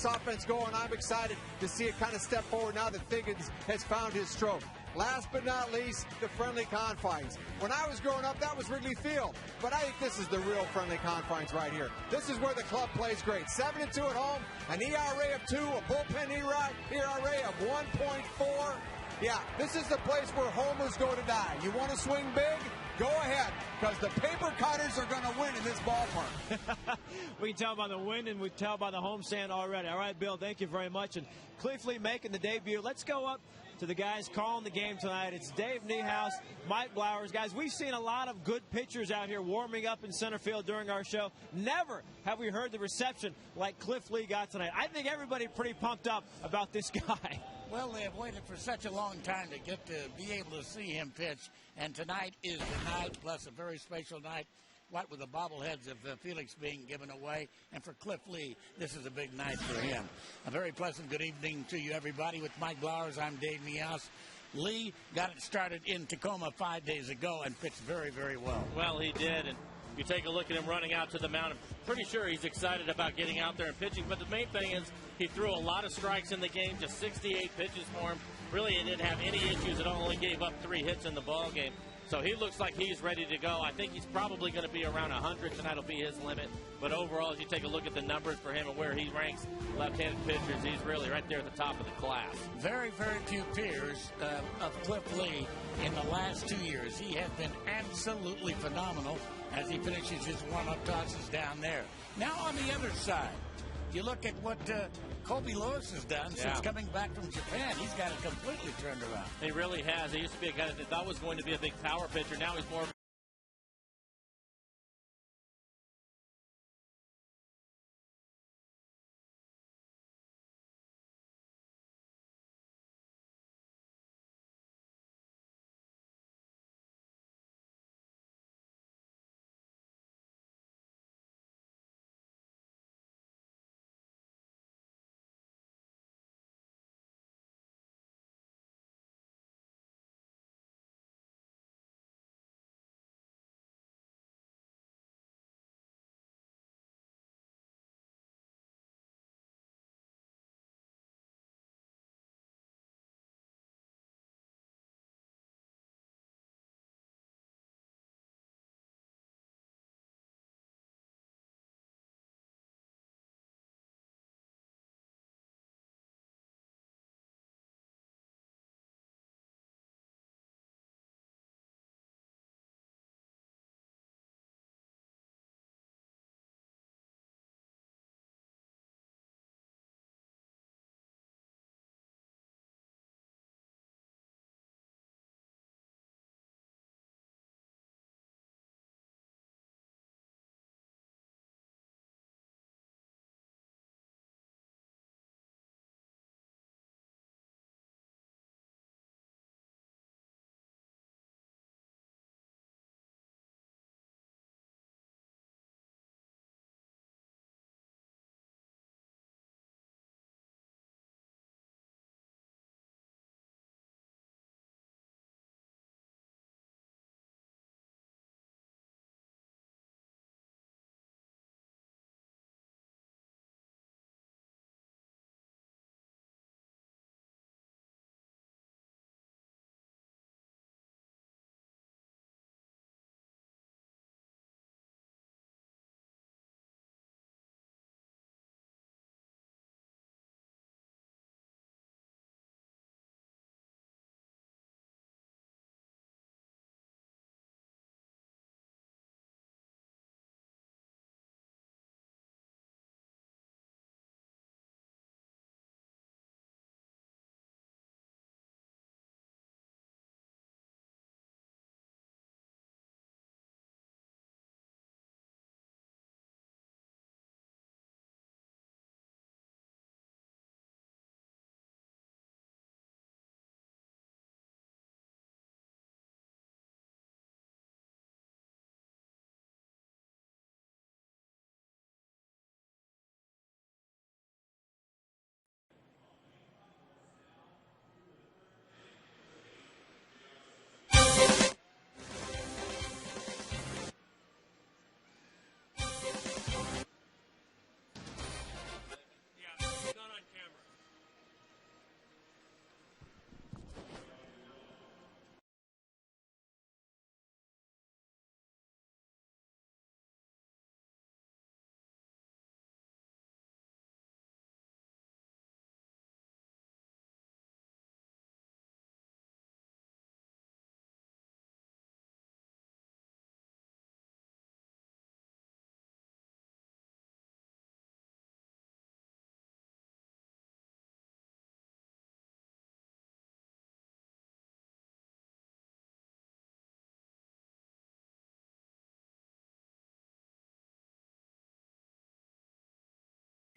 offense going. I'm excited to see it kind of step forward now that Thiggins has found his stroke. Last but not least, the friendly confines. When I was growing up, that was Wrigley Field. But I think this is the real friendly confines right here. This is where the club plays great. 7-2 at home, an ERA of 2, a bullpen ERA of 1.4. Yeah, this is the place where homers go to die. You want to swing big? Go ahead, because the paper cutters are going to win in this ballpark. We can tell by the wind, and we tell by the homestand already. All right, Bill, thank you very much. And Cliff Lee making the debut. Let's go up to the guys calling the game tonight. It's Dave Niehaus, Mike Blowers. Guys, we've seen a lot of good pitchers out here warming up in center field during our show. Never have we heard the reception like Cliff Lee got tonight. I think everybody pretty pumped up about this guy. Well, they have waited for such a long time to get to be able to see him pitch, and tonight is the night, plus a very special night, what with the bobbleheads of Felix being given away, and for Cliff Lee, this is a big night for him. A very pleasant good evening to you, everybody. With Mike Blowers, I'm Dave Niehaus. Lee got it started in Tacoma 5 days ago and pitched very, very well. Well, he did, and you take a look at him running out to the mound. I'm pretty sure he's excited about getting out there and pitching, but the main thing is he threw a lot of strikes in the game, just 68 pitches for him. Really, he didn't have any issues at all, only gave up 3 hits in the ball game. So he looks like he's ready to go. I think he's probably going to be around 100 tonight. Will be his limit. But overall, as you take a look at the numbers for him and where he ranks left-handed pitchers, he's really right there at the top of the class. Very, very few peers of Cliff Lee in the last 2 years. He has been absolutely phenomenal as he finishes his warm-up tosses down there. Now on the other side, you look at what Kobe Lewis has done since coming back from Japan. He's got it completely turned around. He really has. He used to be a guy that they thought was going to be a big power pitcher. Now he's more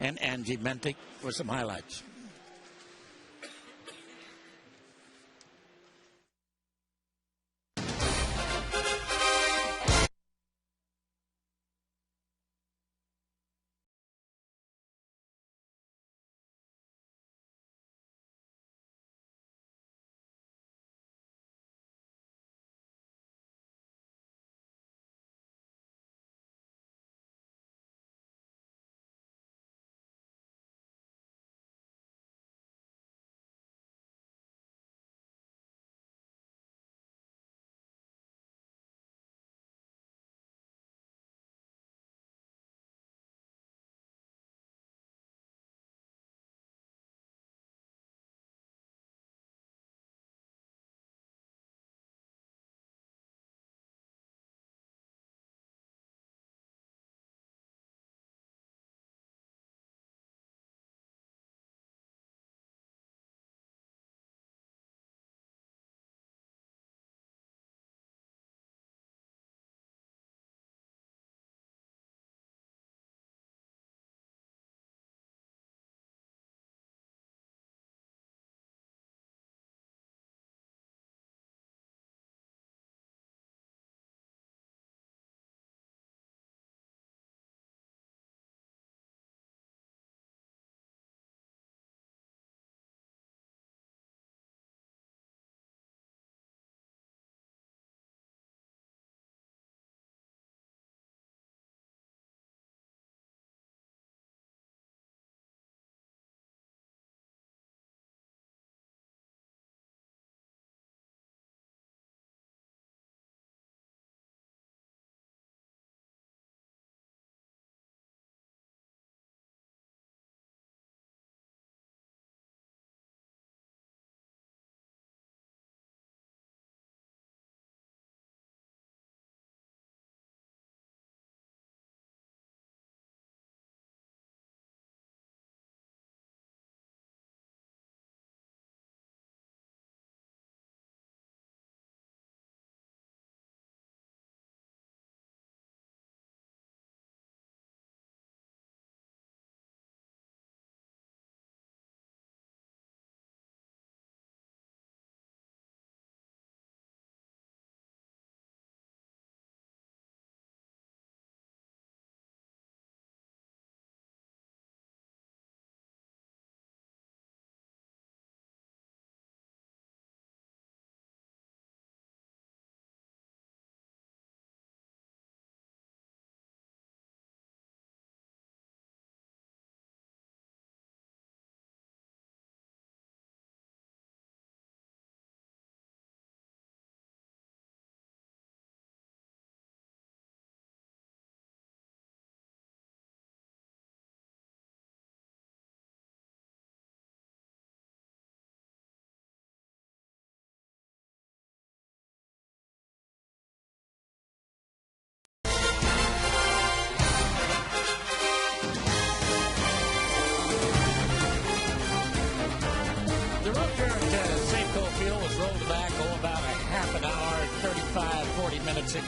and Angie Mentick for some highlights.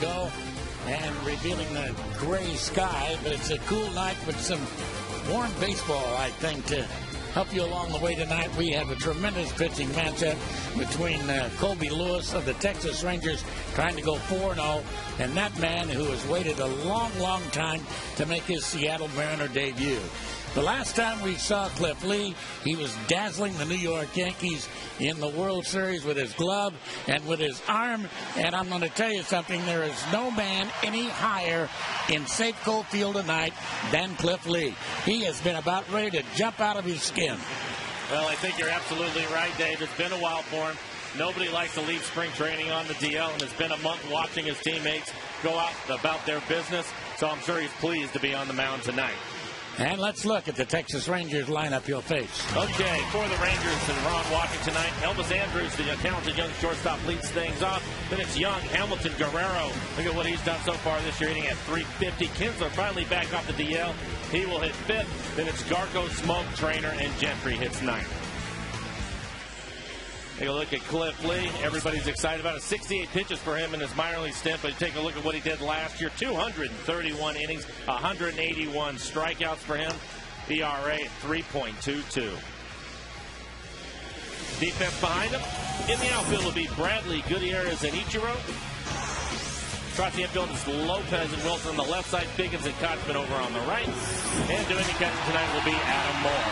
Ago and revealing the gray sky, but it's a cool night with some warm baseball, I think, to help you along the way tonight. We have a tremendous pitching matchup between Colby Lewis of the Texas Rangers trying to go 4-0, and that man who has waited a long, long time to make his Seattle Mariner debut. The last time we saw Cliff Lee, he was dazzling the New York Yankees in the World Series with his glove and with his arm. And I'm going to tell you something, there is no man any higher in Safeco Field tonight than Cliff Lee. He has been about ready to jump out of his skin. Well, I think you're absolutely right, Dave. It's been a while for him. Nobody likes to leave spring training on the DL, and it's been a month watching his teammates go out about their business. So I'm sure he's pleased to be on the mound tonight. And let's look at the Texas Rangers lineup you'll face. Okay, for the Rangers and Ron walking tonight, Elvis Andrews, the talented young shortstop, leads things off. Then it's young Hamilton Guerrero. Look at what he's done so far this year, hitting at .350. Kinsler finally back off the DL. He will hit fifth. Then it's Garco, Smoke, Trainer, and Gentry hits ninth. Take a look at Cliff Lee. Everybody's excited about it. 68 pitches for him in his minor league stint, but take a look at what he did last year. 231 innings, 181 strikeouts for him. ERA 3.22. Defense behind him. In the outfield will be Bradley, Gutierrez, and Ichiro. Across the infield is Lopez and Wilson on the left side. Pickens and Kochman over on the right. And doing the catching tonight will be Adam Moore.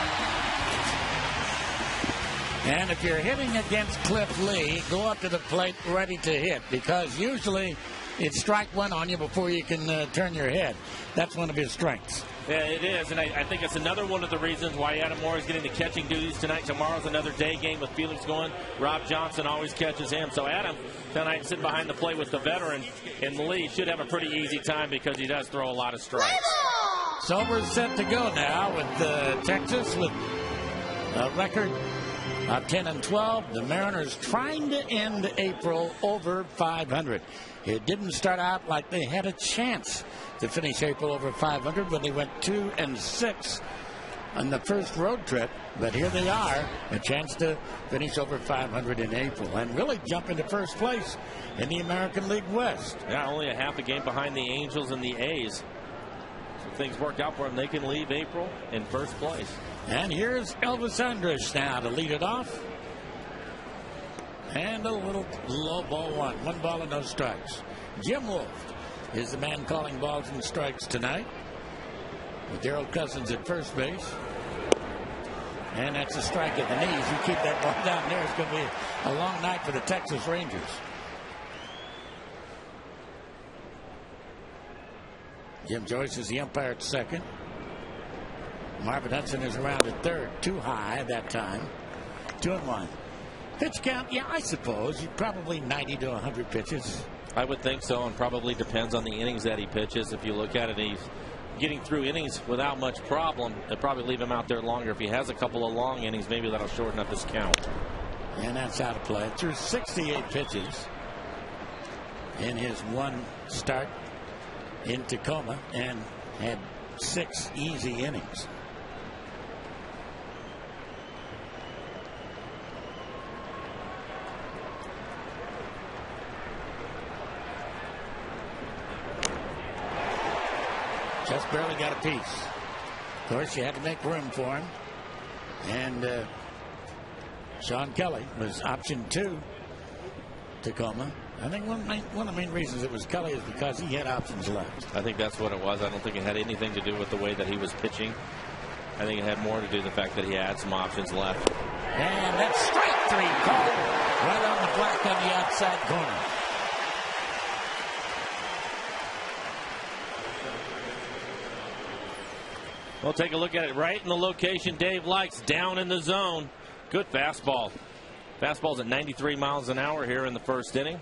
And if you're hitting against Cliff Lee, go up to the plate ready to hit, because usually it's strike one on you before you can turn your head. That's one of his strengths. Yeah, it is, and I think it's another one of the reasons why Adam Moore is getting the catching duties tonight. Tomorrow's another day game with Felix going. Rob Johnson always catches him. So Adam tonight sitting behind the plate with the veteran, and Lee should have a pretty easy time because he does throw a lot of strikes. So we're set to go now with Texas with a record of 10-12. The Mariners trying to end April over 500. It didn't start out like they had a chance to finish April over 500 when they went 2-6 on the first road trip. But here they are, a chance to finish over 500 in April and really jump into first place in the American League West. Yeah, only a half a game behind the Angels and the A's. So if things work out for them, they can leave April in first place. And here's Elvis Andrus now to lead it off. And a little low ball one. 1 ball and no strikes. Jim Wolf is the man calling balls and strikes tonight, with Darrell Cousins at first base. And that's a strike at the knees. You keep that ball down there, it's going to be a long night for the Texas Rangers. Jim Joyce is the umpire at second. Marvin Hudson is around at third. Too high that time. 2-1. Pitch count, yeah, I suppose probably 90 to 100 pitches. I would think so, and probably depends on the innings that he pitches. If you look at it, he's getting through innings without much problem. They'll probably leave him out there longer. If he has a couple of long innings, maybe that'll shorten up his count. And that's out of play. Through 68 pitches in his one start in Tacoma, and had 6 easy innings. Just barely got a piece. Of course, you had to make room for him. And Sean Kelly was option 2, Tacoma. I think one of the main reasons it was Kelly is because he had options left. I think that's what it was. I don't think it had anything to do with the way that he was pitching. I think it had more to do with the fact that he had some options left. And that's strike 3 called right on the black on the outside corner. We'll take a look at it right in the location Dave likes, down in the zone. Good fastball. Fastball's at 93 miles an hour here in the first inning.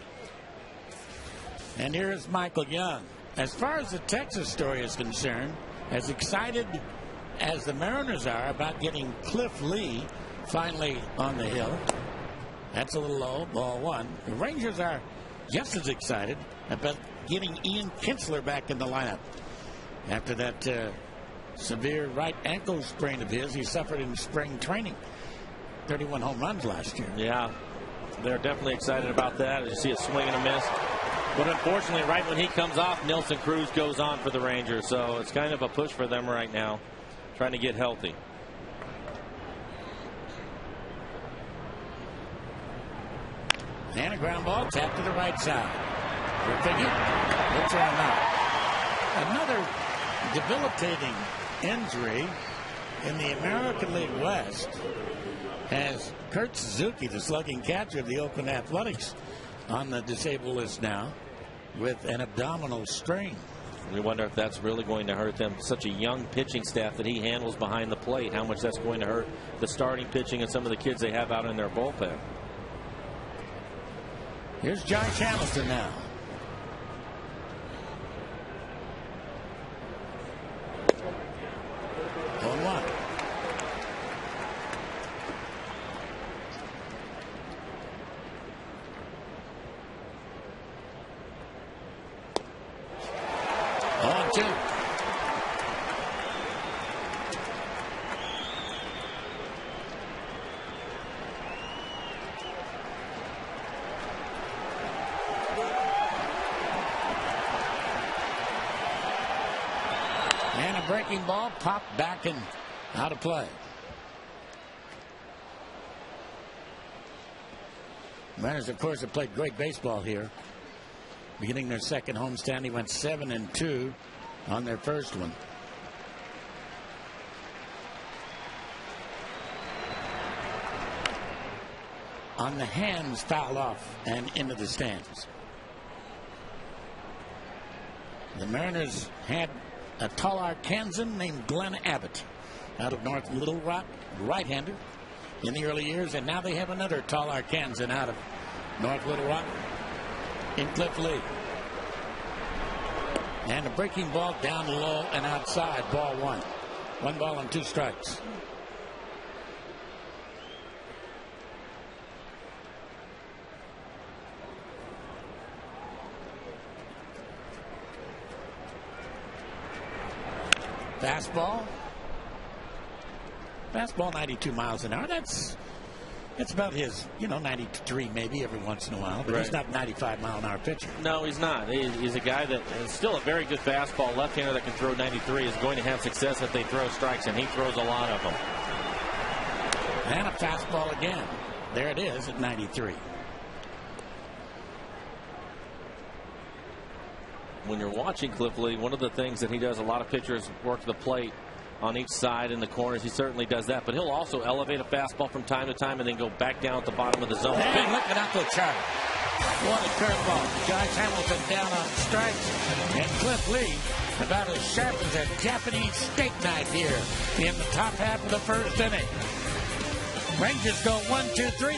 And here's Michael Young. As far as the Texas story is concerned, as excited as the Mariners are about getting Cliff Lee finally on the hill, that's a little low, ball 1. The Rangers are just as excited about getting Ian Kinsler back in the lineup after that severe right ankle sprain of his he suffered in spring training. 31 home runs last year. Yeah, they're definitely excited about that. You see a swing and a miss. But unfortunately, right when he comes off, Nelson Cruz goes on for the Rangers. So it's kind of a push for them right now, trying to get healthy. And a ground ball tapped to the right side. Looks around now. Another debilitating injury in the American League West has Kurt Suzuki, the slugging catcher of the Oakland Athletics, on the disabled list now with an abdominal strain. We wonder if that's really going to hurt them. Such a young pitching staff that he handles behind the plate, how much that's going to hurt the starting pitching and some of the kids they have out in their bullpen. Here's Josh Hamilton now. Breaking ball popped back in Out of play. Mariners, of course, have played great baseball here. Beginning their second homestand, he went 7-2 on their first one. On the hands, foul off and into the stands. The Mariners had a tall Arkansan named Glenn Abbott out of North Little Rock, right-hander in the early years, and now they have another tall Arkansan out of North Little Rock in Cliff Lee. And a breaking ball down low and outside, ball one. 1 ball and 2 strikes. Fastball. Fastball 92 miles an hour. That's about his, 93 maybe every once in a while. But he's not a 95 mile an hour pitcher. No, he's not. He's a guy that is still a very good fastball. Left-hander that can throw 93 is going to have success if they throw strikes, and he throws a lot of them. And a fastball again. There it is at 93. When you're watching Cliff Lee, one of the things that he does, a lot of pitchers work the plate on each side in the corners. He certainly does that, but he'll also elevate a fastball from time to time and then go back down at the bottom of the zone. And looking up the chart. What a curveball. Josh Hamilton down on strikes, and Cliff Lee about as sharp as a Japanese steak knife here in the top half of the first inning. Rangers go 1, 2, 3.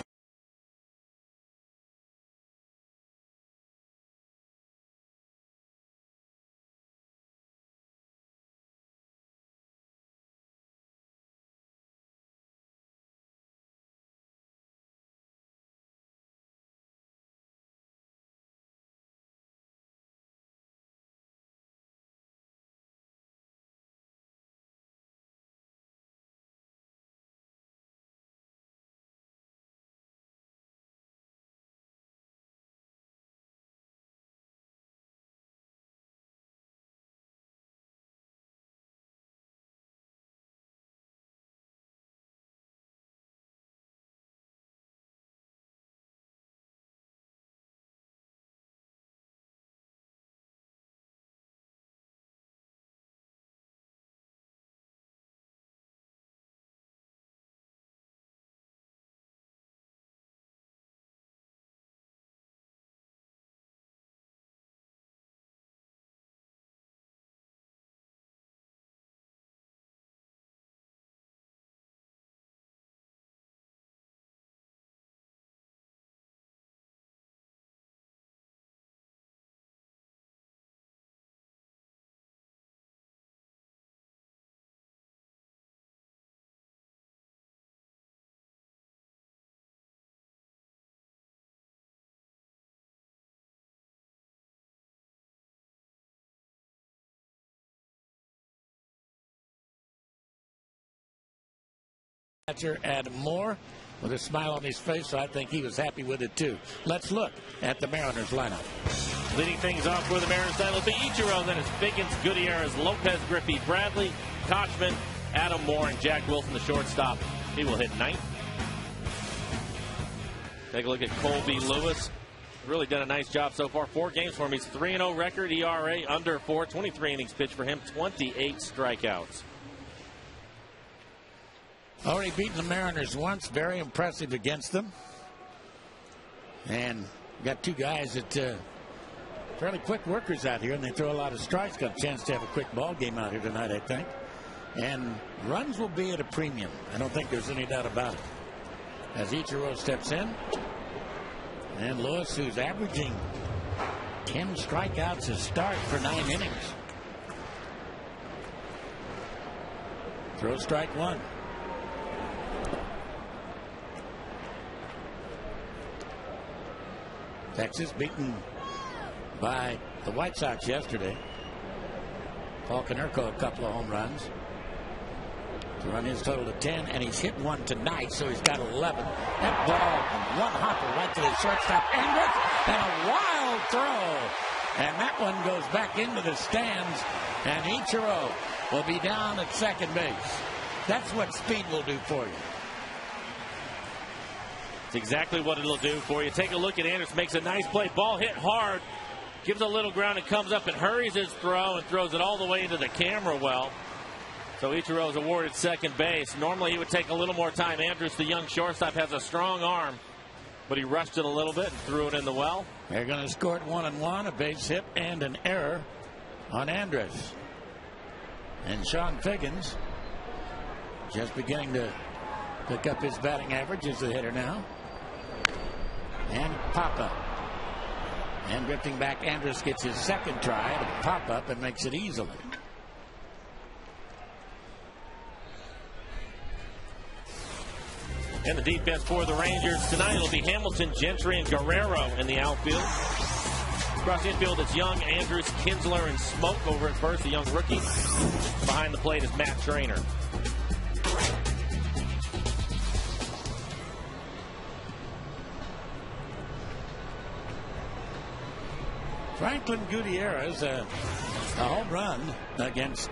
Adam Moore with a smile on his face, so I think he was happy with it too. Let's look at the Mariners lineup. Leading things off for the Mariners side will be Ichiro, then it's Biggins, Gutierrez, Lopez, Griffey, Bradley, Kochman, Adam Moore, and Jack Wilson, the shortstop. He will hit ninth. Take a look at Colby Lewis. Really done a nice job so far. 4 games for him. He's 3-0 record, ERA under 4, 23 innings pitched for him, 28 strikeouts. Already beaten the Mariners once. Very impressive against them. And got 2 guys that fairly quick workers out here, and they throw a lot of strikes. Got a chance to have a quick ball game out here tonight, I think. And runs will be at a premium. I don't think there's any doubt about it. As Ichiro steps in. And Lewis, who's averaging 10 strikeouts a start for 9 innings. Throw strike 1. Texas beaten by the White Sox yesterday. Paul Konerko a couple of home runs to run his total to 10, and he's hit 1 tonight, so he's got 11. That ball, 1 hopper right to the shortstop, and a wild throw, and that one goes back into the stands, and Ichiro will be down at second base. That's what speed will do for you. It's exactly what it'll do for you. Take a look at Andrus. Makes a nice play. Ball hit hard. Gives a little ground and comes up and hurries his throw and throws it all the way into the camera well. So Ichiro is awarded second base. Normally he would take a little more time. Andrus, the young shortstop, has a strong arm, but he rushed it a little bit and threw it in the well. They're going to score it 1-1, a base hit and an error on Andrus. And Sean Figgins just beginning to pick up his batting average as the hitter now. And pop-up. And drifting back, Andrus gets his second try at a pop-up and makes it easily. And the defense for the Rangers tonight will be Hamilton, Gentry, and Guerrero in the outfield. Across the infield, it's Young, Andrus, Kinsler, and Smoke over at first, the young rookie. Behind the plate is Matt Trainer. Franklin Gutierrez, a home run against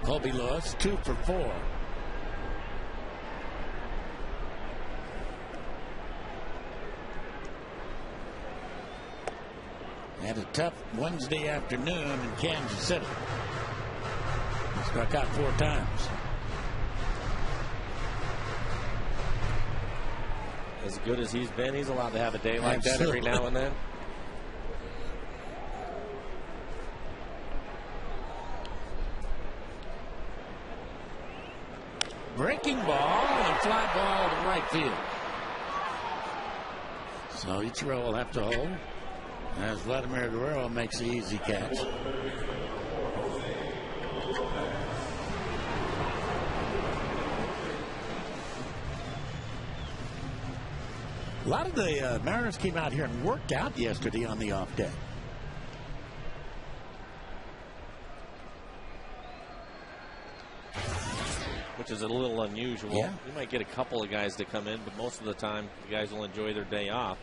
Colby Lewis, 2 for 4. Had a tough Wednesday afternoon in Kansas City. Struck out 4 times. As good as he's been, he's allowed to have a day like that every now and then. Breaking ball and a fly ball to right field. So Ichiro will have to hold as Vladimir Guerrero makes the easy catch. A lot of the Mariners came out here and worked out yesterday on the off day. Which is a little unusual. Yeah. You might get a couple of guys to come in, but most of the time the guys will enjoy their day off.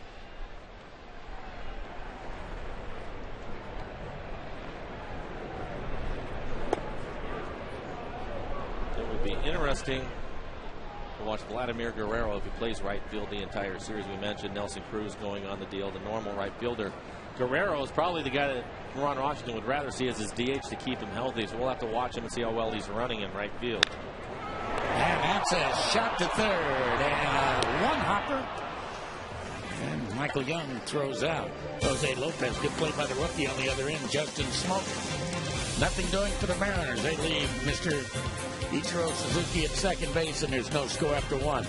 It would be interesting to watch Vladimir Guerrero if he plays right field the entire series. We mentioned Nelson Cruz going on the deal, the normal right fielder. Guerrero is probably the guy that Ron Washington would rather see as his DH to keep him healthy, so we'll have to watch him and see how well he's running in right field. And that's a shot to third and one hopper. And Michael Young throws out. Jose Lopez, good play by the rookie on the other end, Justin Smoke. Nothing doing for the Mariners. They leave Mr. Ichiro Suzuki at second base, and there's no score after 1.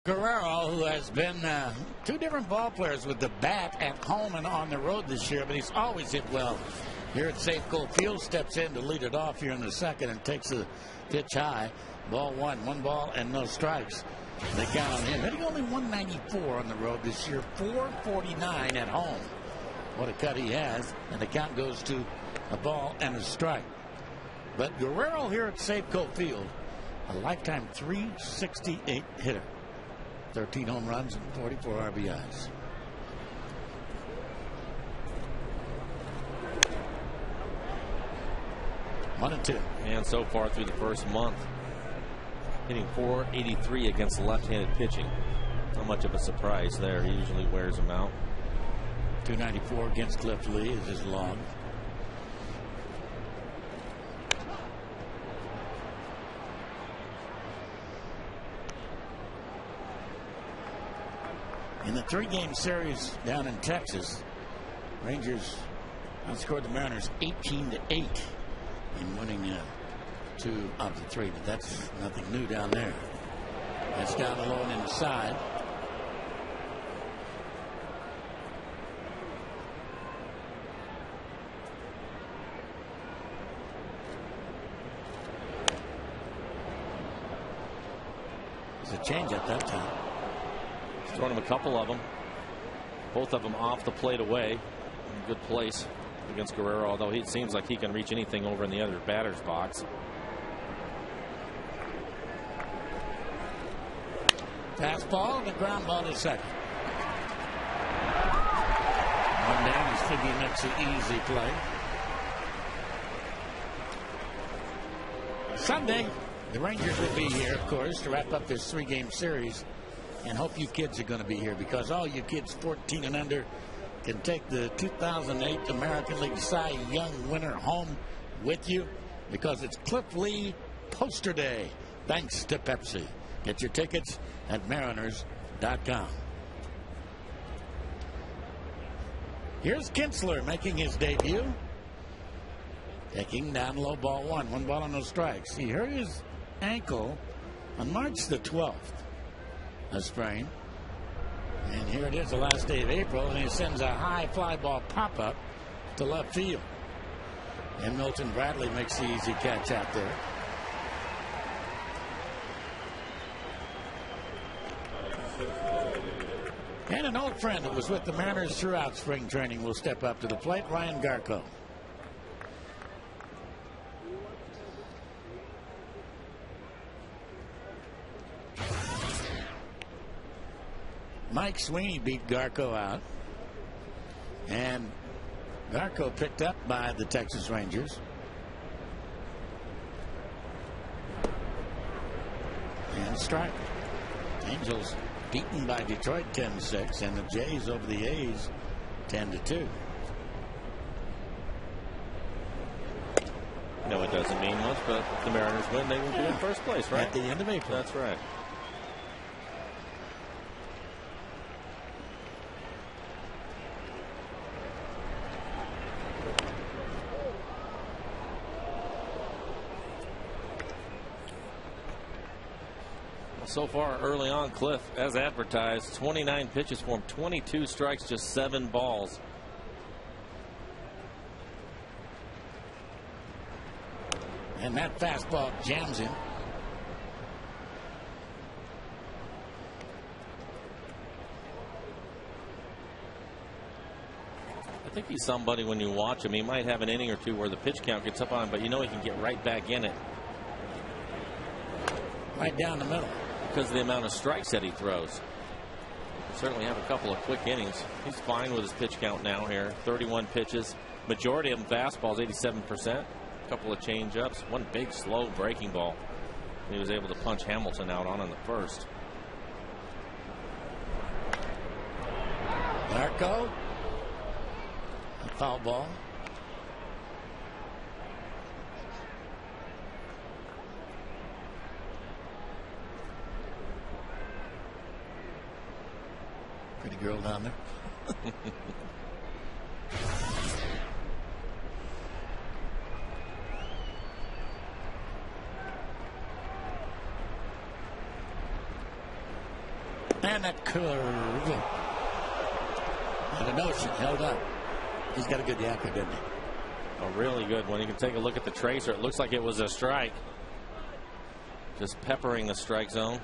Guerrero, who has been two different ball players with the bat at home and on the road this year, but he's always hit well here at Safeco Field. Steps in to lead it off here in the second and takes a pitch high. Ball one ball and no strikes. They count on him. Hitting only 194 on the road this year, 449 at home. What a cut he has, and the count goes to a ball and a strike. But Guerrero here at Safeco Field, a lifetime .368 hitter. 13 home runs and 44 RBIs. One and two. And so far through the first month, hitting .483 against left-handed pitching. Not much of a surprise there. He usually wears them out. .294 against Cliff Lee is his log. In the three-game series down in Texas, Rangers outscored the Mariners 18-8 in winning 2 of the 3. But that's nothing new down there. That's down low and inside. There's a change at that time. Throwing him a couple of them. Both of them off the plate away. Good place against Guerrero, although it seems like he can reach anything over in the other batter's box. Fastball and the ground ball to second. One down as Figgy makes an easy play. Sunday, the Rangers will be here, of course, to wrap up this 3-game series. And hope you kids are going to be here, because all you kids 14 and under can take the 2008 American League Cy Young winner home with you, because it's Cliff Lee Poster Day, thanks to Pepsi. Get your tickets at Mariners.com. Here's Kinsler making his debut. Taking down low, ball one ball and no strikes. He hurt his ankle on March the 12th. A sprain. And here it is, the last day of April, and he sends a high fly ball pop-up to left field. And Milton Bradley makes the easy catch out there. And an old friend that was with the Mariners throughout spring training will step up to the plate, Ryan Garco. Mike Sweeney beat Garco out. And Garco picked up by the Texas Rangers. And strike. Angels beaten by Detroit 10-6, and the Jays over the A's 10-2. No, it doesn't mean much, but if the Mariners win, they will be in first place, right? At the end of April. That's right. So far early on, Cliff, as advertised, 29 pitches for him, 22 strikes, just 7 balls. And that fastball jams him. I think he's somebody, when you watch him, he might have an inning or two where the pitch count gets up on him, but you know he can get right back in it. Right down the middle. Because of the amount of strikes that he throws. He'll certainly have a couple of quick innings. He's fine with his pitch count now here. 31 pitches. Majority of them fastballs, 87%. A couple of change-ups. One big, slow breaking ball. He was able to punch Hamilton out on in the first. Garco. A foul ball. Pretty girl down there. And that curve. And a notion held up. He's got a good yapper, didn't he? A really good one. You can take a look at the tracer. It looks like it was a strike. Just peppering the strike zone.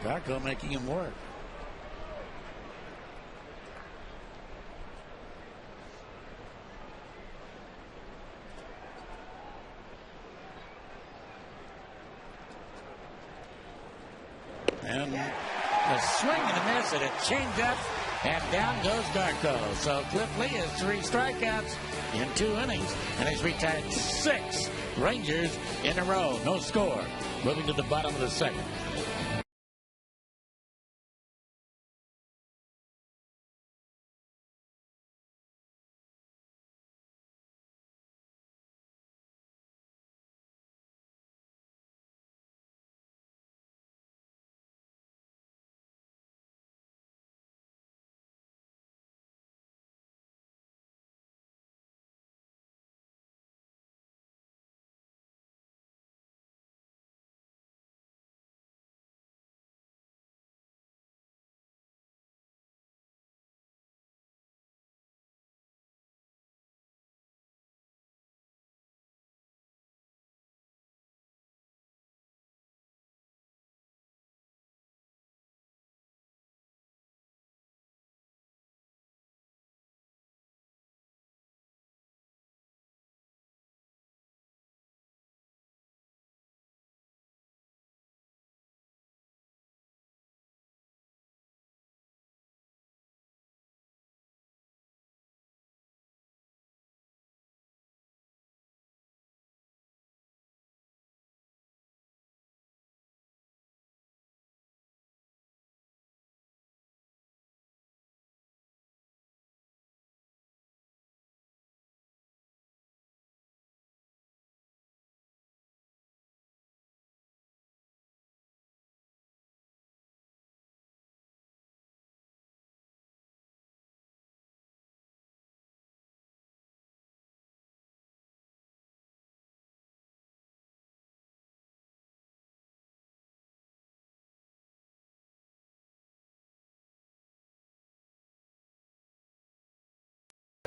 Garco making him work. And a swing and a miss and a changeup, and down goes Garco. So Cliff Lee has 3 strikeouts in 2 innings, and he's retired 6 Rangers in a row. No score. Moving to the bottom of the 2nd.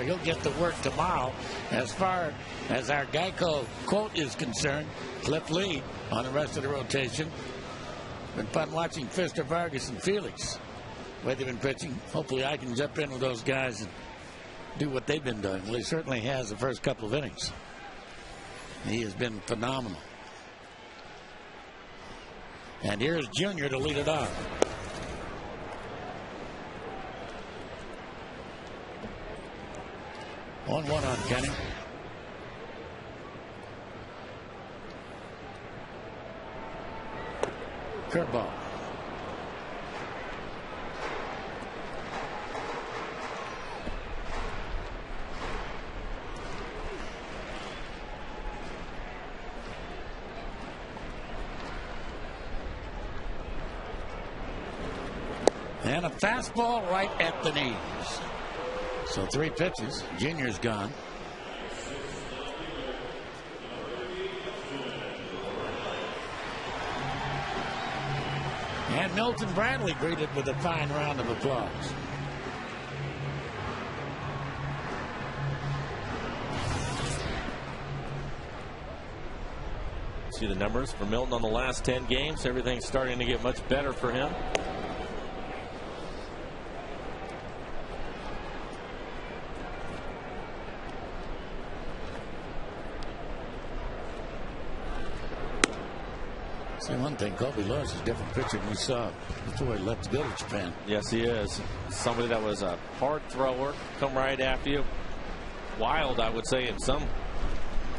He'll get to work tomorrow. As far as our Geico quote is concerned, Cliff Lee on the rest of the rotation. Been fun watching Fister, Vargas, and Felix. The way they've been pitching. Hopefully I can jump in with those guys and do what they've been doing. Well, he certainly has the first couple of innings. He has been phenomenal. And here's Junior to lead it off. 1-1 on Kenny. Curveball. And a fastball right at the knees. So 3 pitches. Junior's gone. And Milton Bradley greeted with a fine round of applause. See the numbers for Milton on the last 10 games. Everything's starting to get much better for him. See one thing, Kobe Lewis is a different pitcher than we saw before he left to go to Japan. Yes, he is. Somebody that was a hard thrower, come right after you. Wild, I would say, in some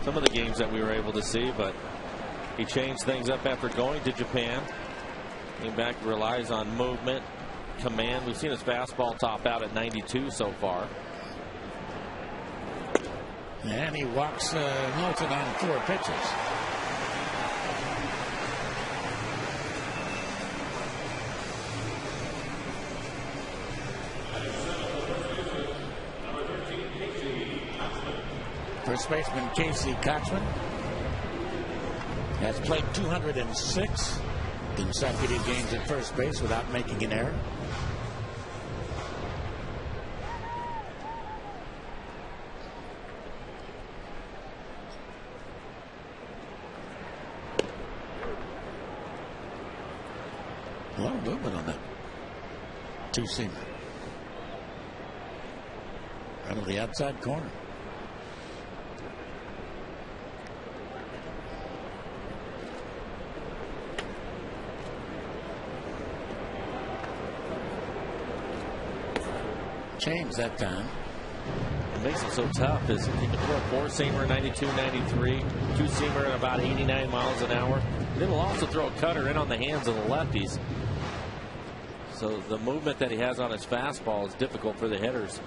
of the games that we were able to see, but he changed things up after going to Japan. Came back, relies on movement, command. We've seen his fastball top out at 92 so far. And he walks Milton on 4 pitches. First baseman Casey Kotzman has played 206 consecutive games at first base without making an error. A lot of movement on that two-seamer. Out of the outside corner. James that time. What makes it so tough is he can throw a four-seamer 92, 93, two-seamer at about 89 miles an hour. Then he'll also throw a cutter in on the hands of the lefties. So the movement that he has on his fastball is difficult for the hitters.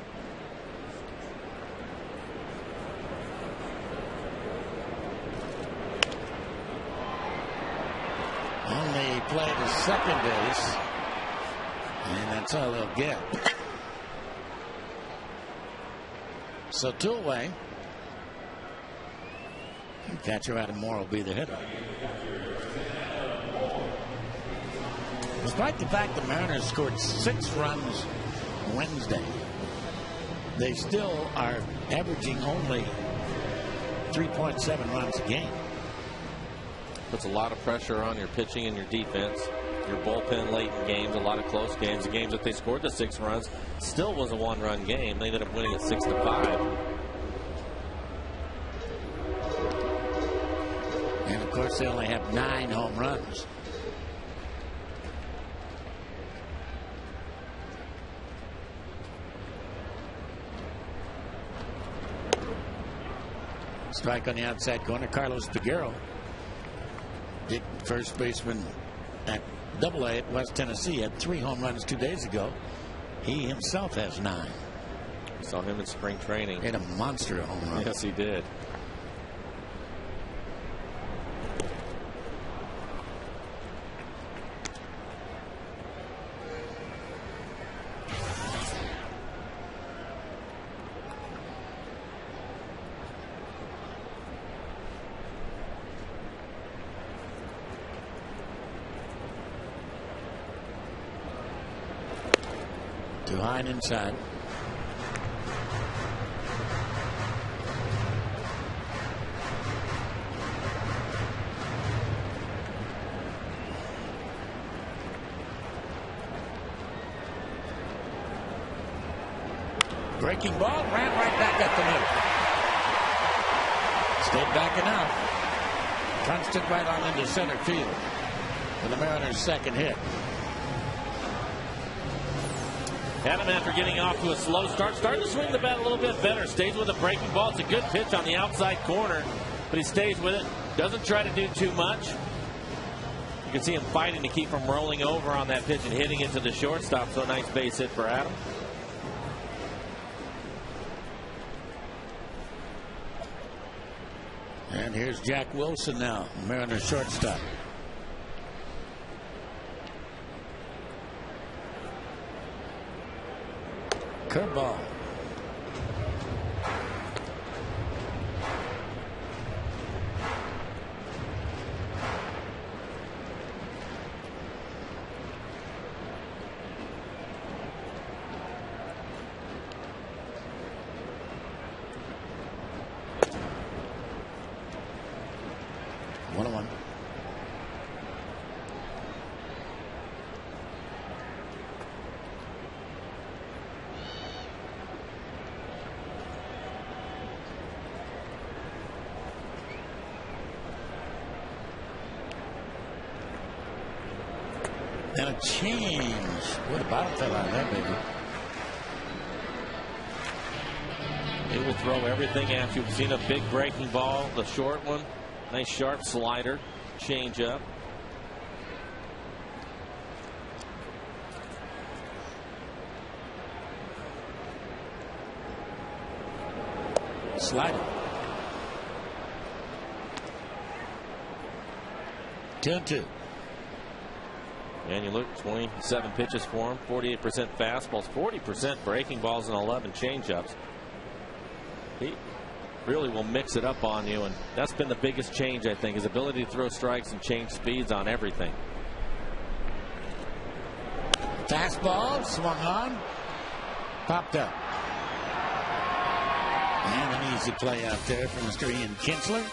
Only played to second base, and that's all they'll get. So two away. Catcher Adam Moore will be the hitter. Despite the fact the Mariners scored 6 runs Wednesday, they still are averaging only 3.7 runs a game. Puts a lot of pressure on your pitching and your defense. Your bullpen late in games, a lot of close games. The games that they scored the 6 runs still was a 1-run game. They ended up winning at 6-5. And of course, they only have 9 home runs. Strike on the outside corner. Carlos Figueroa, big first baseman at Double-A at West Tennessee, had 3 home runs 2 days ago. He himself has 9. Saw him in spring training. He had a monster home run. Yes, he did. Too high and inside. Breaking ball, ran right back up the middle. Stayed back enough. Punched it right on into center field for the Mariners' second hit. Adam, after getting off to a slow start, starting to swing the bat a little bit better. Stays with a breaking ball. It's a good pitch on the outside corner, but he stays with it. Doesn't try to do too much. You can see him fighting to keep from rolling over on that pitch and hitting it to the shortstop. So a nice base hit for Adam. And here's Jack Wilson now, Mariners shortstop. Curveball. One. And a change. What about fell out of that, baby? He will throw everything at you. We've seen a big breaking ball, the short one. Nice sharp slider, change up. Slider. 2-2. And you look, 27 pitches for him, 48% fastballs, 40% breaking balls, and 11 changeups. really will mix it up on you, and that's been the biggest change, I think, his ability to throw strikes and change speeds on everything. Fastball swung on, popped up. And an easy play out there from Mr. Ian Kinsler.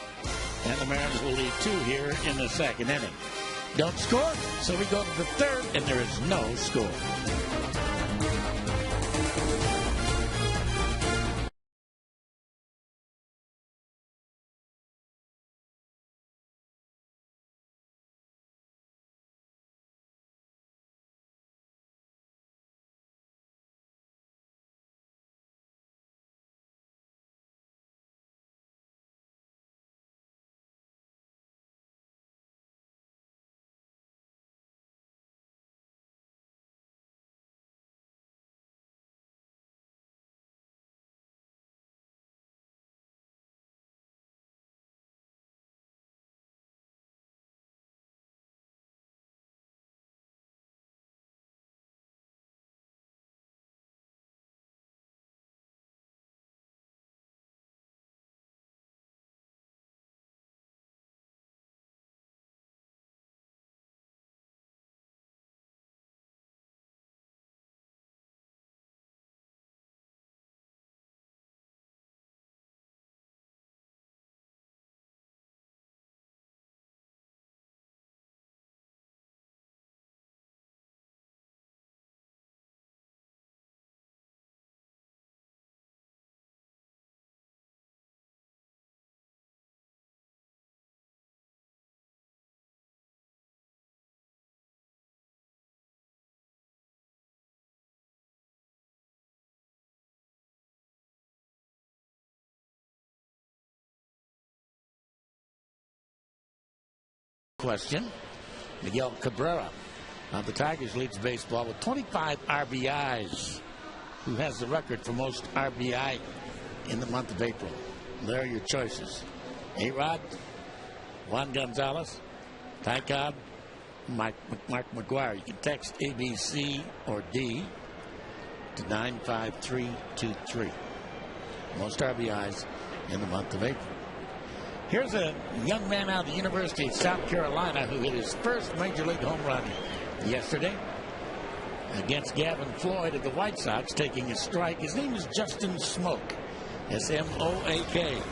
And the Mariners will lead 2 here in the 2nd inning. Don't score, so we go to the 3rd, and there is no score. Question. Miguel Cabrera of the Tigers leads baseball with 25 RBIs. Who has the record for most RBI in the month of April? There are your choices. A-Rod, Juan Gonzalez, Ty Cobb, Mark McGuire. You can text ABC or D to 95323. Most RBIs in the month of April. Here's a young man out of the University of South Carolina who hit his first major league home run yesterday against Gavin Floyd of the White Sox, taking a strike. His name is Justin Smoak. S-M-O-A-K.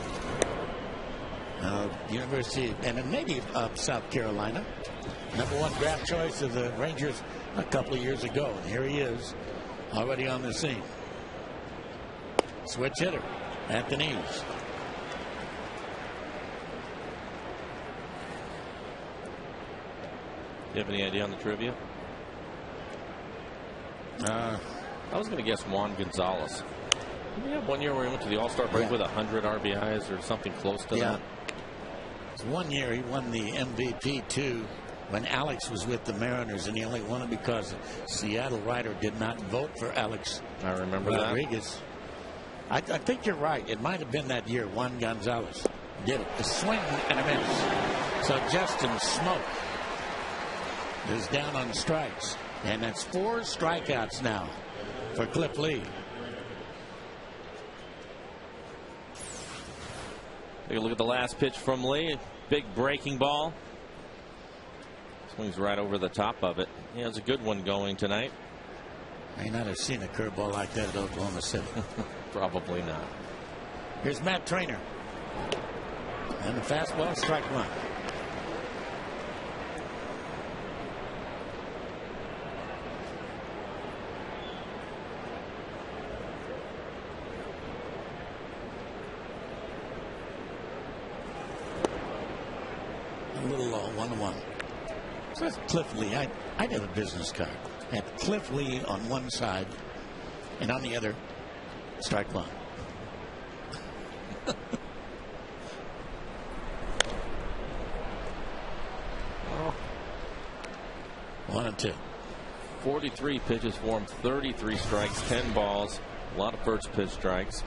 University and a native of South Carolina. #1 draft choice of the Rangers a couple of years ago. And here he is, already on the scene. Switch hitter at the knees. Do you have any idea on the trivia? I was going to guess Juan Gonzalez. Didn't he have one year where he went to the All-Star break with 100 RBIs or something close to that? It's 1 year he won the MVP too when Alex was with the Mariners, and he only won it because a Seattle writer did not vote for Alex. I remember Rodriguez. I think you're right. It might have been that year Juan Gonzalez did it. A swing and a miss. So Justin Smoak is down on strikes, and that's 4 strikeouts now for Cliff Lee. Take a look at the last pitch from Lee. Big breaking ball. Swings right over the top of it. He has a good one going tonight. May not have seen a curveball like that at Oklahoma City. Probably not. Here's Matt Trainer. And the fastball, strike 1. A little low, 1-1. So that's Cliff Lee. I'd have a business card. Had Cliff Lee on one side, and on the other, strike 1. Oh. 1-2. 43 pitches for him, 33 strikes, 10 balls, a lot of first pitch strikes.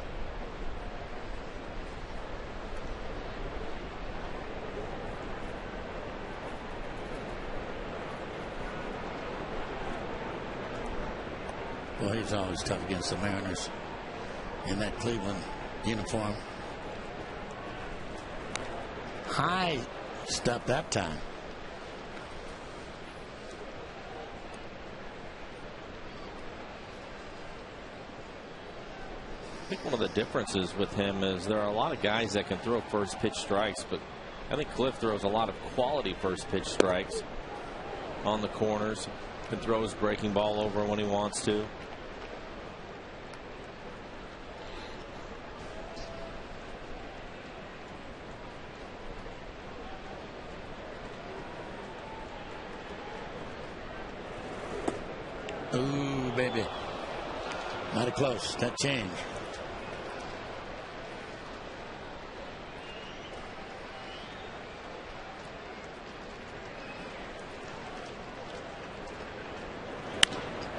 Well, he's always tough against the Mariners in that Cleveland uniform. high stuff that time. I think one of the differences with him is there are a lot of guys that can throw first pitch strikes, but I think Cliff throws a lot of quality first pitch strikes on the corners. Can throw his breaking ball over when he wants to. Ooh, baby. Mighty close. That change.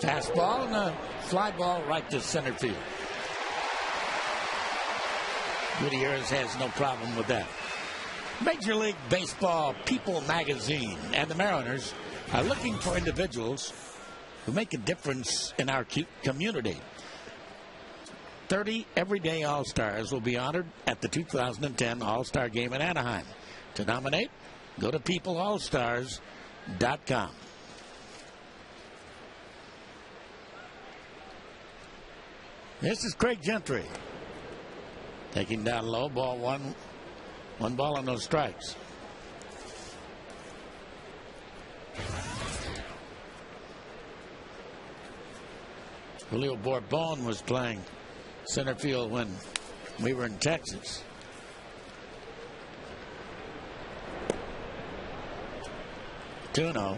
Fastball and a fly ball right to center field. Gutierrez has no problem with that. Major League Baseball People magazine and the Mariners are looking for individuals who make a difference in our community. 30 everyday All-Stars will be honored at the 2010 All-Star Game in Anaheim. To nominate, go to peopleallstars.com. This is Craig Gentry. Taking down low, ball one. One ball and no strikes. Julio Bourbon was playing center field when we were in Texas. Tuno.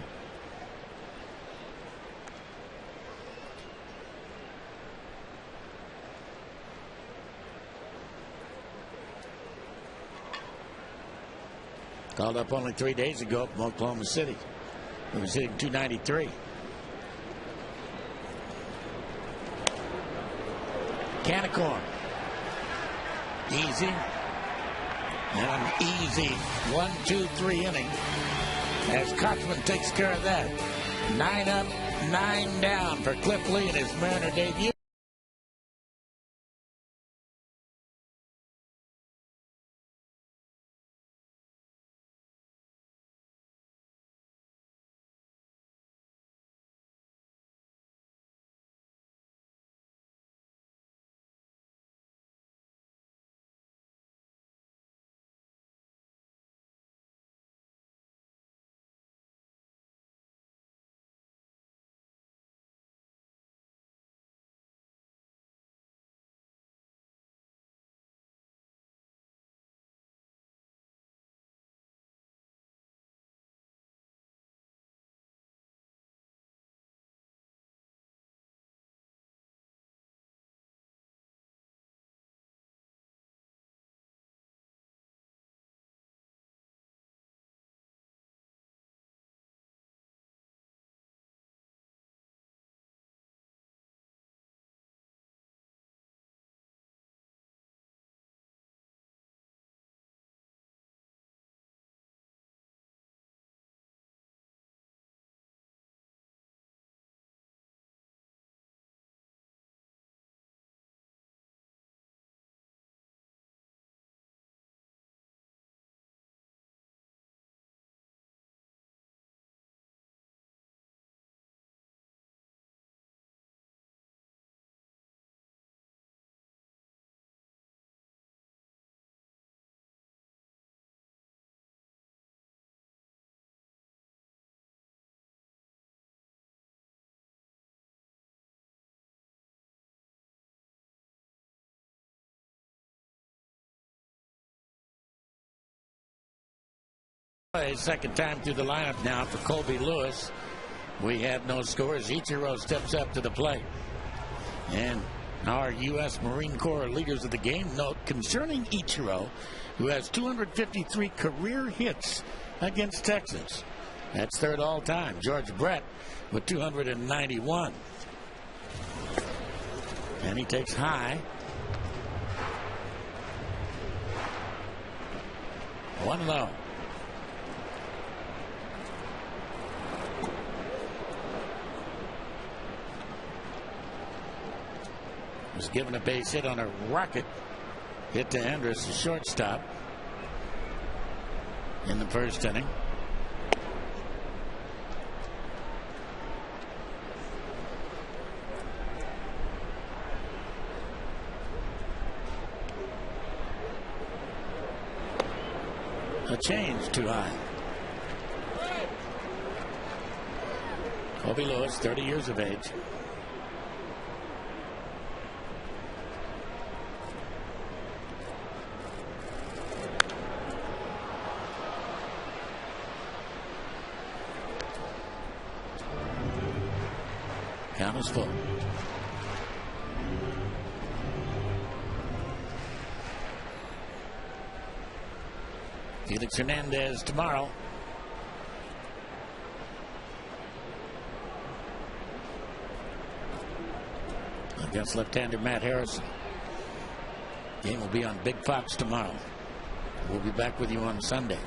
Called up only 3 days ago from Oklahoma City. He was hitting .293. Canicorn. Easy. And an easy 1-2-3 inning as Kochman takes care of that. 9 up, 9 down for Cliff Lee in his Mariner debut. Second time through the lineup now for Colby Lewis. We have no scores. Ichiro steps up to the plate. And our U.S. Marine Corps leaders of the game note concerning Ichiro, who has 253 career hits against Texas. That's third all time. George Brett with 291. And he takes high. 1-0. Was given a base hit on a rocket hit to Andrus, the shortstop. in the first inning. A change too high. Kobe Lewis, 30 years of age. Count is full. Felix Hernandez tomorrow. Against left-hander Matt Harrison. Game will be on Big Fox tomorrow. We'll be back with you on Sunday.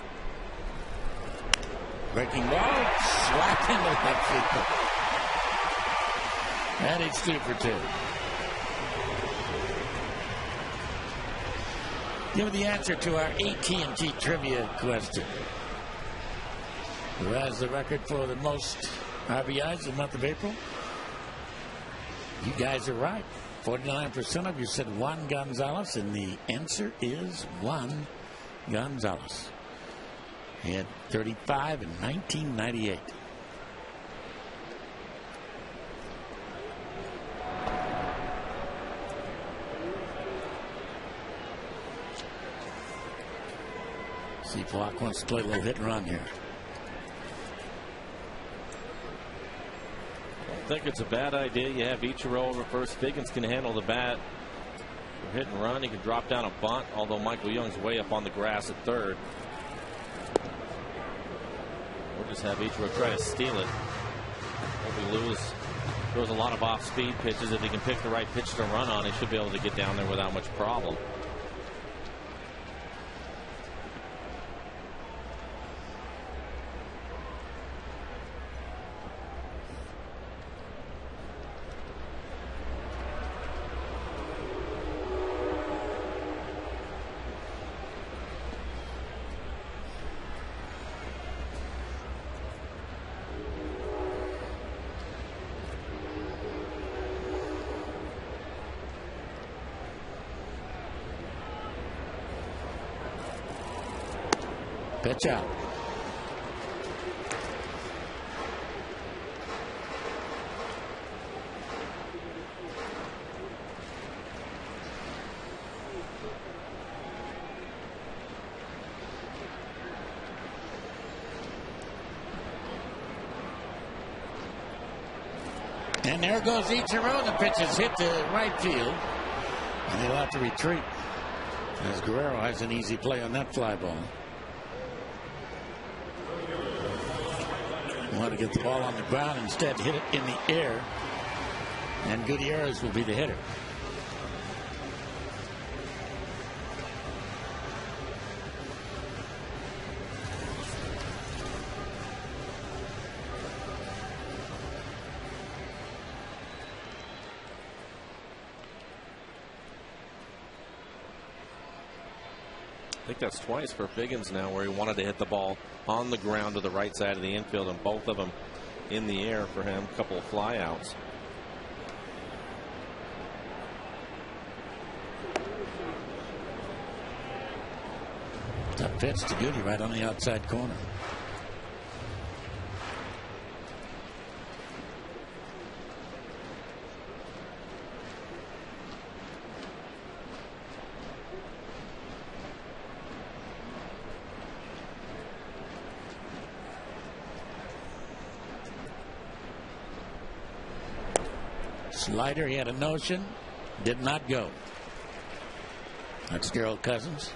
Breaking ball, slap into left field. And it's 2 for 2. Give me the answer to our AT&T trivia question. Who has the record for the most RBIs in the month of April? You guys are right. 49% of you said Juan Gonzalez, and the answer is Juan Gonzalez. He had 35 in 1998. See if Block wants to play a little hit and run here. I think it's a bad idea. You have Ichiro over first. Figgins can handle the bat for hit and run. He can drop down a bunt, although Michael Young's way up on the grass at third. We'll just have Ichiro try to steal it. Kobe Lewis throws a lot of off-speed pitches. If he can pick the right pitch to run on, he should be able to get down there without much problem. Pitch out. And there goes Ichiro. The pitch is hit to right field. And he'll have to retreat, as Guerrero has an easy play on that fly ball. Want to get the ball on the ground, instead hit it in the air, and Gutierrez will be the hitter. I think that's twice for Figgins now, where he wanted to hit the ball on the ground to the right side of the infield, and both of them in the air for him. A couple of flyouts. Tough pitch to Goody right on the outside corner. Slider, he had a notion, did not go. That's Gerald Cousins.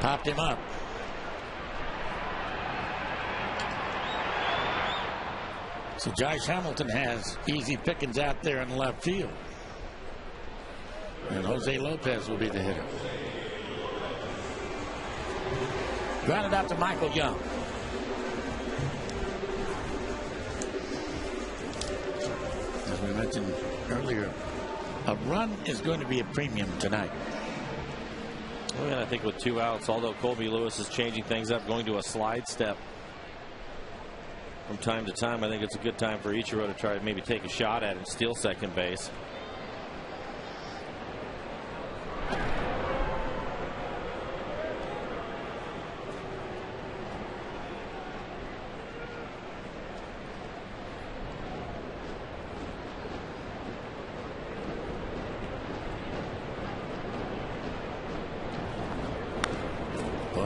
Popped him up. So Josh Hamilton has easy pickings out there in left field. And Jose Lopez will be the hitter. Grounded out to Michael Young. As we mentioned earlier, a run is going to be a premium tonight. Well, and I think with 2 outs, although Colby Lewis is changing things up, going to a slide step from time to time, I think it's a good time for Ichiro to try to maybe take a shot at it and steal second base.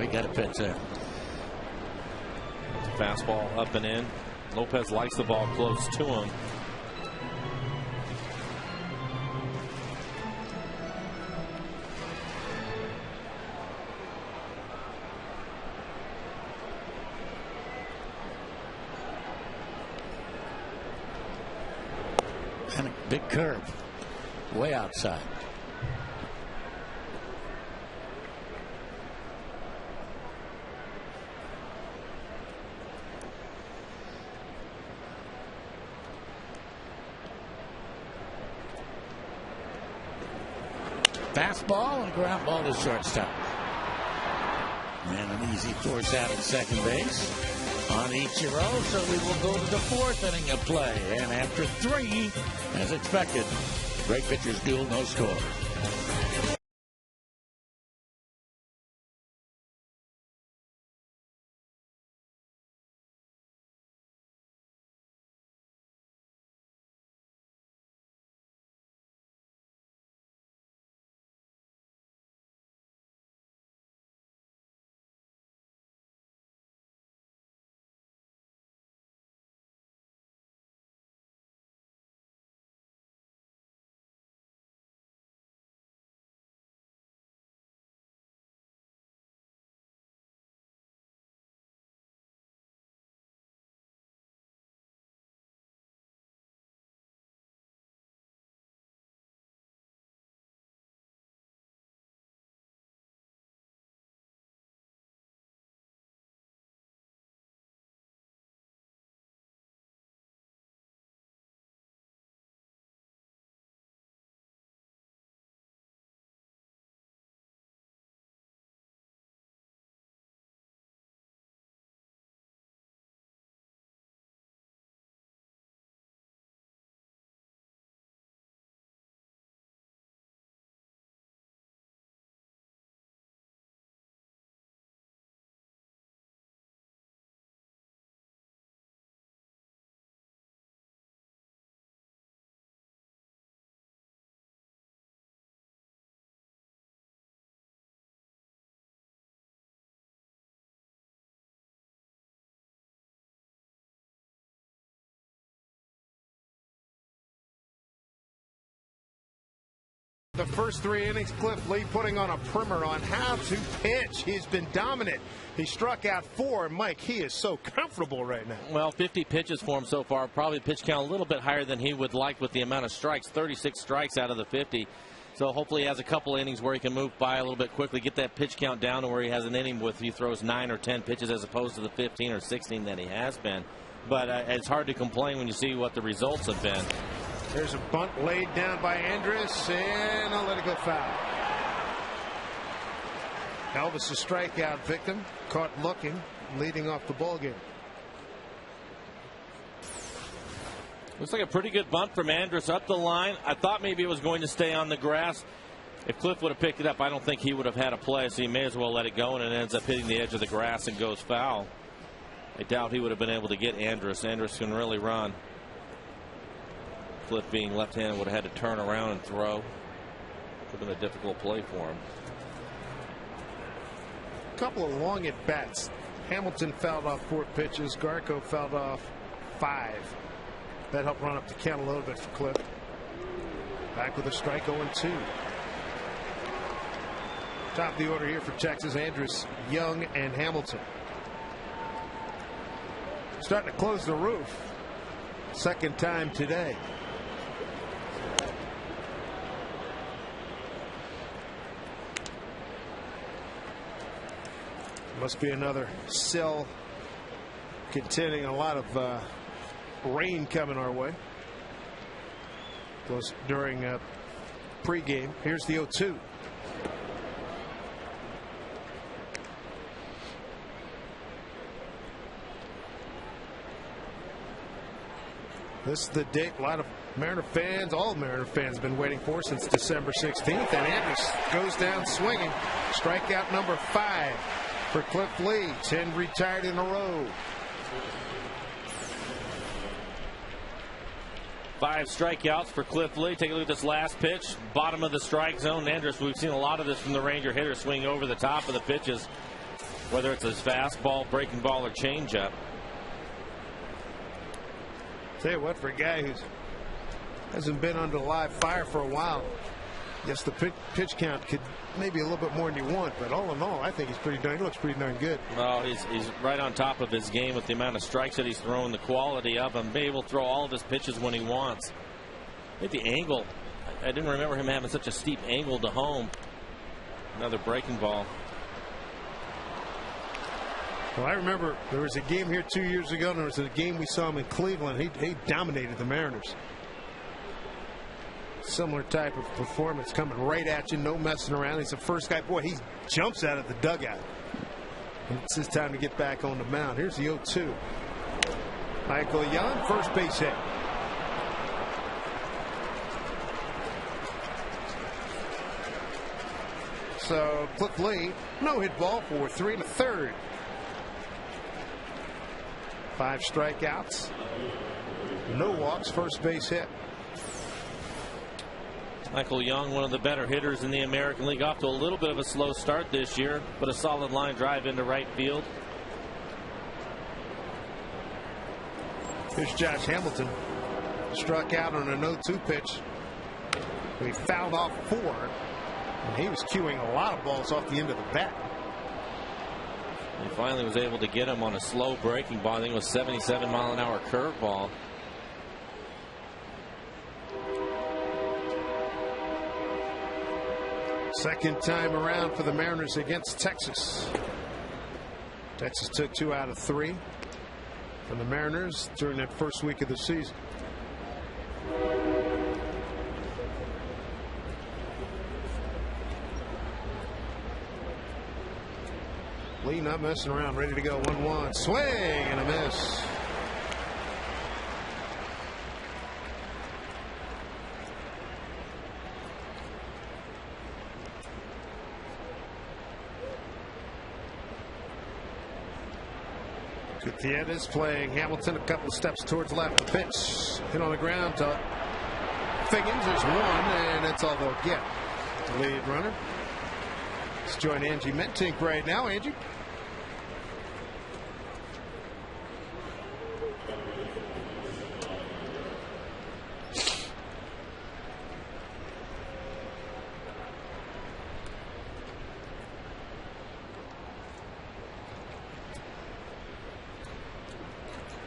He got a pitch there. Fastball up and in. Lopez likes the ball close to him. And a big curve way outside. Fastball and ground ball to shortstop. And an easy force out at second base on Ichiro. So we will go to the 4th inning of play. And after 3, as expected, great pitchers duel, no score. The first 3 innings, Cliff Lee putting on a primer on how to pitch. He's been dominant. He struck out 4. Mike, he is so comfortable right now. Well, 50 pitches for him so far. Probably pitch count a little bit higher than he would like with the amount of strikes. 36 strikes out of the 50. So hopefully he has a couple innings where he can move by a little bit quickly, get that pitch count down to where he has an inning with he throws 9 or 10 pitches as opposed to the 15 or 16 that he has been. But it's hard to complain when you see what the results have been. There's a bunt laid down by Andrus, and I'll let it go foul. Elvis, a strikeout victim, caught looking, leading off the ball game. Looks like a pretty good bunt from Andrus up the line. I thought maybe it was going to stay on the grass. If Cliff would have picked it up, I don't think he would have had a play, so he may as well let it go, and it ends up hitting the edge of the grass and goes foul. I doubt he would have been able to get Andrus. Andrus can really run. Cliff, being left-handed, would have had to turn around and throw. Would have been a difficult play for him. A couple of long at-bats. Hamilton fouled off 4 pitches. Garco fouled off 5. That helped run up the count a little bit for Cliff. Back with a strike 0-2. Top of the order here for Texas, Andrus, Young, and Hamilton. Starting to close the roof. Second time today. Must be another sill containing a lot of rain coming our way. Goes during pregame. Here's the 0-2. This is the date a lot of Mariner fans, all Mariner fans, have been waiting for since December 16th. And Andrus goes down swinging. Strikeout number 5 for Cliff Lee. 10 retired in a row. 5 strikeouts for Cliff Lee. Take a look at this last pitch. Bottom of the strike zone. Andrus, we've seen a lot of this from the Ranger hitter, swing over the top of the pitches, whether it's his fastball, breaking ball, or changeup. Tell you what, for a guy who hasn't been under live fire for a while, yes, the pitch count could maybe a little bit more than you want, but all in all, I think he looks pretty darn good. Well, he's right on top of his game with the amount of strikes that he's throwing, the quality of him, being able to throw all of his pitches when he wants. I think the angle, I didn't remember him having such a steep angle to home. Another breaking ball. Well, I remember there was a game here 2 years ago, and there was a game we saw him in Cleveland. He dominated the Mariners. Similar type of performance, coming right at you, no messing around. He's the first guy. Boy, he jumps out of the dugout. It's his time to get back on the mound. Here's the 0-2. Michael Young, first base hit. So Cliff Lee, no hit ball for 3 1/3. 5 strikeouts, no walks, first base hit. Michael Young, one of the better hitters in the American League, off to a little bit of a slow start this year, but a solid line drive into right field. Here's Josh Hamilton, struck out on a 0-2 pitch. He fouled off 4, and he was cueing a lot of balls off the end of the bat. He finally was able to get him on a slow breaking ball. I think it was 77-mile-an-hour curveball. Second time around for the Mariners against Texas. Texas took 2 out of 3 from the Mariners during that first week of the season. Lee not messing around, ready to go. 1-1, swing and a miss. Gutierrez playing Hamilton a couple of steps towards left. The pitch hit on the ground to Figgins. There's 1, and that's all they'll get. The lead runner. Let's join Angie Mentink right now. Angie.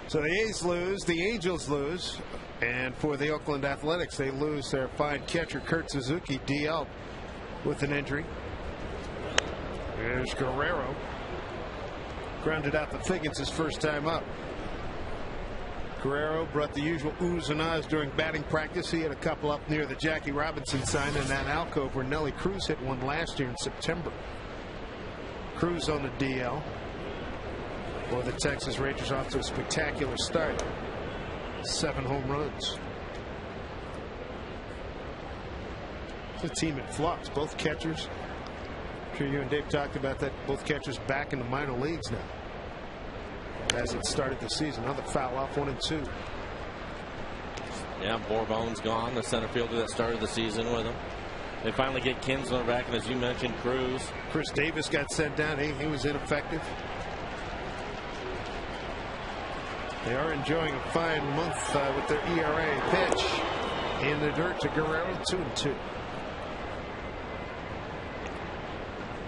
So the A's lose, the Angels lose, and for the Oakland Athletics, they lose their fine catcher Kurt Suzuki, DL, with an injury. There's Guerrero. Grounded out the Figgins his first time up. Guerrero brought the usual oohs and ahs during batting practice. He had a couple up near the Jackie Robinson sign in that alcove where Nelly Cruz hit one last year in September. Cruz on the DL. For the Texas Rangers, off to a spectacular start. 7 home runs. It's a team in flux. Both catchers. I'm sure you and Dave talked about that. Both catchers back in the minor leagues now. As it started the season. Another foul off, 1 and 2. Yeah, Bourbone's gone, the center fielder that started the season with him. They finally get Kinsler back, and as you mentioned, Cruz. Chris Davis got sent down. He was ineffective. They are enjoying a fine month with their ERA. Pitch in the dirt to Guerrero, 2-2.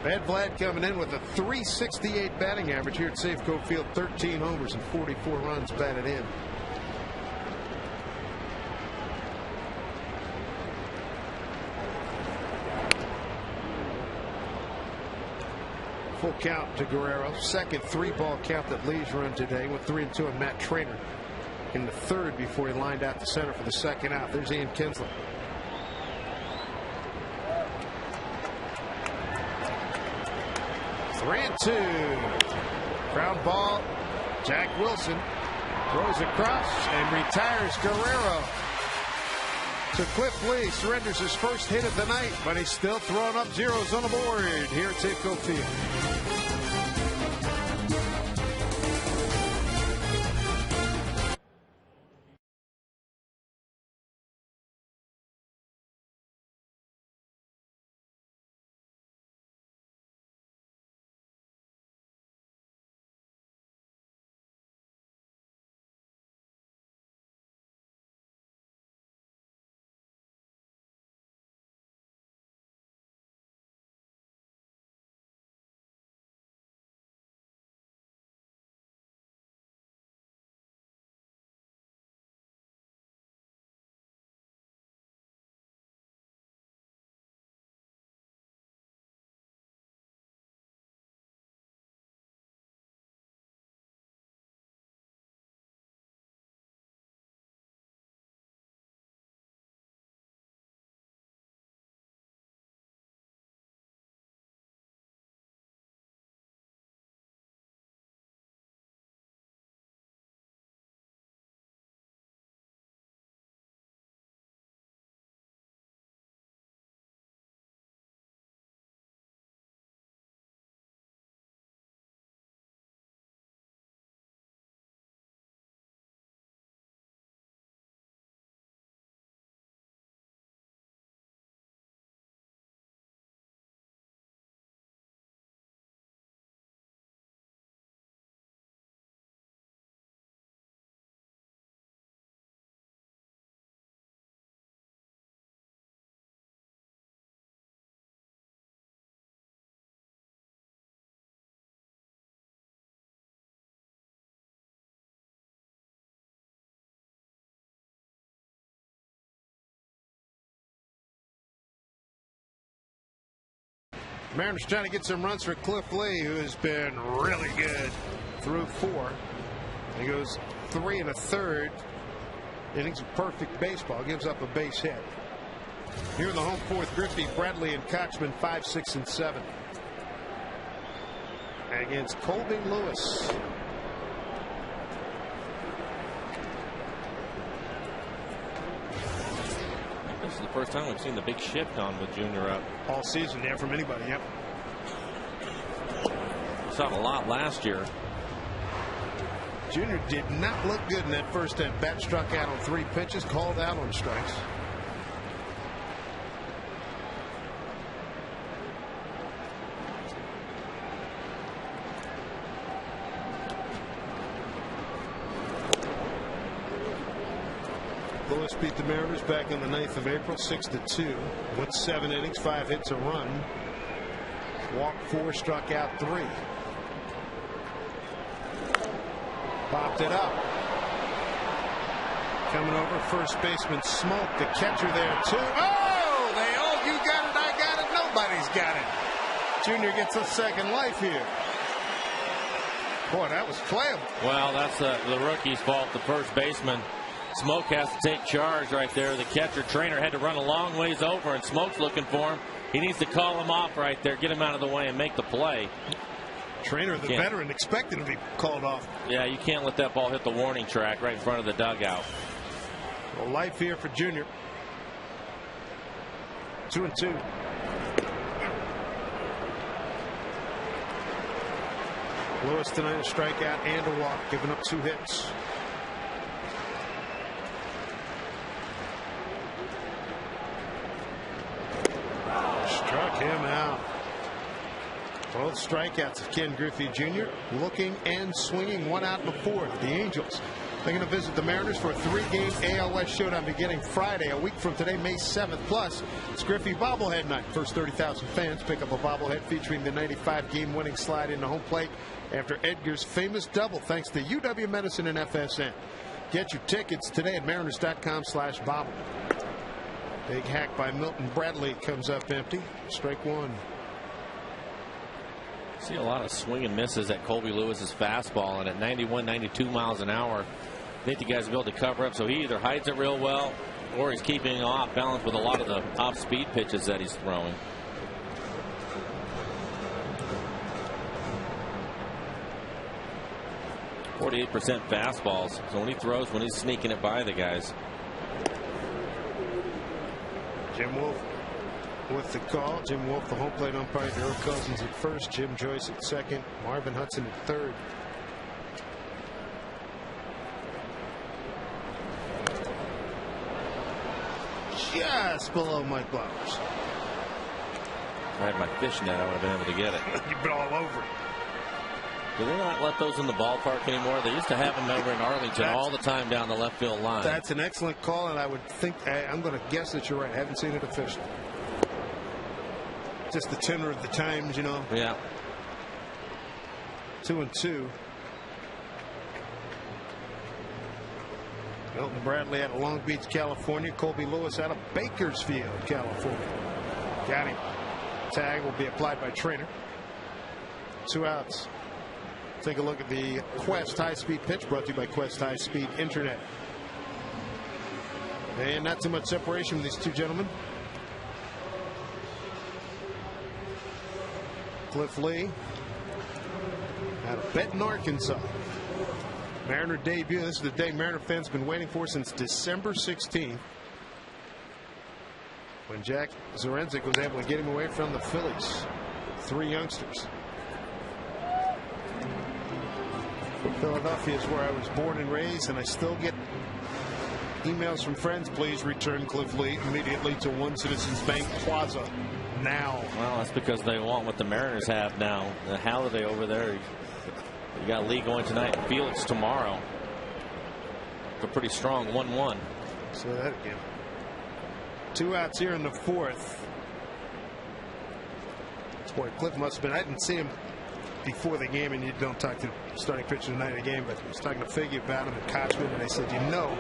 Brad Vlad coming in with a .368 batting average here at Safeco Field. 13 homers and 44 runs batted in. full count to Guerrero. Second 3-ball count that Lee's run today with 3-2 on Matt Trainer in the third before he lined out to center for the second out. There's Ian Kinsler. Three and two. Ground ball. Jack Wilson throws across and retires Guerrero. So Cliff Lee surrenders his first hit of the night, but he's still throwing up zeros on the board here at Safeco Field. Mariners trying to get some runs for Cliff Lee, who has been really good through 4. He goes 3 1/3 innings of perfect baseball. Gives up a base hit. Here in the home fourth, Griffey, Bradley, and Kochman 5, 6, and 7 against Colby Lewis. This is the first time we've seen the big shift on with Junior up. All season, yeah, from anybody, yep. Saw it a lot last year. Junior did not look good in that first at bat. Struck out on 3 pitches, called out on strikes. Lewis beat the Mariners back on the 9th of April, 6-2. Went 7 innings, 5 hits, a run. Walked 4, struck out 3. Popped it up. Coming over, first baseman Smoke, the catcher there too. Oh, they all, you got it, I got it, nobody's got it. Junior gets a second life here. Boy, that was playable. Well, that's the rookie's fault. The first baseman Smoke has to take charge right there. The catcher Trainer had to run a long ways over, and Smoke's looking for him. He needs to call him off right there, get him out of the way, and make the play. Trainer, the veteran, expected to be called off. Yeah, you can't let that ball hit the warning track right in front of the dugout. A life here for Junior. 2-2. Lewis tonight a strikeout and a walk, giving up 2 hits. Struck him out. Both strikeouts of Ken Griffey Jr. looking and swinging, 1 out in the 4th. The Angels, they're going to visit the Mariners for a 3-game AL West showdown beginning Friday, a week from today, May 7th. Plus, it's Griffey bobblehead night. First 30,000 fans pick up a bobblehead featuring the 95 game-winning slide into home plate after Edgar's famous double, thanks to UW Medicine and FSN. Get your tickets today at mariners.com/bobble. Big hack by Milton Bradley comes up empty. Strike 1. See a lot of swing and misses at Colby Lewis's fastball, and at 91, 92 miles an hour, I think the guy's able to cover up. So he either hides it real well, or he's keeping off balance with a lot of the off-speed pitches that he's throwing. .48% fastballs. So when he throws, when he's sneaking it by the guys. Jim Wolf with the call. Jim Wolf, the home plate umpire. Darrell Cousins at first. Jim Joyce at second. Marvin Hudson at third. Just below Mike Blowers. If I had my fishnet, I would have been able to get it. You've been all over. Do they not let those in the ballpark anymore? They used to have them over in Arlington all the time down the left field line. That's an excellent call, and I would think, I'm going to guess that you're right. I haven't seen it officially. Just the tenor of the times, you know. Yeah. 2-2. Milton Bradley out of Long Beach, California. Colby Lewis out of Bakersfield, California. Got him. Tag will be applied by trainer. 2 outs. Take a look at the Quest high-speed pitch, brought to you by Quest High-Speed Internet. And not too much separation with these two gentlemen. Cliff Lee out of Benton, Arkansas. Mariner debut. This is the day Mariner fans have been waiting for since December 16th, when Jack Zarenzik was able to get him away from the Phillies. 3 youngsters. Philadelphia is where I was born and raised, and I still get emails from friends. Please return Cliff Lee immediately to One Citizens Bank Plaza now. Well, that's because they want what the Mariners have now. The Halliday over there. You got Lee going tonight, Felix tomorrow. They're pretty strong 1-1. So that again. 2 outs here in the 4th. Boy, Cliff must have been. I didn't see him before the game, and you don't talk to the starting pitcher tonight of the game, but I was talking to Figgy about him and Kochman, and they said, you know,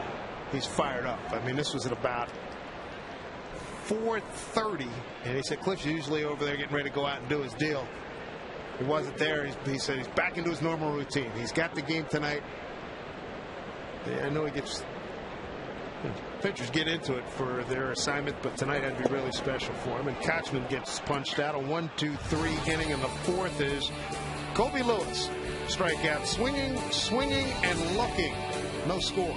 he's fired up. I mean, this was at about 4:30, and he said Cliff's usually over there getting ready to go out and do his deal. He wasn't there. He said he's back into his normal routine. He's got the game tonight. Yeah, I know he gets. Pitchers get into it for their assignment, but tonight had to be really special for him. And Kochman gets punched out. A 1-2-3 inning, and the 4th is Colby Lewis. Strikeout, swinging, and looking. No score.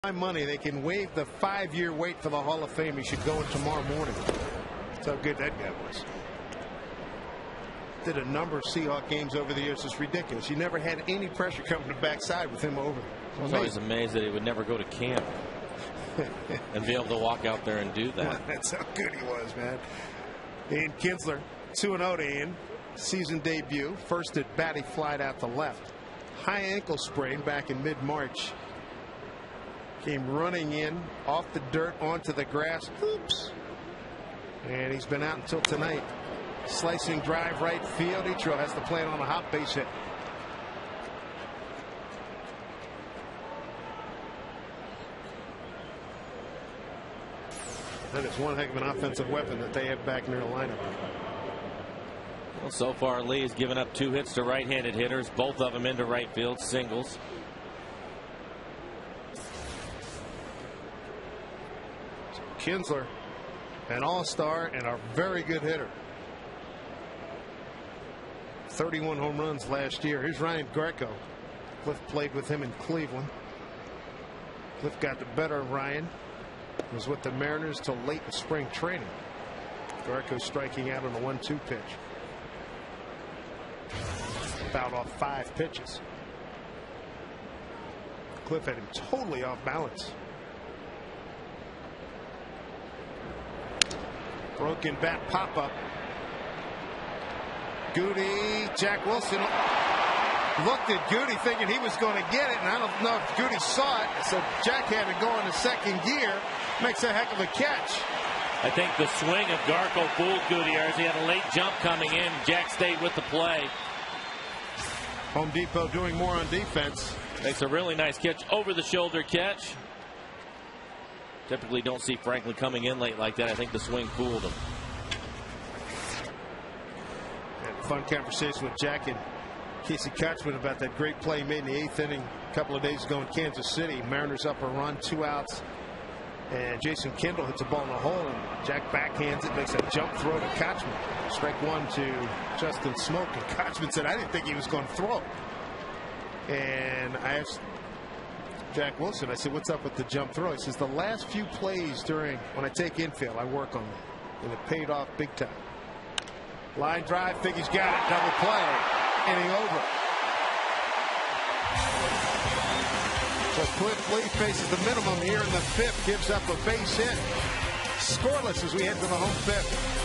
My money, they can waive the 5-year wait for the Hall of Fame. He should go in tomorrow morning. That's how good that guy was. Did a number of Seahawk games over the years. It's ridiculous. You never had any pressure coming to the backside with him over. I was always amazed that he would never go to camp and be able to walk out there and do that. That's how good he was, man. Ian Kinsler, 2-0 to Ian. Season debut. First at bat, he flied out to left. High ankle sprain back in mid-March. Came running in off the dirt onto the grass. Oops. And he's been out until tonight. Slicing drive right field. Ichiro has the plan on a hop base hit. That is one heck of an offensive weapon that they have back in their lineup. Well, so far Lee's given up 2 hits to right-handed hitters, both of them into right field, singles. Kinsler, an all-star and a very good hitter. 31 home runs last year. Here's Ryan Garco. Cliff played with him in Cleveland. Cliff got the better of Ryan. Was with the Mariners till late in spring training. Garco striking out on the 1-2 pitch. Fouled off 5 pitches. Cliff had him totally off balance. Broken bat pop up. Goody, Jack Wilson looked at Goody thinking he was going to get it, and I don't know if Goody saw it, so Jack had to go into second gear. Makes a heck of a catch. I think the swing of Garco fooled Gutierrez. He had a late jump coming in. Jack stayed with the play. Home Depot doing more on defense. Makes a really nice catch, over the shoulder catch. Typically don't see Franklin coming in late like that. I think the swing fooled him. Fun conversation with Jack and Casey Kotchman about that great play he made in the 8th inning a couple of days ago in Kansas City. Mariners up a run, 2 outs, and Jason Kendall hits a ball in the hole, and Jack backhands it, makes a jump throw to Kotchman. Strike 1 to Justin Smoke, and Kotchman said, I didn't think he was going to throw. And I asked Jack Wilson, I said, what's up with the jump throw? He says, the last few plays when I take infield, I work on them, and it paid off big time. Line drive, think he's got it. Double play. Inning over. So Cliff Lee faces the minimum here in the 5th. Gives up a base hit. Scoreless as we head to the home 5th.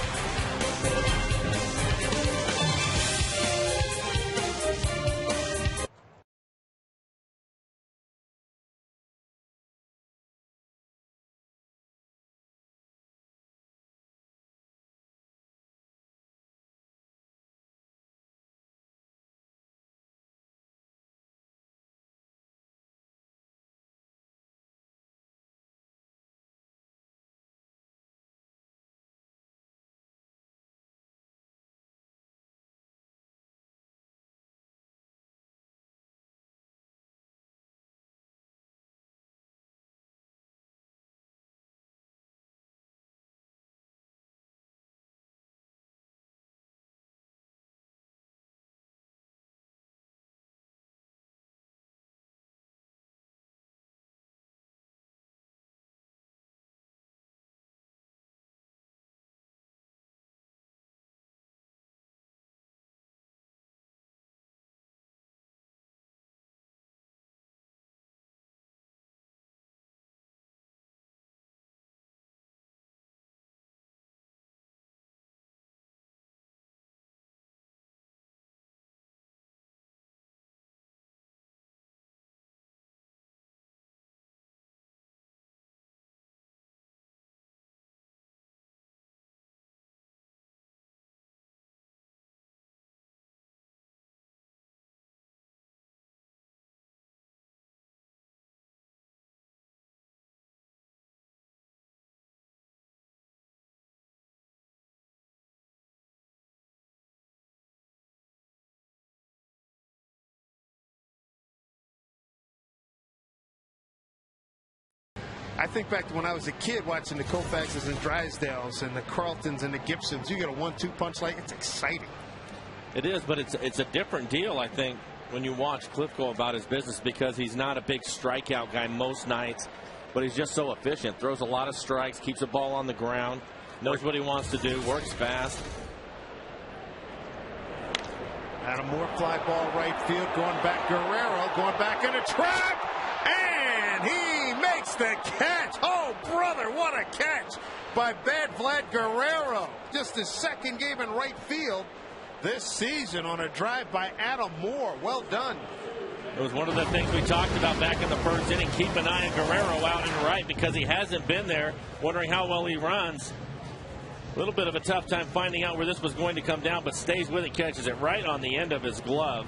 I think back to when I was a kid watching the Koufaxes and Drysdales and the Carltons and the Gibsons. You get a 1-2 punch like it's exciting. It is, but it's a different deal, I think, when you watch Cliff go about his business, because he's not a big strikeout guy most nights, but he's just so efficient. Throws a lot of strikes, keeps the ball on the ground. Knows what he wants to do. Works fast. Adam Moore, fly ball right field, going back. Guerrero going back in a trap, and he makes the catch. Oh, brother, what a catch by Bad Vlad Guerrero. Just his second game in right field this season on a drive by Adam Moore. Well done. It was one of the things we talked about back in the first inning. Keep an eye on Guerrero out in right because he hasn't been there. Wondering how well he runs. A little bit of a tough time finding out where this was going to come down, but stays with it, catches it right on the end of his glove.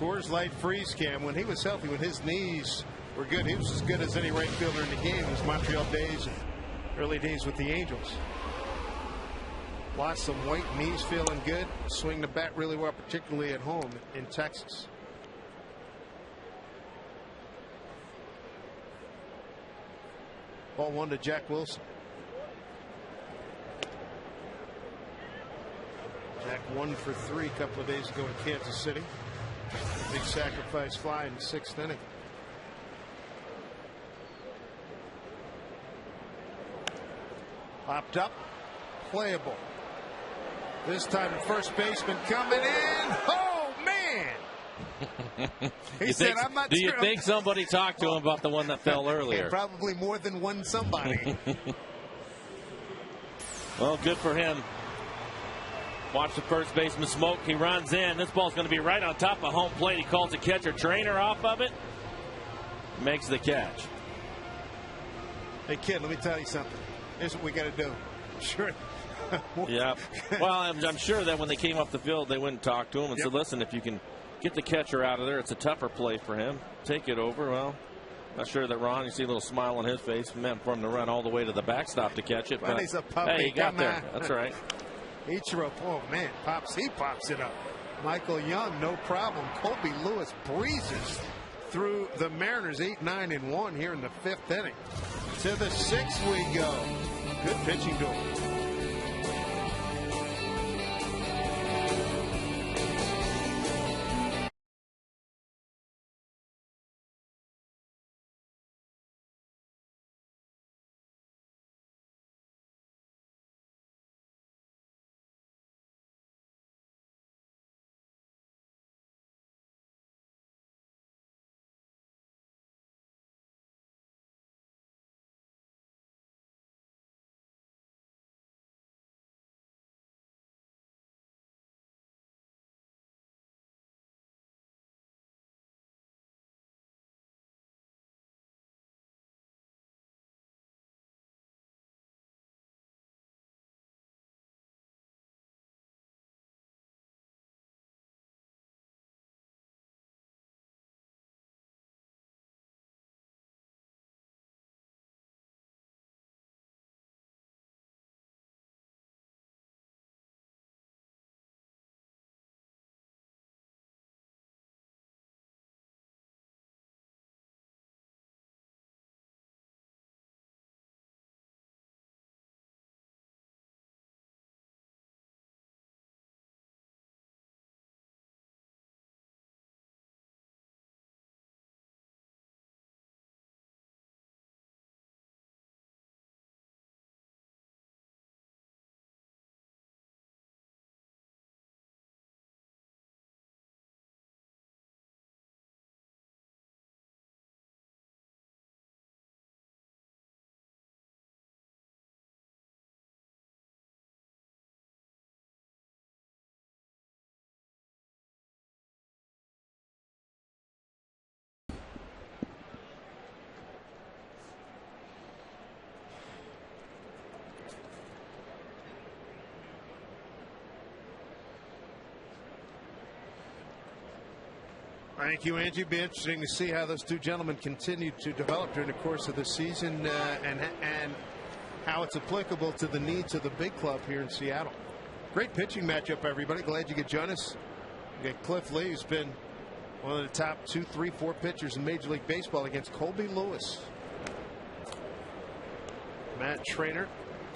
Coors Light freeze cam. When he was healthy, when his knees were good, he was as good as any right fielder in the game in his Montreal days and early days with the Angels. Lost some weight, knees feeling good. Swing the bat really well, particularly at home in Texas. Ball 1 to Jack Wilson. Jack 1 for 3 a couple of days ago in Kansas City. Big sacrifice fly in the 6th inning. Popped up, playable. This time the first baseman coming in. Oh man! He said, "I'm not Do sure." you think somebody talked to him about the one that fell earlier? Probably more than one somebody. Well, good for him. Watch the first baseman smoke. He runs in. This ball's going to be right on top of home plate. He calls the catcher trainer off of it. Makes the catch. Hey, kid, let me tell you something. Here's what we got to do. Sure. Yeah. Well, I'm sure that when they came off the field, they went and talked to him and said, listen, if you can get the catcher out of there, it's a tougher play for him. Take it over. Well, not sure that Ron, you see a little smile on his face, meant for him to run all the way to the backstop to catch it. But he's a puppy. Hey, he got there. That's right. Ichiro, oh man, he pops it up. Michael Young, no problem. Colby Lewis breezes through the Mariners 8-9-1 here in the 5th inning. To the 6th we go. Good pitching duel. Thank you, Angie. Be interesting to see how those two gentlemen continue to develop during the course of the season and how it's applicable to the needs of the big club here in Seattle. Great pitching matchup, everybody. Glad you could join us. We got Cliff Lee, who's been one of the top 2, 3, 4 pitchers in Major League Baseball, against Colby Lewis. Matt Trainer,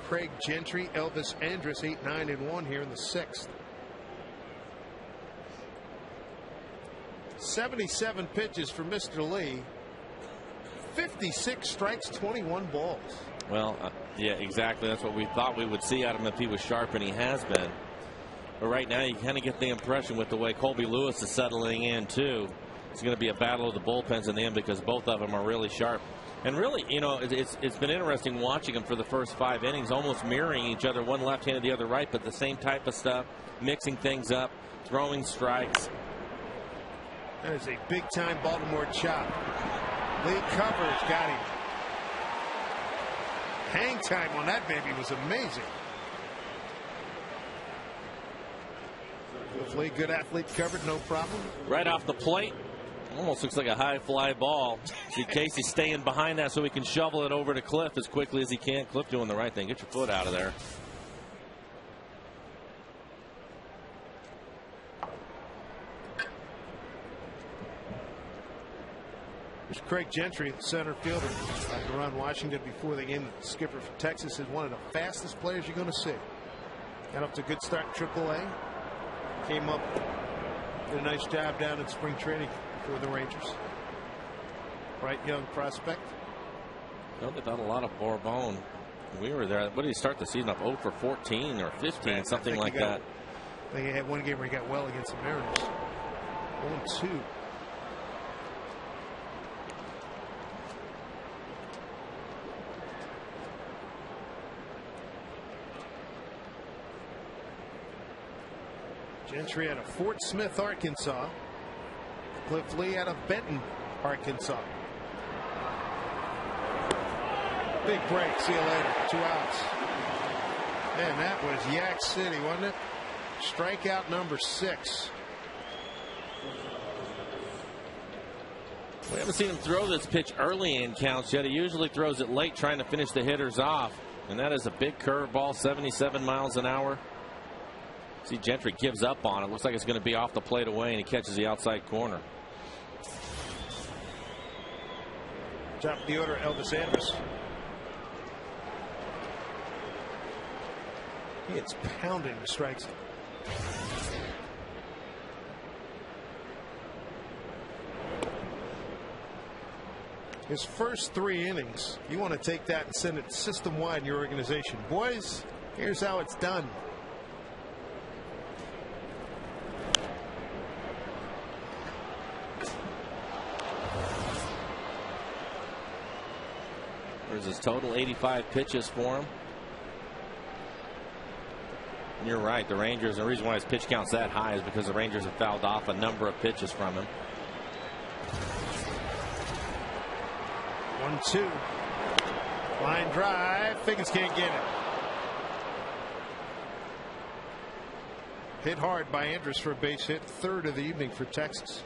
Craig Gentry, Elvis Andrus, 8-9-1 here in the 6th. 77 pitches for Mr. Lee. 56 strikes, 21 balls. Well, Yeah, exactly. That's what we thought we would see out of him if he was sharp, and he has been. But right now, you kind of get the impression with the way Colby Lewis is settling in, too. It's going to be a battle of the bullpens in the end because both of them are really sharp. And really, you know, it's been interesting watching them for the first 5 innings, almost mirroring each other, one left-handed, the other right, but the same type of stuff, mixing things up, throwing strikes. That is a big-time Baltimore chop. Lee covers, got him. Hang time on that baby was amazing. Lee, good athlete, covered, no problem. Right off the plate. Almost looks like a high fly ball. See Casey staying behind that so he can shovel it over to Cliff as quickly as he can. Cliff doing the right thing. Get your foot out of there. There's Craig Gentry, center fielder. After Ron Washington before the game, the skipper for Texas is one of the fastest players you're going to see. Got up to a good start in AAA. Came up, did a nice job down in spring training for the Rangers. Bright young prospect. Well, they got a lot of Bourbon. We were there. What did he start the season up? 0 for 14 or 15, something like that. I think he had one game where he got well against the Mariners. 0-2. Gentry out of Fort Smith, Arkansas. Cliff Lee out of Benton, Arkansas. Big break. See you later. 2 outs. Man, that was Yak City, wasn't it? Strikeout number 6. We haven't seen him throw this pitch early in counts yet. He usually throws it late trying to finish the hitters off. And that is a big curveball, 77 miles an hour. See, Gentry gives up on it. Looks like it's going to be off the plate away, and he catches the outside corner. Top of the order, Elvis Andrus. He gets pounding the strikes. His first 3 innings, you want to take that and send it system-wide in your organization. Boys, here's how it's done. There's his total 85 pitches for him. And you're right, the Rangers, the reason why his pitch count's that high is because the Rangers have fouled off a number of pitches from him. 1-2. Line drive. Figgins can't get it. Hit hard by Andrus for a base hit. 3rd of the evening for Texas.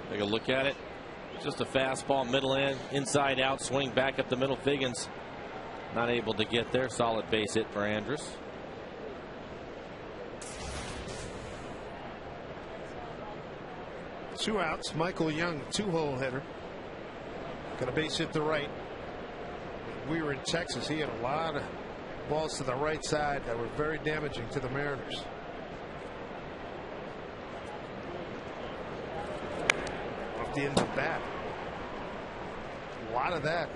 Take a look at it. Just a fastball, middle end, inside out, swing back up the middle. Figgins not able to get there. Solid base hit for Andrus. Two outs. Michael Young, 2-hole hitter. Got a base hit to right. We were in Texas. He had a lot of balls to the right side that were very damaging to the Mariners. Off the end of that. A lot of that.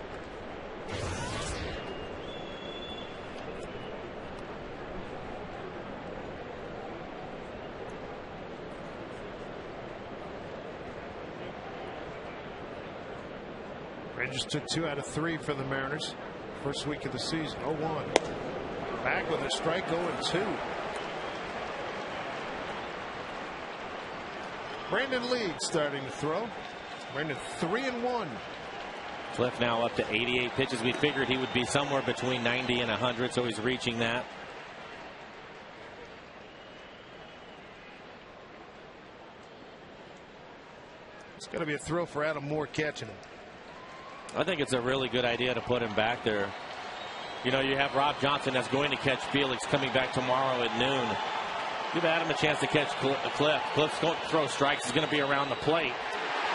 Rangers took 2 out of 3 for the Mariners. First week of the season. 0-1. Back with a strike, 0-2. Brandon Lee starting to throw. Brandon 3-1. Cliff now up to 88 pitches. We figured he would be somewhere between 90 and 100, so he's reaching that. It's going to be a throw for Adam Moore catching him. I think it's a really good idea to put him back there. You know, you have Rob Johnson that's going to catch Felix coming back tomorrow at noon. Give Adam a chance to catch Cliff. Cliff's going to throw strikes. He's going to be around the plate.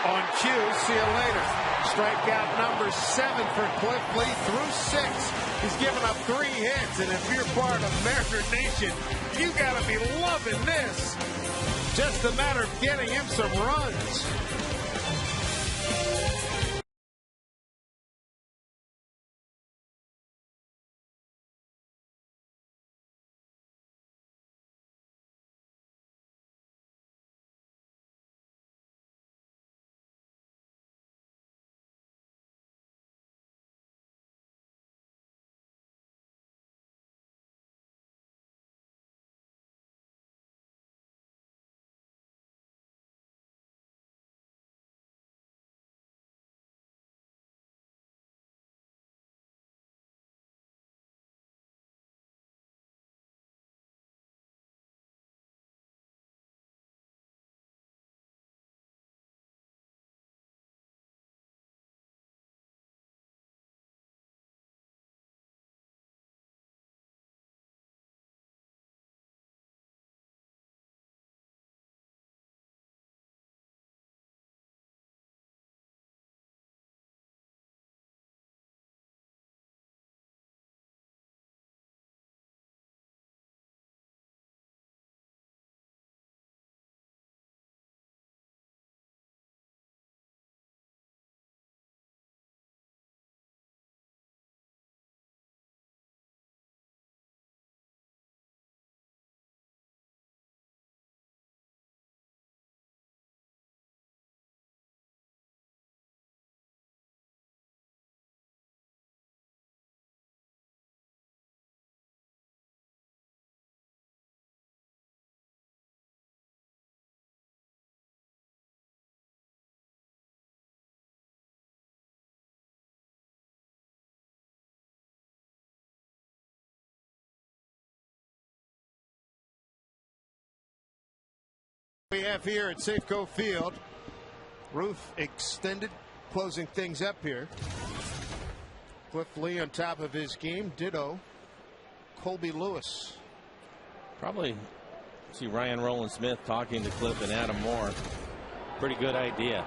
On cue, see you later. Strikeout number 7 for Cliff Lee through 6. He's given up 3 hits, and if you're part of Mariner Nation, you got to be loving this. Just a matter of getting him some runs. We have here at Safeco Field. Roof extended, closing things up here. Cliff Lee on top of his game. Ditto Colby Lewis. Probably see Ryan Rowland-Smith talking to Cliff and Adam Moore. Pretty good idea.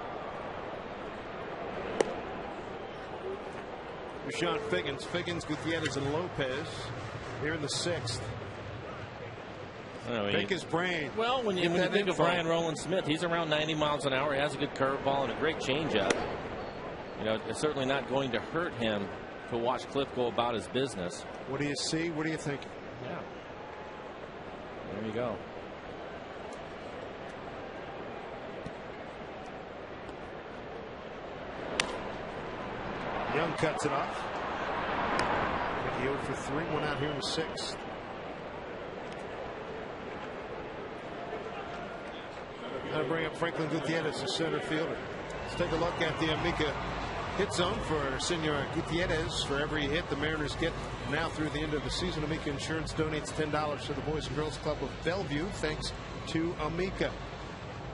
Sean Figgins, Gutierrez, and Lopez here in the 6th. Pick his brain. Well, when you think of Ryan Rowland-Smith, he's around 90 miles an hour. He has a good curveball and a great changeup. You know, it's certainly not going to hurt him to watch Cliff go about his business. What do you see? What do you think? Yeah. There you go. Young cuts it off. Ricky 0 for 3, one out here in the 6th. Now bring up Franklin Gutierrez, the center fielder. Let's take a look at the Amica hit zone for Senor Gutierrez. For every hit the Mariners get now through the end of the season, Amica Insurance donates $10 to the Boys and Girls Club of Bellevue, thanks to Amica.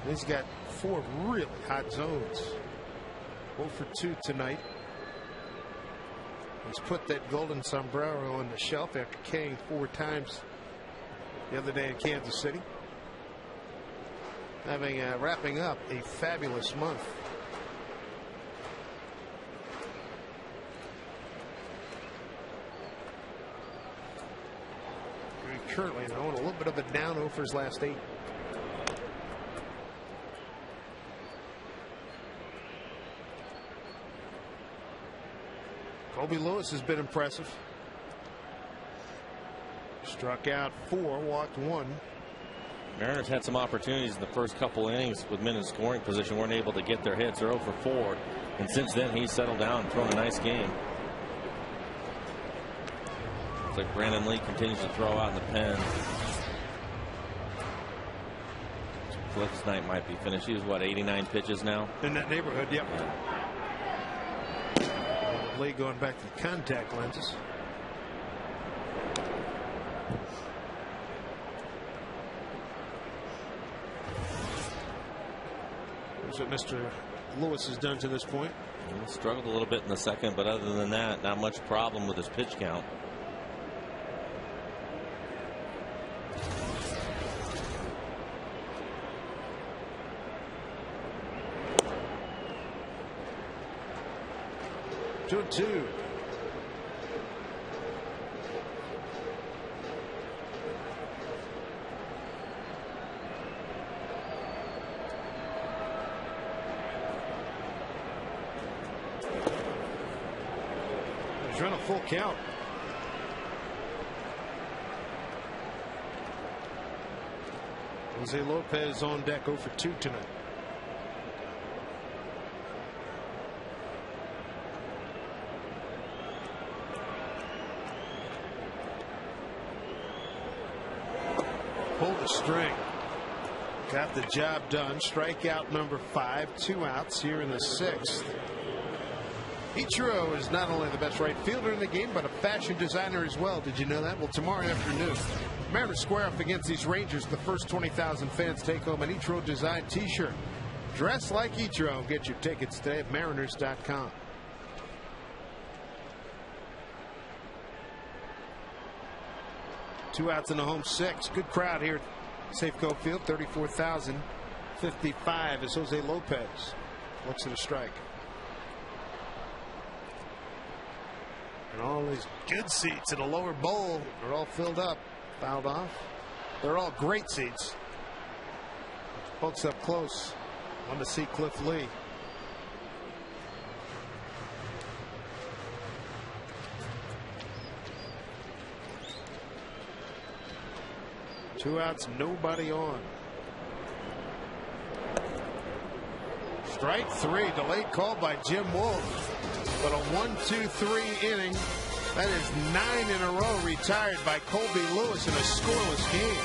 He's got 4 really hot zones. 0 for 2 tonight. He's put that golden sombrero on the shelf after K'ing 4 times the other day in Kansas City. Wrapping up a fabulous month. Currently on a little bit of a down 0 for his last 8. Colby Lewis has been impressive. Struck out 4, walked 1. Mariners had some opportunities in the first couple innings with men in scoring position, weren't able to get their hits. They're 0 for 4, and since then he's settled down and thrown a nice game. Looks like Brandon Lee continues to throw out in the pen. Cliff's night might be finished. He was what, 89 pitches now? In that neighborhood, yep. Lee going back to the contact lenses. Here's what Mr. Lewis has done to this point. He struggled a little bit in the second, but other than that, not much problem with his pitch count. Two. He's run a full count. Jose Lopez on deck 0 for 2 tonight. Pulled the string. Got the job done. Strikeout number 5. 2 outs here in the 6th. Ichiro is not only the best right fielder in the game, but a fashion designer as well. Did you know that? Well, tomorrow afternoon, Mariners square up against these Rangers. The first 20,000 fans take home an Ichiro designed t-shirt. Dress like Ichiro. Get your tickets today at mariners.com. Two outs in the home 6. Good crowd here at Safeco Field. 34,055 is Jose Lopez. Looks at a strike. And all these good seats in a lower bowl are all filled up. Fouled off. They're all great seats. Folks up close want to see Cliff Lee. Two outs, nobody on. Strike 3, delayed call by Jim Wolf. But a 1-2-3 inning. That is 9 in a row retired by Colby Lewis in a scoreless game.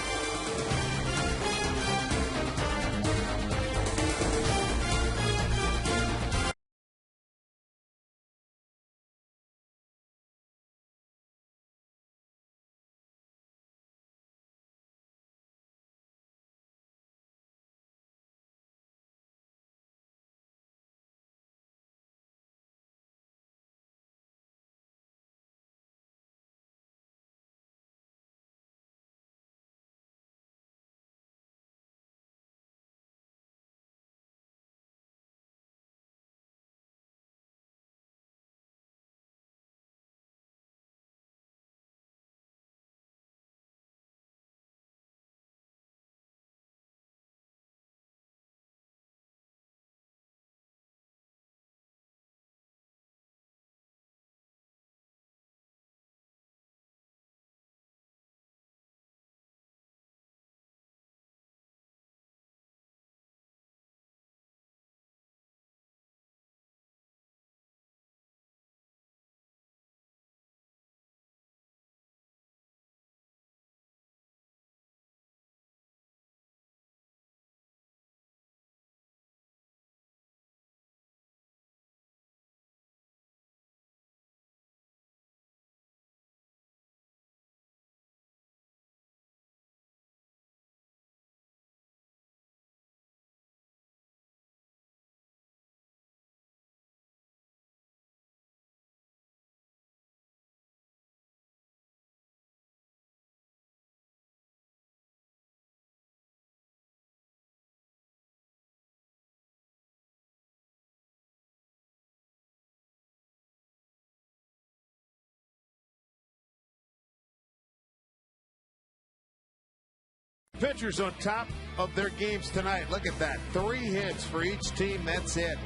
pitchers on top of their games tonight. Look at that. 3 hits for each team. That's it.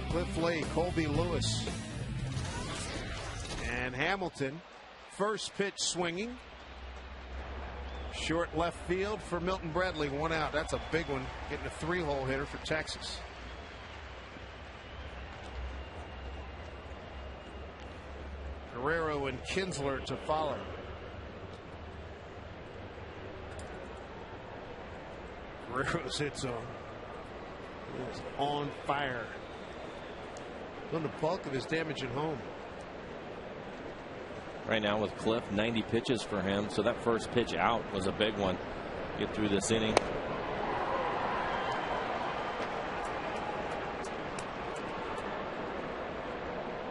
Cliff Lee, Colby Lewis, and Hamilton. First pitch swinging. Short left field for Milton Bradley. 1 out. That's a big one. Getting a 3-hole hitter for Texas. Guerrero and Kinsler to follow. Guerrero's hits is on fire. Doing the bulk of his damage at home. Right now with Cliff, 90 pitches for him, so that first pitch out was a big one. Get through this inning.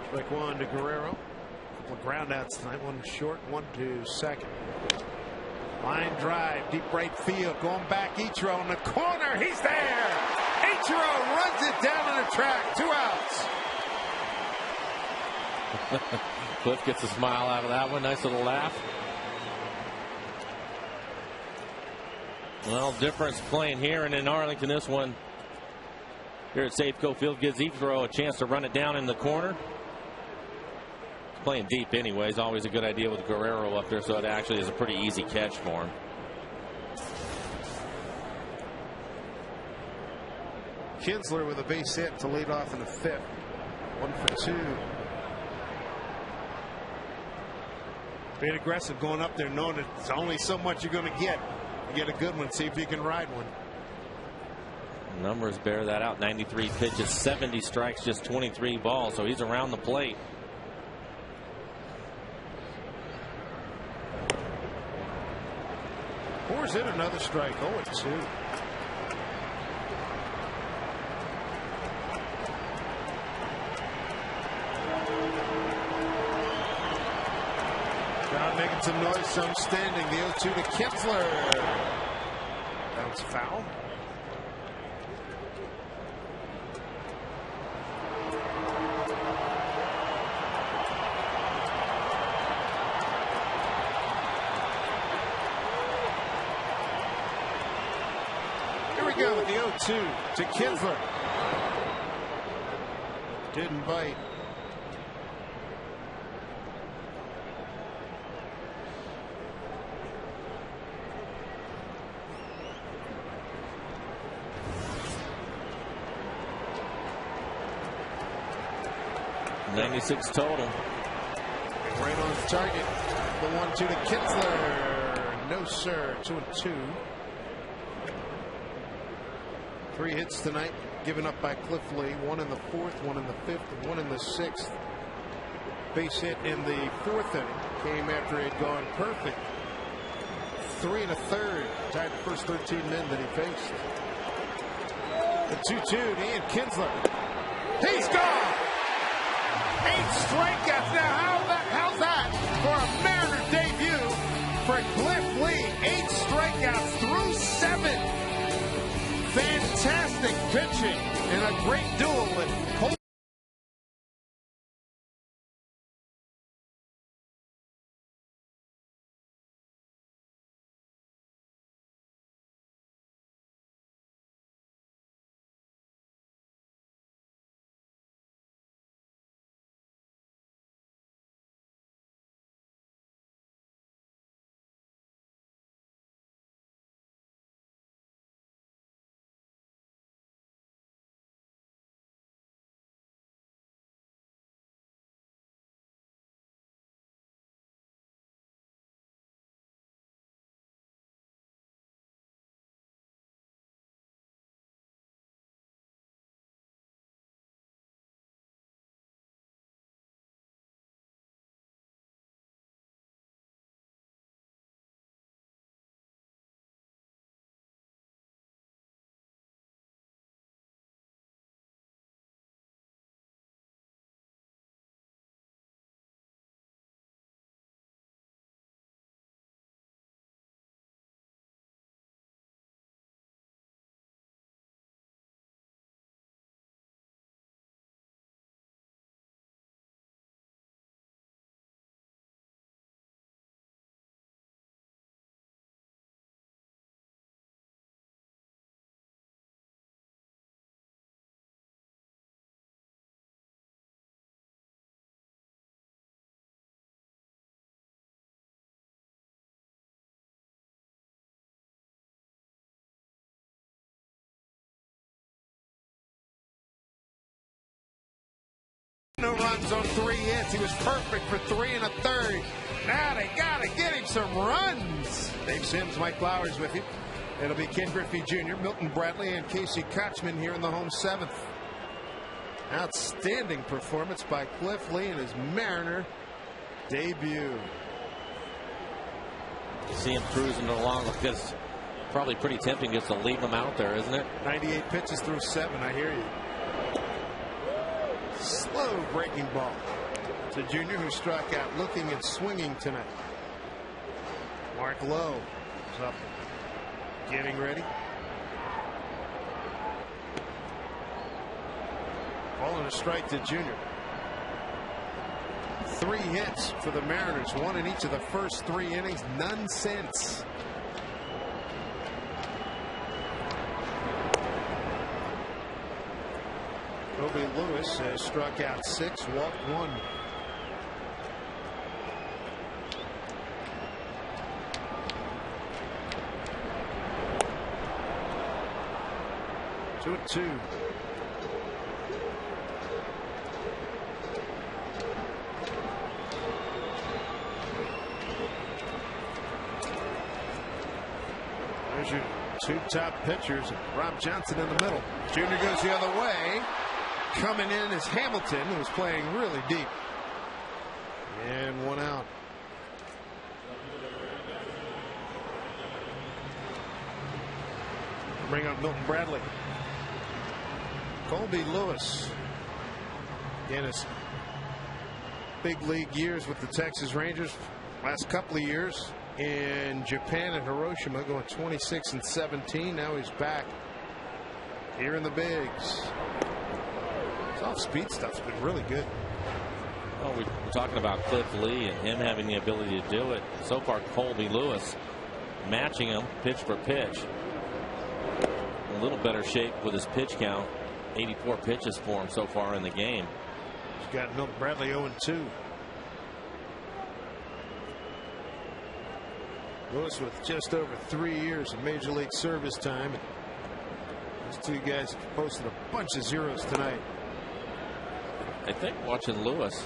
Strike 1 to Guerrero. Couple of groundouts tonight. 1 short, 1 to second. Line drive, deep right field, going back. Ichiro in the corner. He's there. Ichiro runs it down on the track. 2 outs. Cliff gets a smile out of that one. Nice little laugh. Well, difference playing here and in Arlington. This one here at Safeco Field gives Ichiro a chance to run it down in the corner. Playing deep anyways, always a good idea with Guerrero up there, so it actually is a pretty easy catch for him. Kinsler with a base hit to lead off in the 5th. 1 for 2. Being aggressive going up there, knowing that it's only so much you're going to get. You get a good one, see if you can ride one. Numbers bear that out. 93 pitches, 70 strikes, just 23 balls, so he's around the plate. Pours in another strike. 0-2. Crowd making some noise, some standing. The 0-2 to Kinsler. Bounce foul. Go with the 0-2 to Kinsler. Didn't bite. .96 total. Right on target. The 1-2 to Kinsler. No sir. 2-2. 3 hits tonight given up by Cliff Lee. 1 in the 4th, 1 in the 5th, and 1 in the 6th. Base hit in the 4th inning came after he had gone perfect. 3 1/3, tied the first 13 men that he faced. The 2-2 to Ian Kinsler. He's gone. 8 strikeouts. Now how's that for a Mariner debut for Cliff Lee? 8 strikeouts through 7. Fantastic pitching and a great duel with No runs on 3 hits. He was perfect for 3 1/3. Now they got to get him some runs. Dave Sims, Mike Flowers with you. It'll be Ken Griffey Jr., Milton Bradley, and Casey Kochman here in the home 7th. Outstanding performance by Cliff Lee in his Mariner debut. See him cruising along like this. Probably pretty tempting just to leave him out there, isn't it? 98 pitches through 7. I hear you. Slow breaking ball to Junior, who struck out looking and swinging tonight. Mark Lowe is up, getting ready. Ball and a strike to Junior. 3 hits for the Mariners, 1 in each of the first 3 innings, none since. Kobe Lewis has struck out 6, walked 1. Two and 2. There's your 2 top pitchers. Rob Johnson in the middle. Junior goes the other way. Coming in is Hamilton, who was playing really deep. And 1 out. Bring up Milton Bradley. Colby Lewis. Again, his big league years with the Texas Rangers. Last couple of years in Japan and Hiroshima, going 26 and 17. Now he's back here in the bigs. His off-speed stuff's been really good. Well, we're talking about Cliff Lee and him having the ability to do it. So far, Colby Lewis matching him pitch for pitch. A little better shape with his pitch count. 84 pitches for him so far in the game. He's got Milton Bradley 0-2. Lewis with just over 3 years of Major League service time. These 2 guys have posted a bunch of zeros tonight. I think watching Lewis,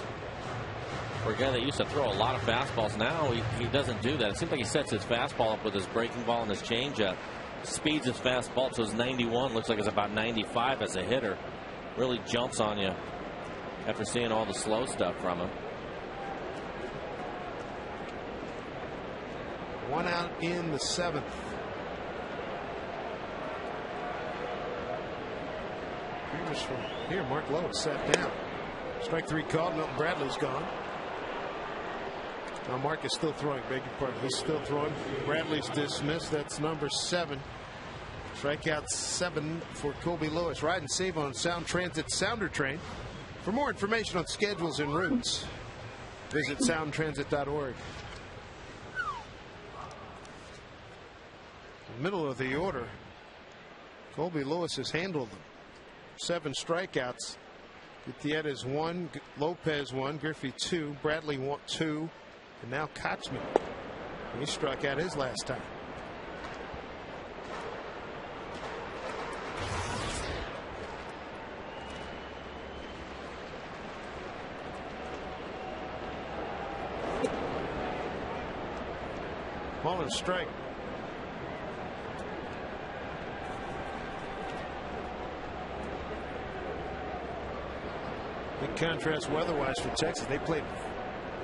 for a guy that used to throw a lot of fastballs, now he doesn't do that. It seems like he sets his fastball up with his breaking ball and his changeup. Speeds his fastball to his 91. Looks like it's about 95 as a hitter. Really jumps on you after seeing all the slow stuff from him. 1 out in the 7th. From here, Mark Lowe sat down. Strike 3 called. Milton Bradley's gone. Now Mark is still throwing. Beg your pardon. He's still throwing. Bradley's dismissed. That's number 7. Strikeout 7 for Colby Lewis. Ride and save on Sound Transit Sounder Train. For more information on schedules and routes, visit soundtransit.org. Middle of the order, Colby Lewis has handled them. 7 strikeouts. Gutierrez 1, Lopez 1, Griffey 2, Bradley 2, and now Kochman. He struck out his last time. Ball and strike. Big contrast weather-wise for Texas. They played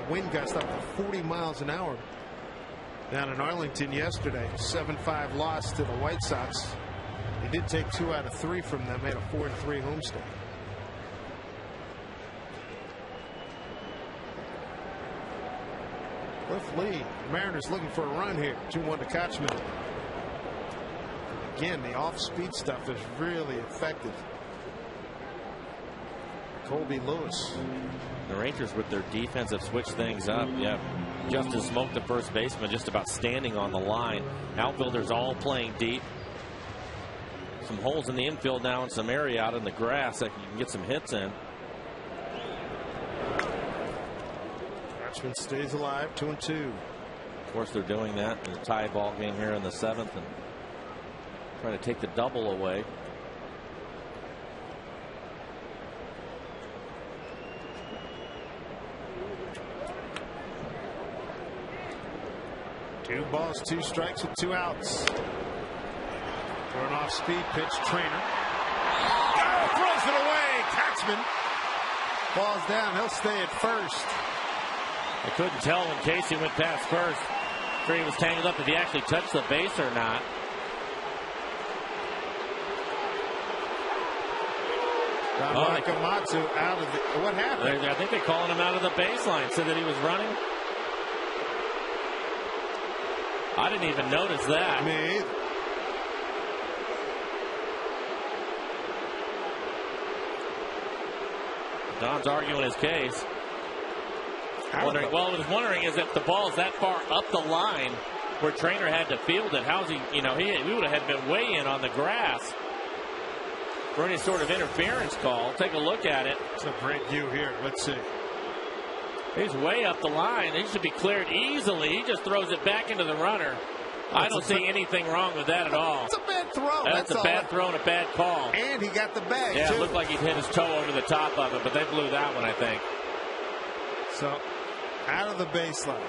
wind gusts up to 40 miles an hour down in Arlington yesterday. 7-5 loss to the White Sox. They did take 2 out of 3 from them. Made a 4-3 homestand. Cliff Lee, Mariners looking for a run here. 2-1 to Kochman. Again, the off-speed stuff is really effective. Colby Lewis. The Rangers with their defense have switched things up. Yeah, Justin Smoke, the first baseman, just about standing on the line. Outfielders all playing deep. Some holes in the infield now and some area out in the grass that you can get some hits in. Kochman stays alive, 2-2. Of course, they're doing that in the tie ball game here in the 7th and trying to take the double away. 2 balls, 2 strikes with 2 outs. Throwing off speed pitch, Trainer. Oh, throws it away. Taxman falls down. He'll stay at first. I couldn't tell when Casey went past first. Sure, he was tangled up if he actually touched the base or not. Nakamatsu out of the. What happened? I think they're calling him out of the baseline. Said that he was running. I didn't even notice that. Me either. Don's arguing his case. What I was wondering is if the ball is that far up the line where Trainer had to field it, how's he, he would have had been way in on the grass for any sort of interference call. Take a look at it. It's a great view here. Let's see. He's way up the line. He should be cleared easily. He just throws it back into the runner. I don't see anything wrong with that at all. It's a bad throw. That's a bad throw and a bad call. And he got the bag, yeah, too. It looked like he'd hit his toe over the top of it, but they blew that one, I think. So, out of the baseline.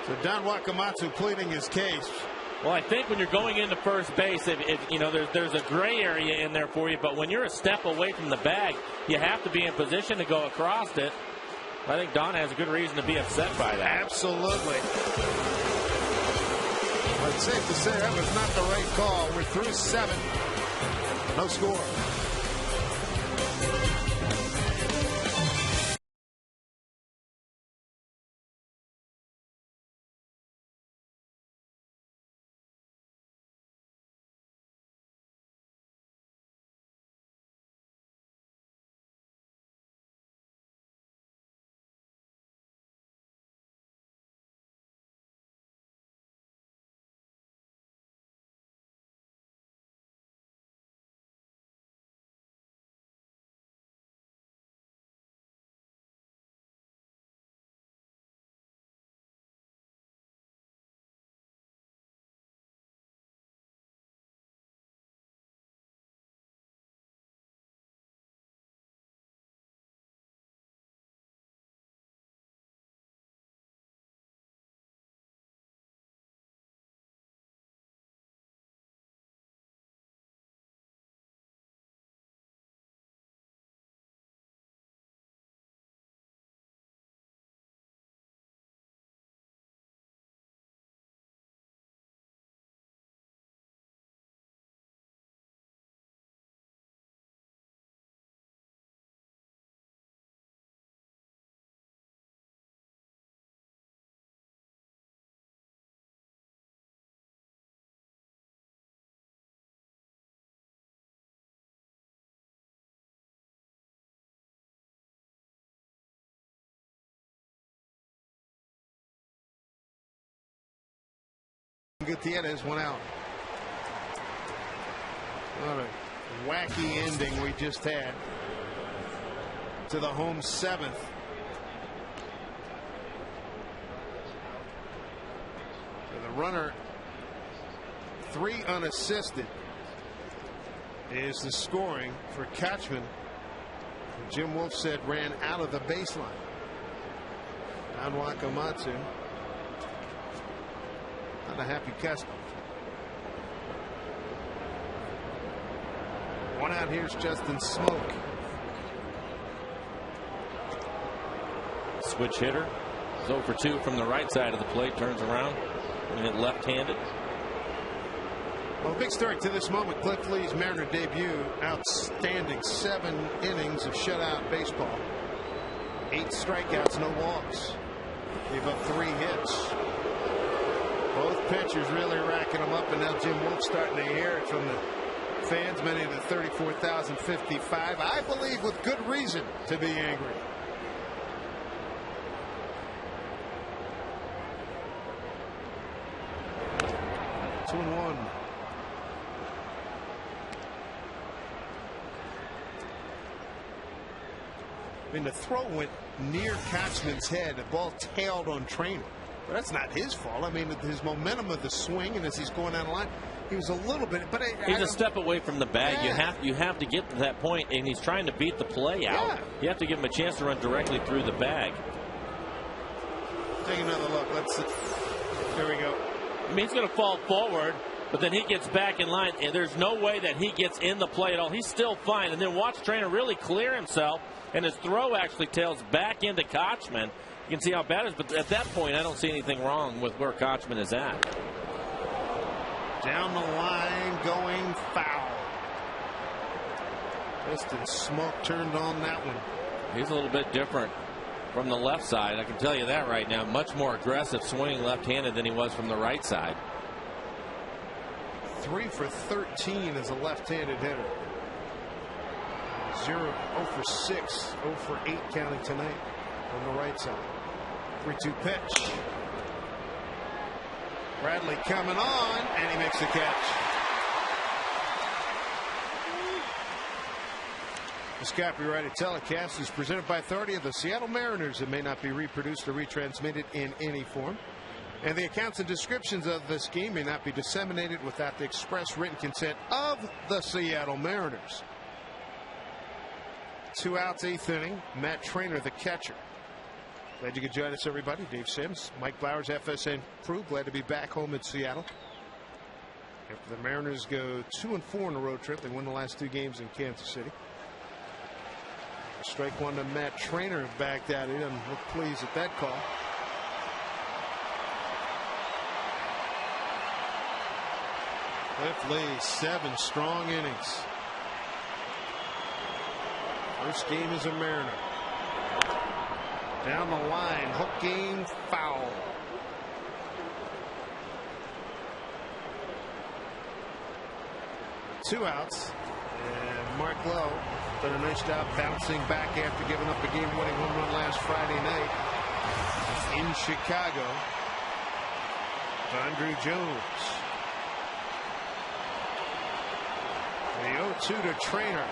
So, Don Wakamatsu pleading his case. Well, I think when you're going into first base, there's a gray area in there for you, but when you're a step away from the bag, you have to be in position to go across it. I think Don has a good reason to be upset by that. Absolutely. But it's safe to say that was not the right call. We're through 7. No score. Gutierrez went out. What a wacky ending we just had to the home 7th. So the runner 3 unassisted is the scoring for Catchman. Jim Wolf said ran out of the baseline. Don Wakamatsu. Not a happy customer. One out. Here's Justin Smoke. Switch hitter. 0 for 2 from the right side of the plate. Turns around and hit left-handed. Well, big story to this moment. Cliff Lee's Mariner debut. Outstanding 7 innings of shutout baseball. 8 strikeouts, no walks. Gave up 3 hits. Both pitchers really racking them up, and now Jim Wolf starting to hear it from the fans, many of the 34,055. I believe with good reason to be angry. Two and one. I mean, the throw went near Katzman's head. The ball tailed on Trainer. But that's not his fault. I mean, his momentum of the swing, and as he's going down the line, he was a little bit. But he's a step away from the bag. Yeah. You have to get to that point, and he's trying to beat the play out. Yeah. You have to give him a chance to run directly through the bag. Take another look. There we go. I mean, he's going to fall forward, but then he gets back in line, and there's no way that he gets in the play at all. He's still fine. And then watch Trainer really clear himself, and his throw actually tails back into Kochman. You can see how bad it is, but at that point, I don't see anything wrong with where Kochman is at. Down the line, going foul. Piston smoke turned on that one. He's a little bit different from the left side. I can tell you that right now. Much more aggressive swinging left-handed than he was from the right side. 3 for 13 as a left-handed hitter. 0 for 6, 0 for 8 counting tonight on the right side. 3-2 pitch. Bradley coming on, and he makes the catch. This copyrighted telecast is presented by authority of the Seattle Mariners. It may not be reproduced or retransmitted in any form. And the accounts and descriptions of this game may not be disseminated without the express written consent of the Seattle Mariners. 2 outs, 8th inning. Matt Trainer, the catcher. Glad you could join us, everybody. Dave Sims, Mike Blowers, FSN crew. Glad to be back home in Seattle. After the Mariners go 2-4 on the road trip, they win the last 2 games in Kansas City. Strike one to Matt Trainer, backed at it. He doesn't look pleased at that call. Cliff Lee, 7 strong innings. First game as a Mariner. Down the line, hook game, foul. Two outs, and Mark Lowe done a nice job bouncing back after giving up a game-winning home run last Friday night in Chicago. Andrew Jones. The 0-2 to Trainer.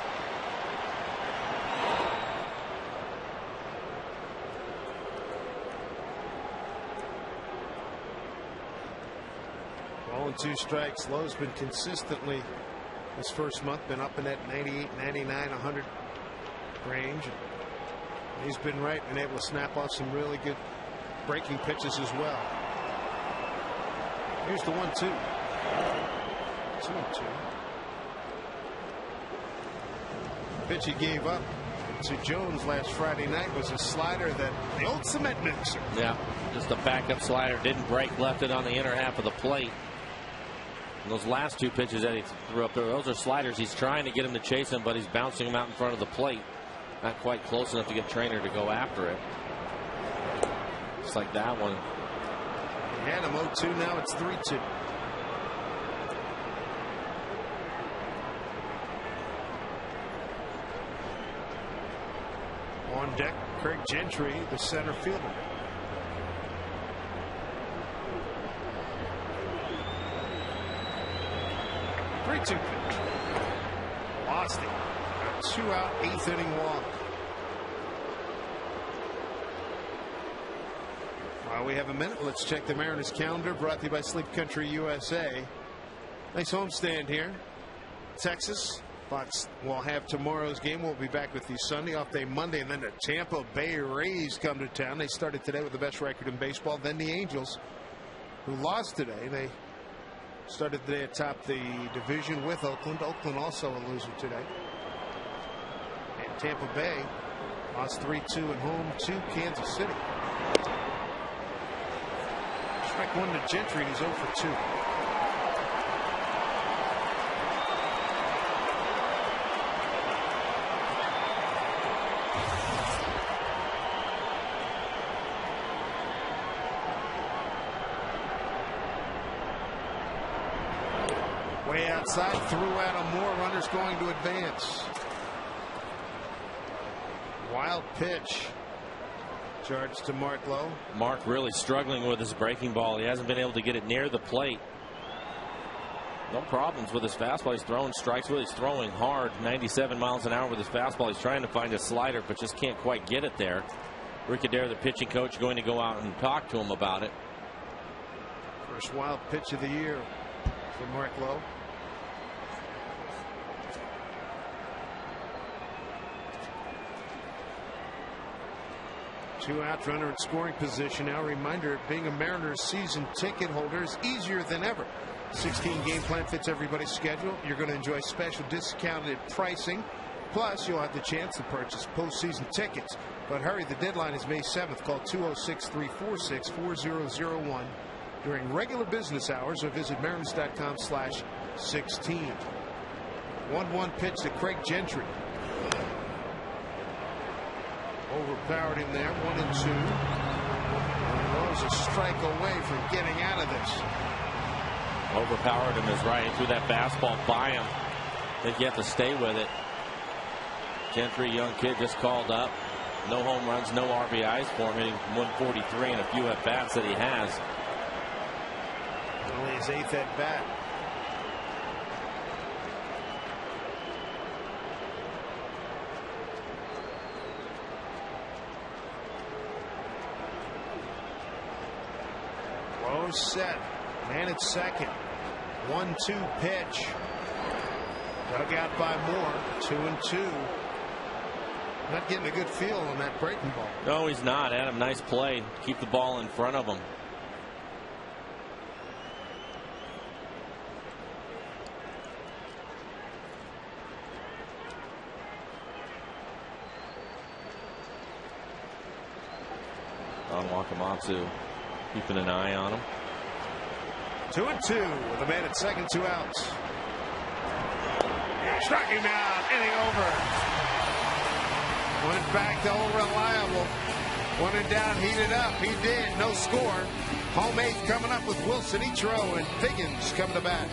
Ball and 2 strikes. Lowe's been consistently this first month been up in that 98, 99, 100 range. He's been right and able to snap off some really good breaking pitches as well. Here's the 1-2. 2-2. Pitch he gave up to Jones last Friday night was a slider that the old cement mixer. Yeah, just a backup slider. Didn't break, left it on the inner half of the plate. And those last 2 pitches that he threw up there, those are sliders. He's trying to get him to chase him, but he's bouncing him out in front of the plate. Not quite close enough to get Trainer to go after it. Just like that one. He had him 0-2, now it's 3-2. On deck, Craig Gentry, the center fielder. Three-two pitch. Lost it. A 2-out, 8th inning walk. While we have a minute, let's check the Mariners calendar, brought to you by Sleep Country USA. Nice homestand here. Texas. Bucks will have tomorrow's game. We'll be back with you Sunday, off day Monday, and then the Tampa Bay Rays come to town. They started today with the best record in baseball. Then the Angels, who lost today. They started today atop the division with Oakland. Oakland also a loser today. And Tampa Bay lost 3-2 at home to Kansas City. Strike one to Gentry, and he's 0 for 2. Way outside, threw at him. More runners going to advance. Wild pitch. Charged to Mark Lowe. Mark really struggling with his breaking ball. He hasn't been able to get it near the plate. No problems with his fastball. He's throwing strikes with. He's throwing hard, 97 miles an hour with his fastball. He's trying to find a slider, but just can't quite get it there. Rick Adair, the pitching coach, going to go out and talk to him about it. First wild pitch of the year for Mark Lowe. 2 outs, runner in scoring position. Now, a reminder, being a Mariners season ticket holder is easier than ever. 16 game plan fits everybody's schedule. You're going to enjoy special discounted pricing. Plus, you'll have the chance to purchase postseason tickets. But hurry, the deadline is May 7th. Call 206-346-4001 during regular business hours or visit mariners.com/16. 1-1 pitch to Craig Gentry. Overpowered him there, 1-2. And was a strike away from getting out of this. Overpowered him is right. He threw that fastball by him. They get to stay with it. Gentry, young kid, just called up. No home runs, no RBIs for him, hitting 143 and a few at bats that he has. Only his 8th at bat. Low set. Man at second. 1-2 pitch. Dug out by Moore. 2-2. Not getting a good feel on that breaking ball. No, he's not. Adam, nice play. Keep the ball in front of him. Don Wakamatsu keeping an eye on him. 2-2 with a man at second, 2 outs. Struck him out, inning over. Went back to old reliable. When in doubt, heated up. He did. No score. Home 8th coming up with Wilson, Ichiro, and Figgins coming to bat.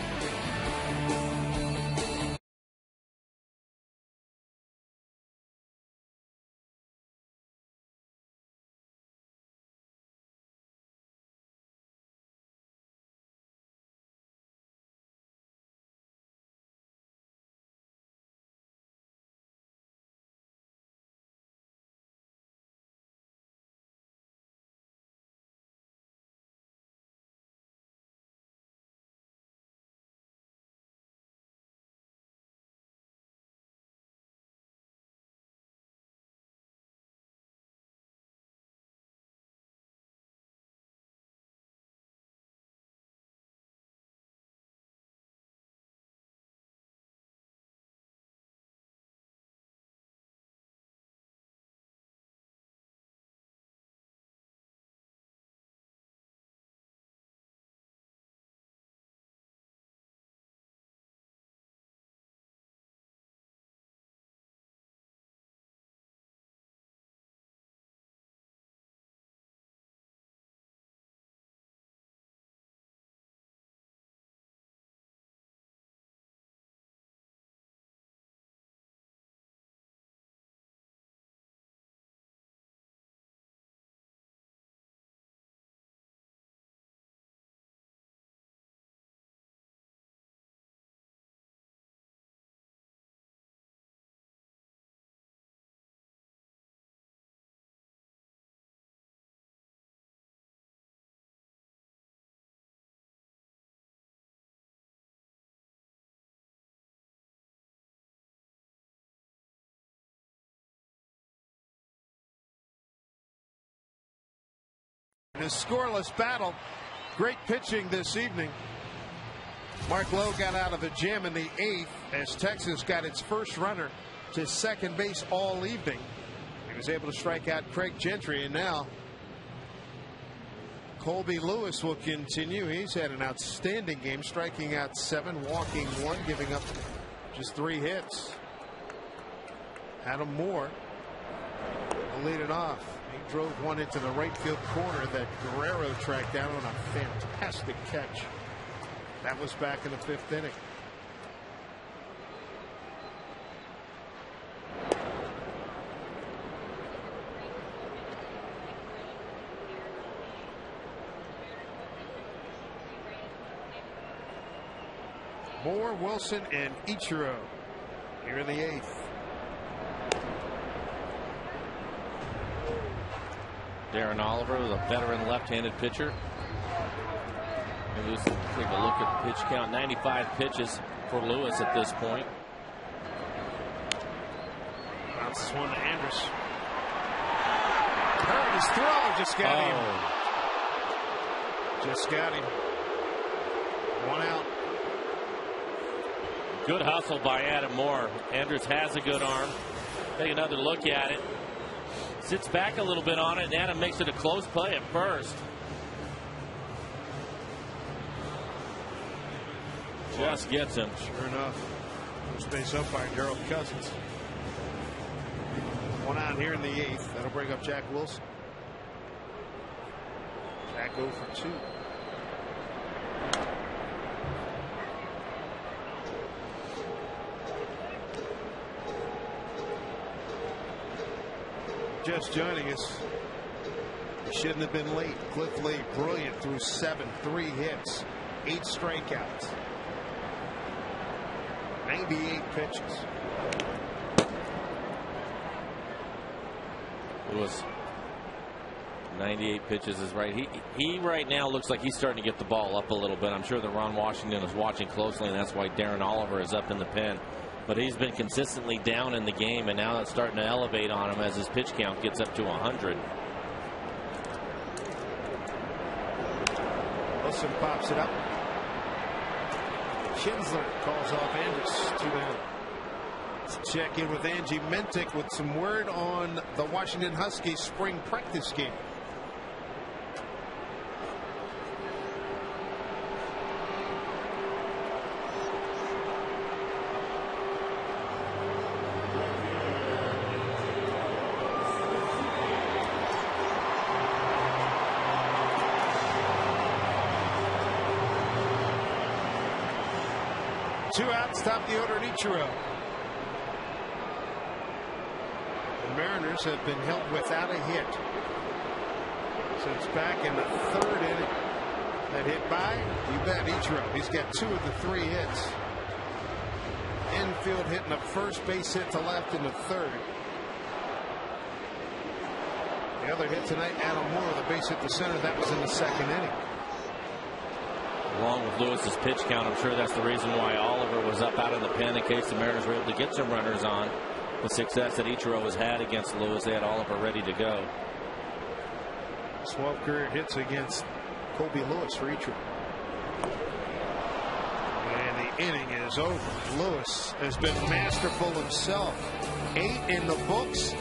In a scoreless battle, great pitching this evening. Mark Lowe got out of the jam in the 8th as Texas got its first runner to second base all evening. He was able to strike out Craig Gentry, and now Colby Lewis will continue. He's had an outstanding game, striking out 7, walking 1, giving up just 3 hits. Adam Moore will lead it off. He drove one into the right field corner that Guerrero tracked down on a fantastic catch. That was back in the 5th inning. Moore, Wilson, and Ichiro here in the 8th. Darren Oliver is a veteran left-handed pitcher. Let's take a look at the pitch count. 95 pitches for Lewis at this point. Bounces one to Anderson. Heard his throw. Just got him. Just got him. 1 out. Good hustle by Adam Moore. Andrews has a good arm. Take another look at it. Sits back a little bit on it, and Adam makes it a close play at first. Just gets him. Sure enough. First base umpire Gerald Cousins. 1 out here in the 8th. That'll bring up Jack Wilson. Jack 0 for 2. Just joining us. He shouldn't have been late. Cliff Lee, brilliant through 7, 3 hits, 8 strikeouts, 98 pitches. Lewis, 98 pitches is right. He right now looks like he's starting to get the ball up a little bit. I'm sure that Ron Washington is watching closely, and that's why Darren Oliver is up in the pen. But he's been consistently down in the game, and now it's starting to elevate on him as his pitch count gets up to 100. Wilson pops it up. Kinsler calls off Andrus. 2 down. Let's check in with Angie Mentick with some word on the Washington Huskies spring practice game. Two outs, top the order at Ichiro. The Mariners have been held without a hit since back in the 3rd inning. That hit by, you bet, Ichiro. He's got 2 of the 3 hits. Infield hitting a first base hit to left in the 3rd. The other hit tonight, Adam Moore, the base hit to center. That was in the 2nd inning. Along with Lewis's pitch count, I'm sure that's the reason why Oliver was up out of the pen in case the Mariners were able to get some runners on. The success that Ichiro has had against Lewis, they had Oliver ready to go. 12 career hits against Colby Lewis for Ichiro. And the inning is over. Lewis has been masterful himself. 8 in the books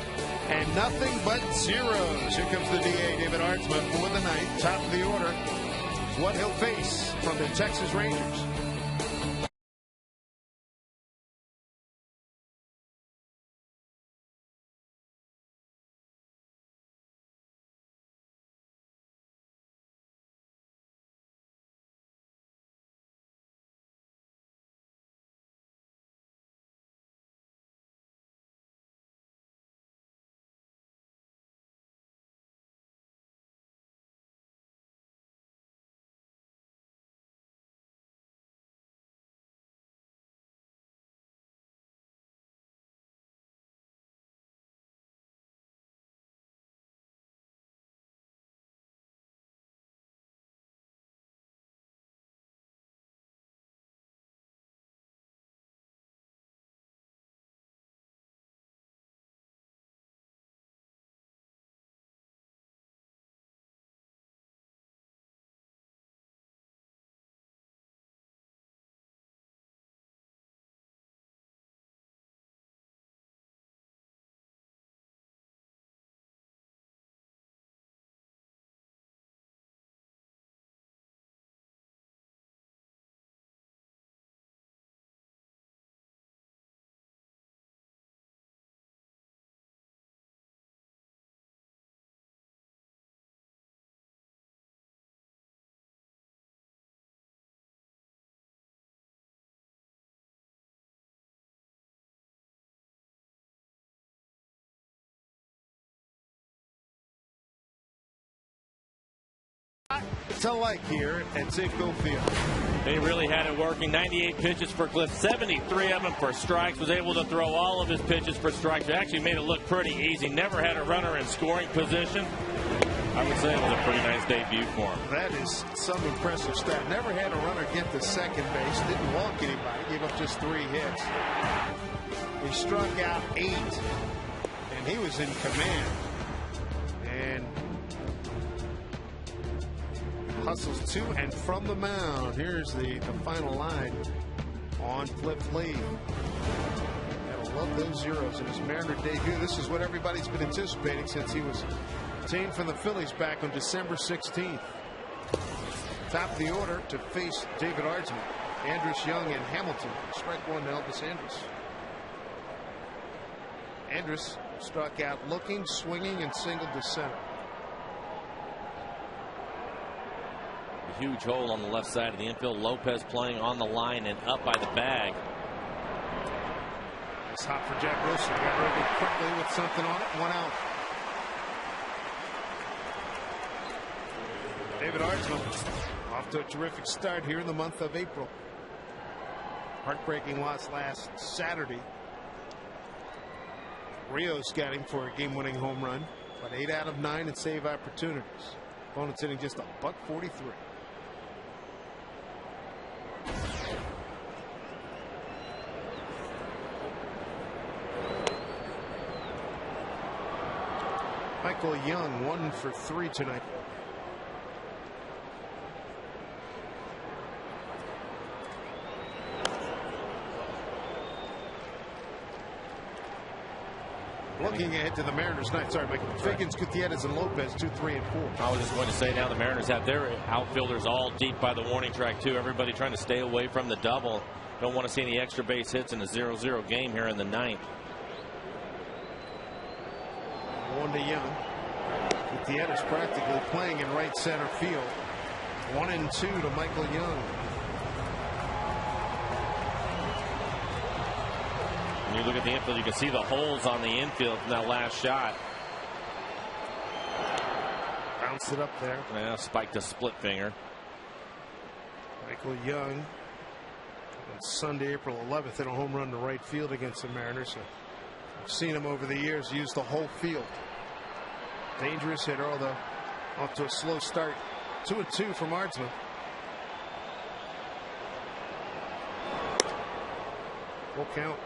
and nothing but zeros. Here comes the DA, David Artsma, for the ninth. Top of the order. What he'll face from the Texas Rangers. To like here at Safeco Field. They really had it working. 98 pitches for Cliff, 73 of them for strikes. Was able to throw all of his pitches for strikes. It actually made it look pretty easy. Never had a runner in scoring position. I would say it was a pretty nice debut for him. That is some impressive stat. Never had a runner get to second base. Didn't walk anybody. Gave up just 3 hits. He struck out 8, and he was in command. And hustles to and from the mound. Here's the final line on Cliff Lee. Gotta love those zeros in his Mariner debut. This is what everybody's been anticipating since he was retained from the Phillies back on December 16th. Top of the order to face David Ardsman, Andrus Young, and Hamilton. Strike one to Elvis Andrus. Andrus struck out looking, swinging, and singled to center. A huge hole on the left side of the infield. Lopez playing on the line and up by the bag. It's hot for Jack Wilson. Got ready quickly with something on it. 1 out. David Ardsman off to a terrific start here in the month of April. Heartbreaking loss last Saturday. Rios got him for a game-winning home run, but 8 out of 9 in save opportunities. Opponent's hitting just a $143. Michael Young 1 for 3 tonight. Looking ahead to the Mariners night. Sorry, Mike. Figgins, Gutierrez, and Lopez 2, 3, and 4. I was just going to say now the Mariners have their outfielders all deep by the warning track too. Everybody trying to stay away from the double. Don't want to see any extra base hits in a 0-0 game here in the ninth. 1 to Young. Gutierrez practically playing in right center field. 1 and 2 to Michael Young. When you look at the infield, you can see the holes on the infield from that last shot. Bounced it up there. Yeah, spiked a split finger. Michael Young on Sunday, April 11th, hit a home run to right field against the Mariners. I've seen him over the years use the whole field. Dangerous hitter, although off to a slow start. 2 and 2 from Ardsman. Full count.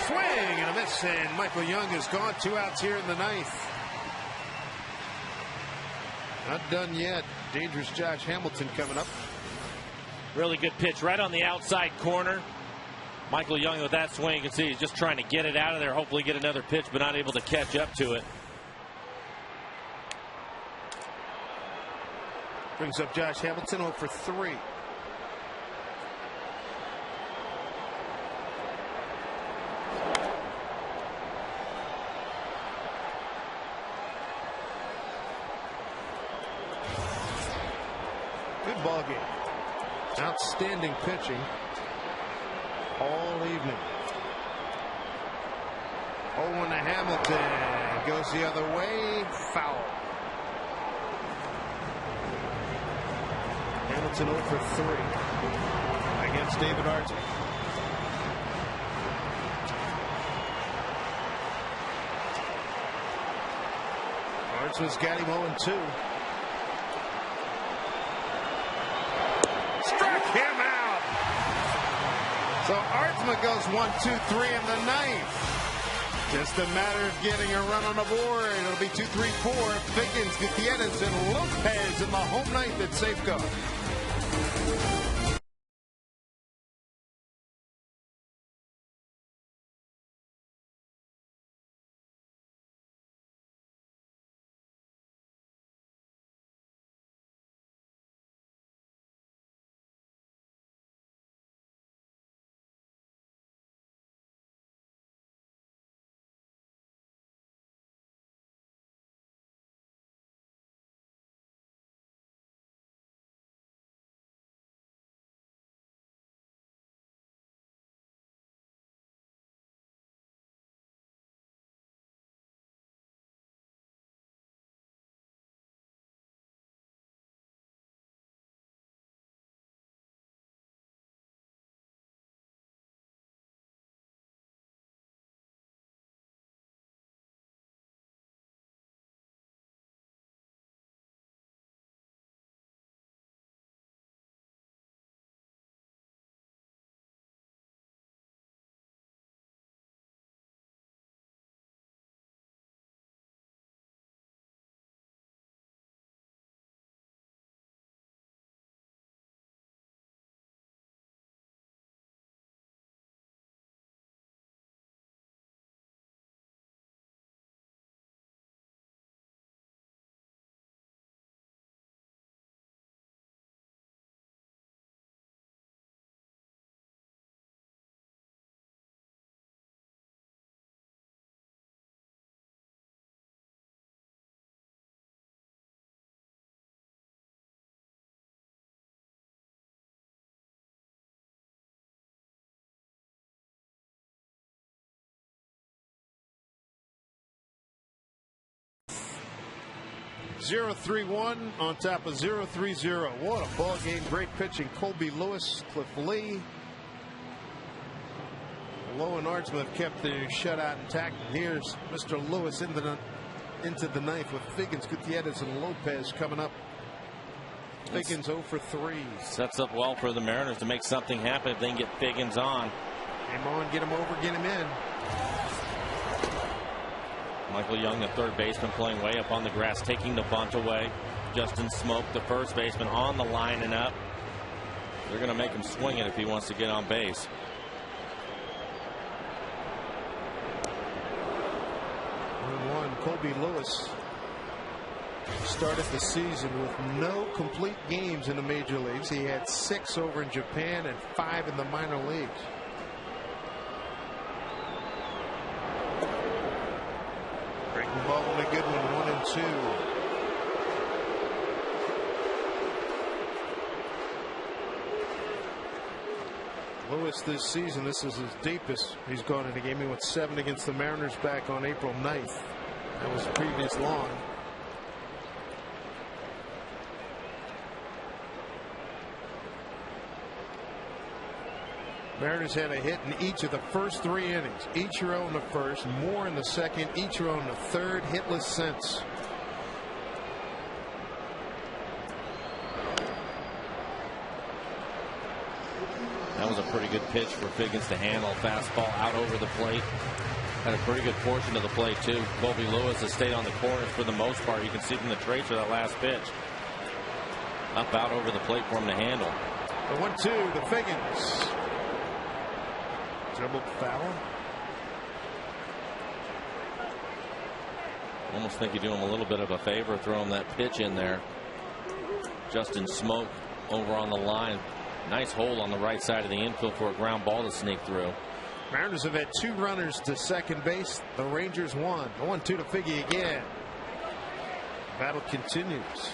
Swing and a miss, and Michael Young is gone. 2 outs here in the ninth. Not done yet. Dangerous Josh Hamilton coming up. Really good pitch right on the outside corner. Michael Young with that swing, you can see he's just trying to get it out of there, hopefully get another pitch, but not able to catch up to it. Brings up Josh Hamilton 0 for 3. Good ball game. Outstanding pitching all evening. 0-1 to Hamilton. Goes the other way. Foul. Hamilton 0 for 3 against David Ardsman. Ardsman's got him 0 and 2. Struck him out. So Ardsman goes 1, 2, 3 in the ninth. Just a matter of getting a run on the board. It'll be 2, 3, 4. Figgins, Gutierrez, and Lopez in the home ninth at Safeco. 0-3-1 on top of 0-3-0. What a ball game. Great pitching. Colby Lewis, Cliff Lee. Lowe and Ardsma have kept their shutout intact. Here's Mr. Lewis into the ninth with Figgins, Gutierrez, and Lopez coming up. Figgins 0 for 3. Sets up well for the Mariners to make something happen if they can get Figgins on. Get him on, get him over, get him in. Michael Young, the third baseman, playing way up on the grass, taking the bunt away. Justin Smoke, the first baseman, on the line and up. They're going to make him swing it if he wants to get on base. Colby Lewis started the season with no complete games in the major leagues. He had 6 over in Japan and 5 in the minor leagues. Breaking ball and a good one, 1-2. Lewis this season, this is his deepest he's gone in a game. He went 7 against the Mariners back on April 9th. That was the previous long. Mariners had a hit in each of the first 3 innings. Ichiro in the first, Moore in the second, Ichiro in the third, hitless since. That was a pretty good pitch for Figgins to handle. Fastball out over the plate. Had a pretty good portion of the play, too. Colby Lewis has stayed on the corners for the most part. You can see from the tracer that last pitch. Up out over the plate for him to handle. The 1-2 to Figgins. Dribbled foul. Almost think you do him a little bit of a favor throwing that pitch in there. Justin Smoke over on the line. Nice hole on the right side of the infield for a ground ball to sneak through. Mariners have had 2 runners to second base. The Rangers 1. The 1-2 to Figgy again. Battle continues.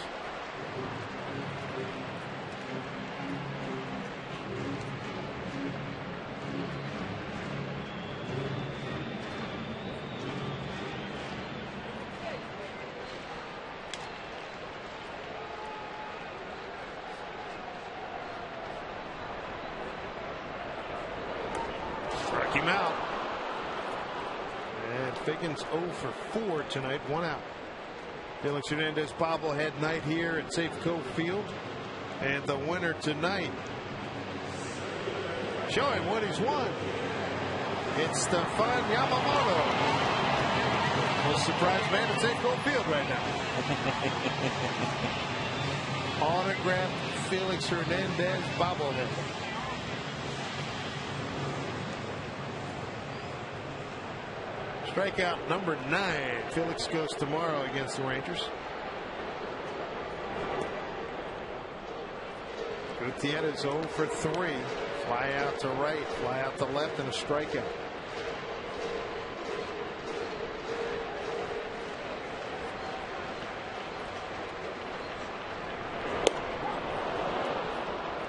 Him out. And Figgins 0 for 4 tonight, 1 out. Felix Hernandez bobblehead night here at Safeco Field. And the winner tonight, showing what he's won, it's Stefan Yamamoto. Most surprised man at Safeco Field right now. Autographed Felix Hernandez bobblehead. Strikeout number 9. Felix goes tomorrow against the Rangers. Gutierrez 0 for 3. Fly out to right, fly out to left, and a strikeout.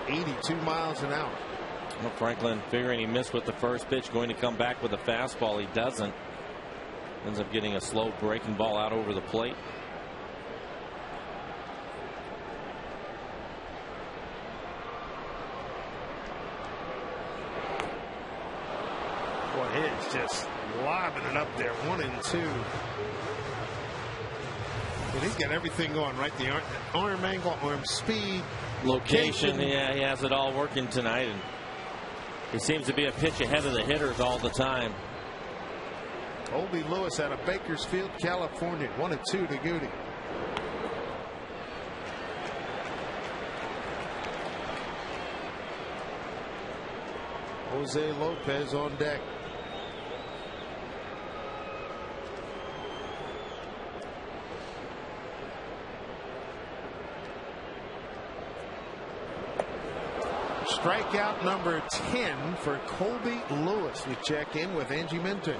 .82 miles an hour. Well, Franklin figuring he missed with the first pitch, going to come back with a fastball. He doesn't. Ends up getting a slow breaking ball out over the plate. Boy, he's just lobbing it up there. 1-2. But he's got everything going, right? The arm angle, arm speed, location. Yeah, he has it all working tonight. And he seems to be a pitch ahead of the hitters all the time. Colby Lewis out of Bakersfield, California. 1-2 to Goody. Jose Lopez on deck. Strikeout number 10 for Colby Lewis. We check in with Angie Minton.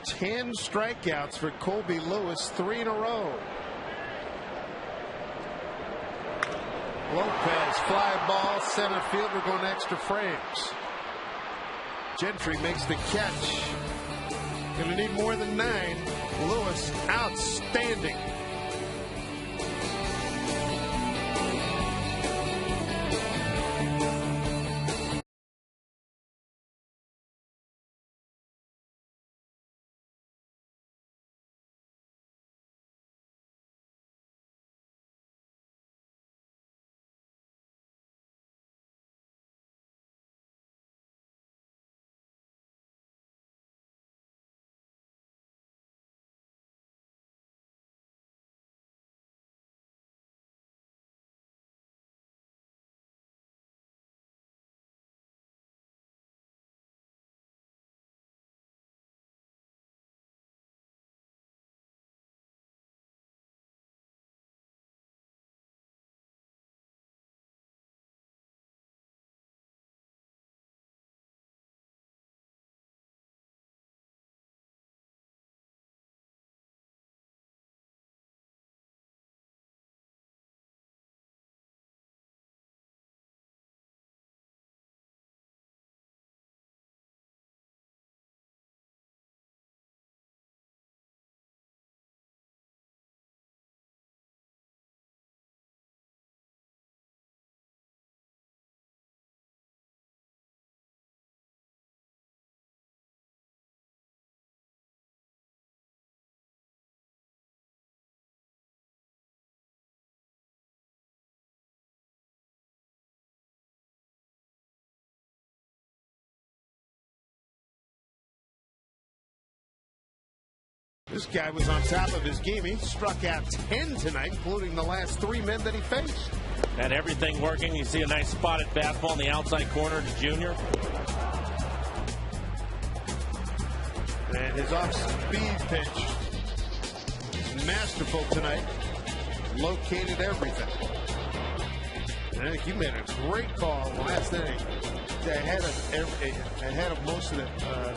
10 strikeouts for Colby Lewis, 3 in a row. Lopez, fly ball, center field. We're going extra frames. Gentry makes the catch. Going to need more than 9. Lewis, outstanding. This guy was on top of his game. He struck out 10 tonight, including the last 3 men that he faced. Had everything working. You see a nice spotted fastball in the outside corner to Junior. And his off-speed pitch is masterful tonight. Located everything. And I think you made a great call last inning. Ahead of most of the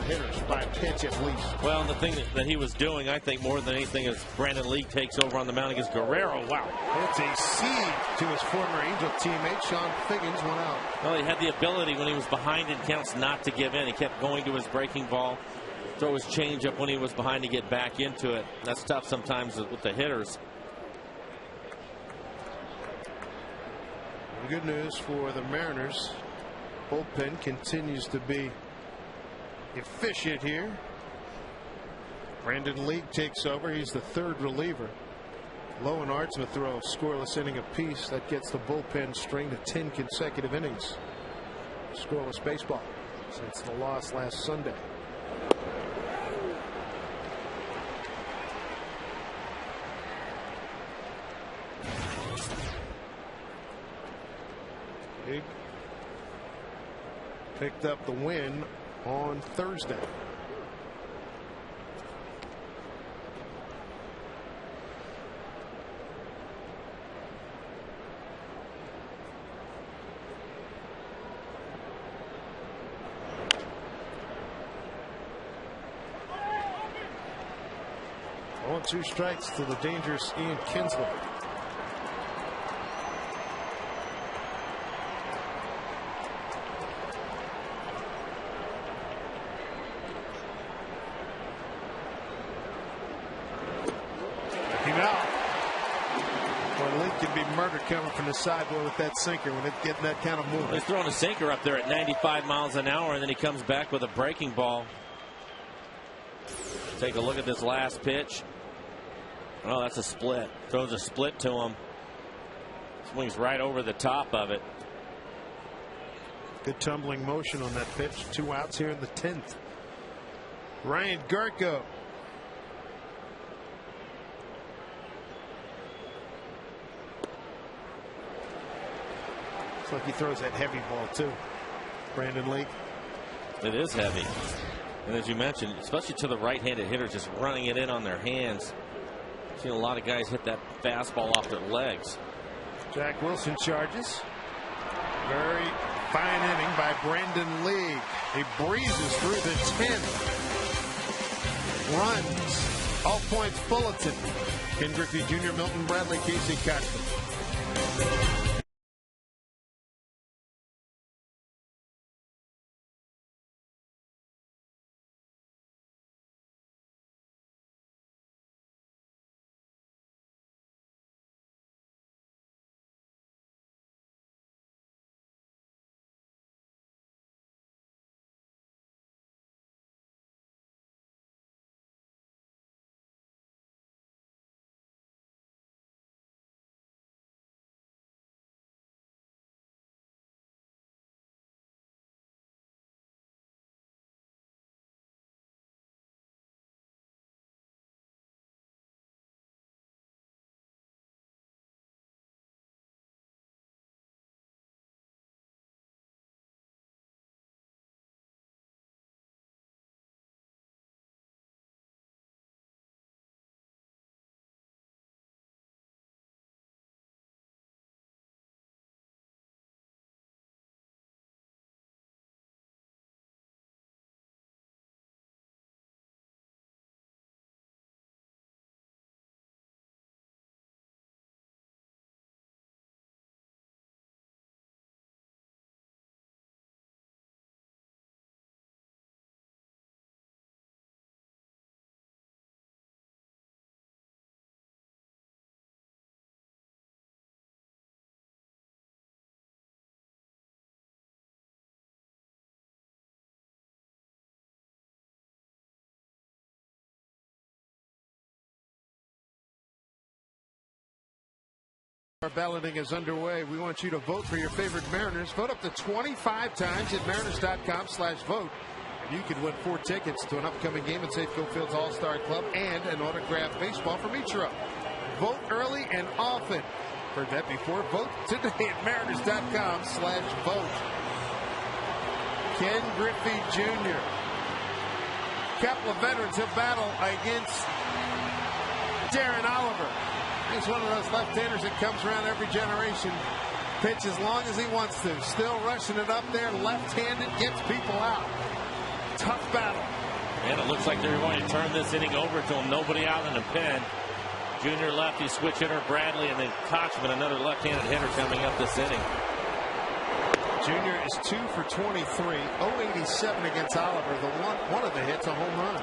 hitters by a pitch at least. Well, and the thing that he was doing, I think, more than anything, is Brandon League takes over on the mound against Guerrero. Wow. It's a seed to his former Angel teammate. Sean Figgins went out. Well, he had the ability when he was behind in counts not to give in. He kept going to his breaking ball, throw his changeup when he was behind to get back into it. That's tough sometimes with the hitters. Good news for the Mariners. Bullpen continues to be efficient here. Brandon League takes over. He's the 3rd reliever. Lowe and Ardsmith throw a scoreless inning apiece. That gets the bullpen string to 10 consecutive innings. Scoreless baseball since the loss last Sunday. League picked up the win on Thursday. On 2 strikes to the dangerous Ian Kinsler. Coming from the sideboard with that sinker when it's getting that kind of movement. He's throwing a sinker up there at 95 miles an hour, and then he comes back with a breaking ball. Take a look at this last pitch. Oh, that's a split. Throws a split to him. Swings right over the top of it. Good tumbling motion on that pitch. 2 outs here in the 10th. Ryan Garko. Looks like he throws that heavy ball too. Brandon League. It is heavy. And as you mentioned, especially to the right-handed hitter, just running it in on their hands. I've seen a lot of guys hit that fastball off their legs. Jack Wilson charges. Very fine inning by Brandon League. He breezes through the 10th. runs. All points Fullerton. Ken Griffey Jr., Milton Bradley, Casey Cochran. Our balloting is underway. We want you to vote for your favorite Mariners. Vote up to 25 times at mariners.com/vote. You can win 4 tickets to an upcoming game at Safeco Field's All-Star Club and an autographed baseball from Ichiro. Vote early and often. Heard that before? Vote today at mariners.com/vote. Ken Griffey Jr. A couple of veterans have battled against Darren Oliver. He's one of those left-handers that comes around every generation. Pitch as long as he wants to. Still rushing it up there. Left-handed, gets people out. Tough battle. And it looks like they're going to turn this inning over to him. Nobody out in the pen. Junior lefty, switch hitter Bradley, and then Kochman, another left-handed hitter coming up this inning. Junior is 2 for 23. 087 against Oliver. One of the hits, a home run.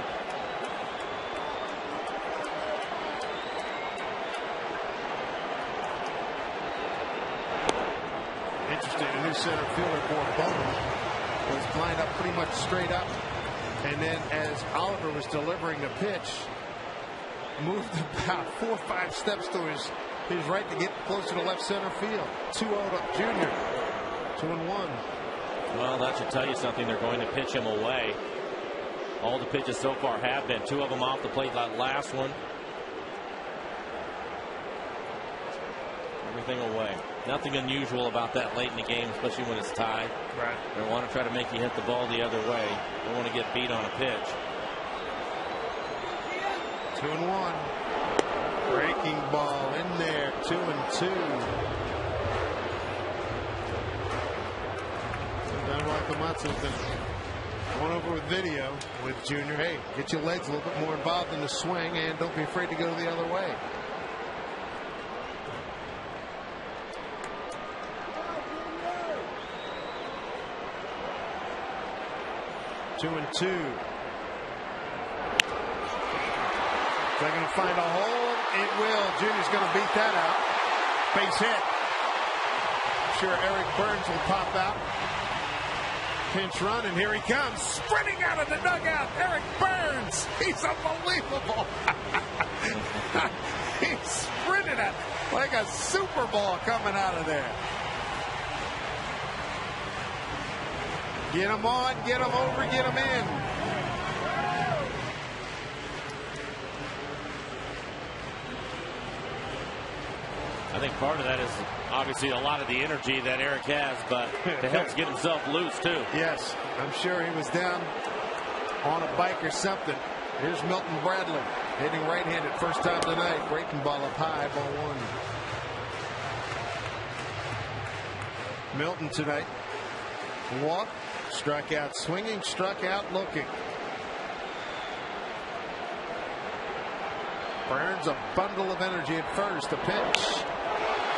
Interesting, a new center fielder, Bullpen, was lined up pretty much straight up. And then as Oliver was delivering the pitch, moved about 4 or 5 steps to his right to get closer to left center field. 2-0 to Junior. 2-1. Well, that should tell you something. They're going to pitch him away. All the pitches so far have been. 2 of them off the plate. That last one. Everything away. Nothing unusual about that late in the game, especially when it's tied. Right. They want to try to make you hit the ball the other way. They want to get beat on a pitch. 2-1. Breaking ball in there. 2-2. Don Wakamatsu's been going over with video with Junior. Hey, get your legs a little bit more involved in the swing and don't be afraid to go the other way. Two and 2. They're going to find a hole. It will. Junior's going to beat that out. Base hit. I'm sure Eric Burns will pop out. Pinch run, and here he comes. Sprinting out of the dugout. Eric Burns. He's unbelievable. He sprinted it like a Super Bowl coming out of there. Get him on, get him over, get him in. I think part of that is obviously a lot of the energy that Eric has, but it helps get himself loose too. Yes, I'm sure he was down on a bike or something. Here's Milton Bradley hitting right-handed first time tonight. Breaking ball up high, ball 1. Milton tonight. Walk. Struck out swinging, struck out looking. Burns a bundle of energy at first. A pitch.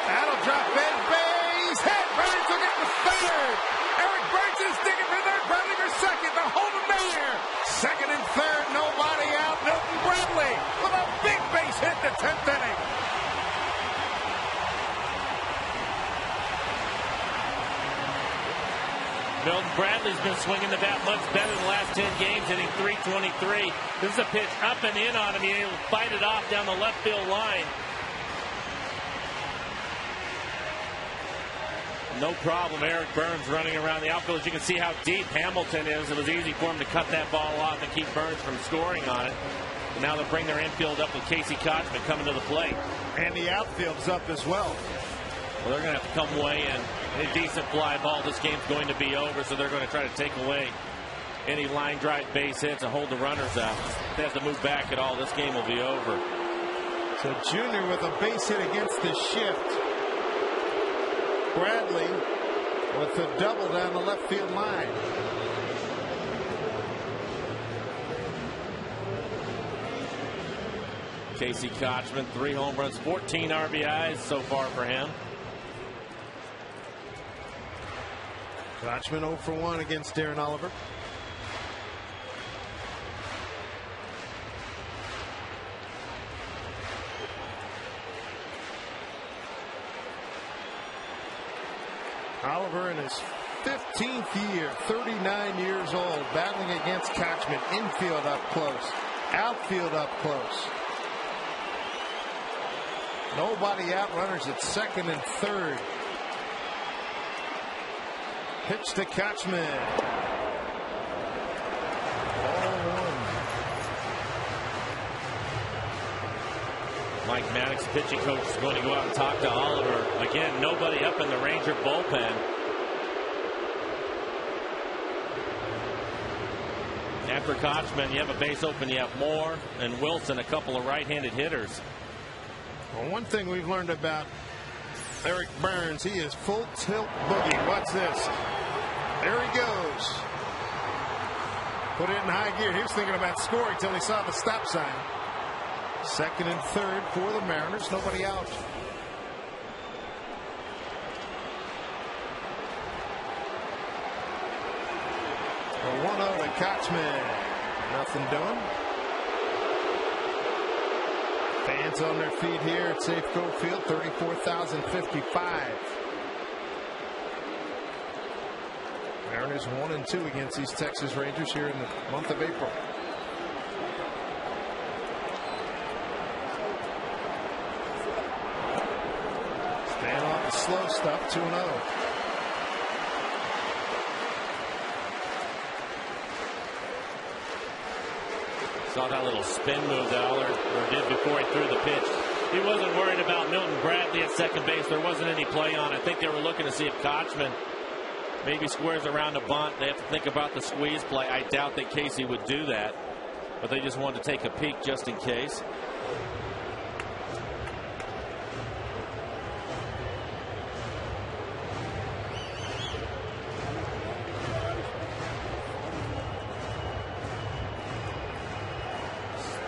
That'll drop in. Base hit. Burns will get to third. Eric Burns is digging for third. Bradley for second. The home of Mayer. Second and third. Nobody out. Milton Bradley with a big base hit in the 10th inning. Milton Bradley's been swinging the bat much better the last 10 games, hitting .323. This is a pitch up and in on him. He'll fight it off down the left field line. No problem. Eric Burns running around the outfield. As you can see how deep Hamilton is. It was easy for him to cut that ball off and keep Burns from scoring on it. And now they'll bring their infield up with Casey Kochman coming to the plate. And the outfield's up as well. Well, they're going to have to come away and a decent fly ball. This game's going to be over, so they're going to try to take away any line drive base hits and hold the runners out. If they have to move back at all, this game will be over. So Junior with a base hit against the shift. Bradley with a double down the left field line. Casey Kochman, 3 home runs, 14 RBIs so far for him. Kochman 0 for 1 against Darren Oliver. Oliver in his 15th year, 39 years old, battling against Kochman. Infield up close, outfield up close. Nobody out, runners at second and third. Pitch to Kochman. Ball 1. Mike Maddox, pitching coach, is going to go out and talk to Oliver. Again, nobody up in the Ranger bullpen. After Kochman, you have a base open. You have Moore and Wilson, a couple of right-handed hitters. Well, one thing we've learned about Eric Burns, he is full tilt boogie. Watch this. There he goes. Put it in high gear. He was thinking about scoring until he saw the stop sign. Second and third for the Mariners. Nobody out. A 1-0 to Kochman. Nothing doing. Fans on their feet here at Safeco Field, 34,055. Mariners 1-2 against these Texas Rangers here in the month of April. Staying off the slow stuff, 2-0. Saw that little spin move that Oliver did before he threw the pitch. He wasn't worried about Milton Bradley at second base. There wasn't any play on. I think they were looking to see if Kochman maybe squares around a bunt. They have to think about the squeeze play. I doubt that Casey would do that, but they just wanted to take a peek just in case.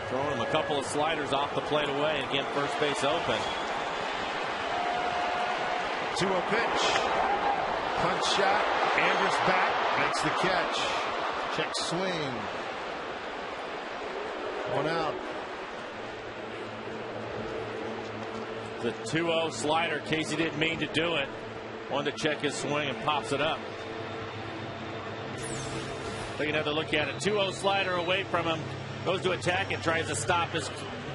Throwing him a couple of sliders off the plate away. Again, first base open. 2-0 pitch. Punch shot. Andrus back. Makes the catch. Check swing. 1 out. The 2-0 slider. Casey didn't mean to do it. Wanted to check his swing and pops it up. Taking another look at it. 2-0 slider away from him. Goes to attack and tries to stop his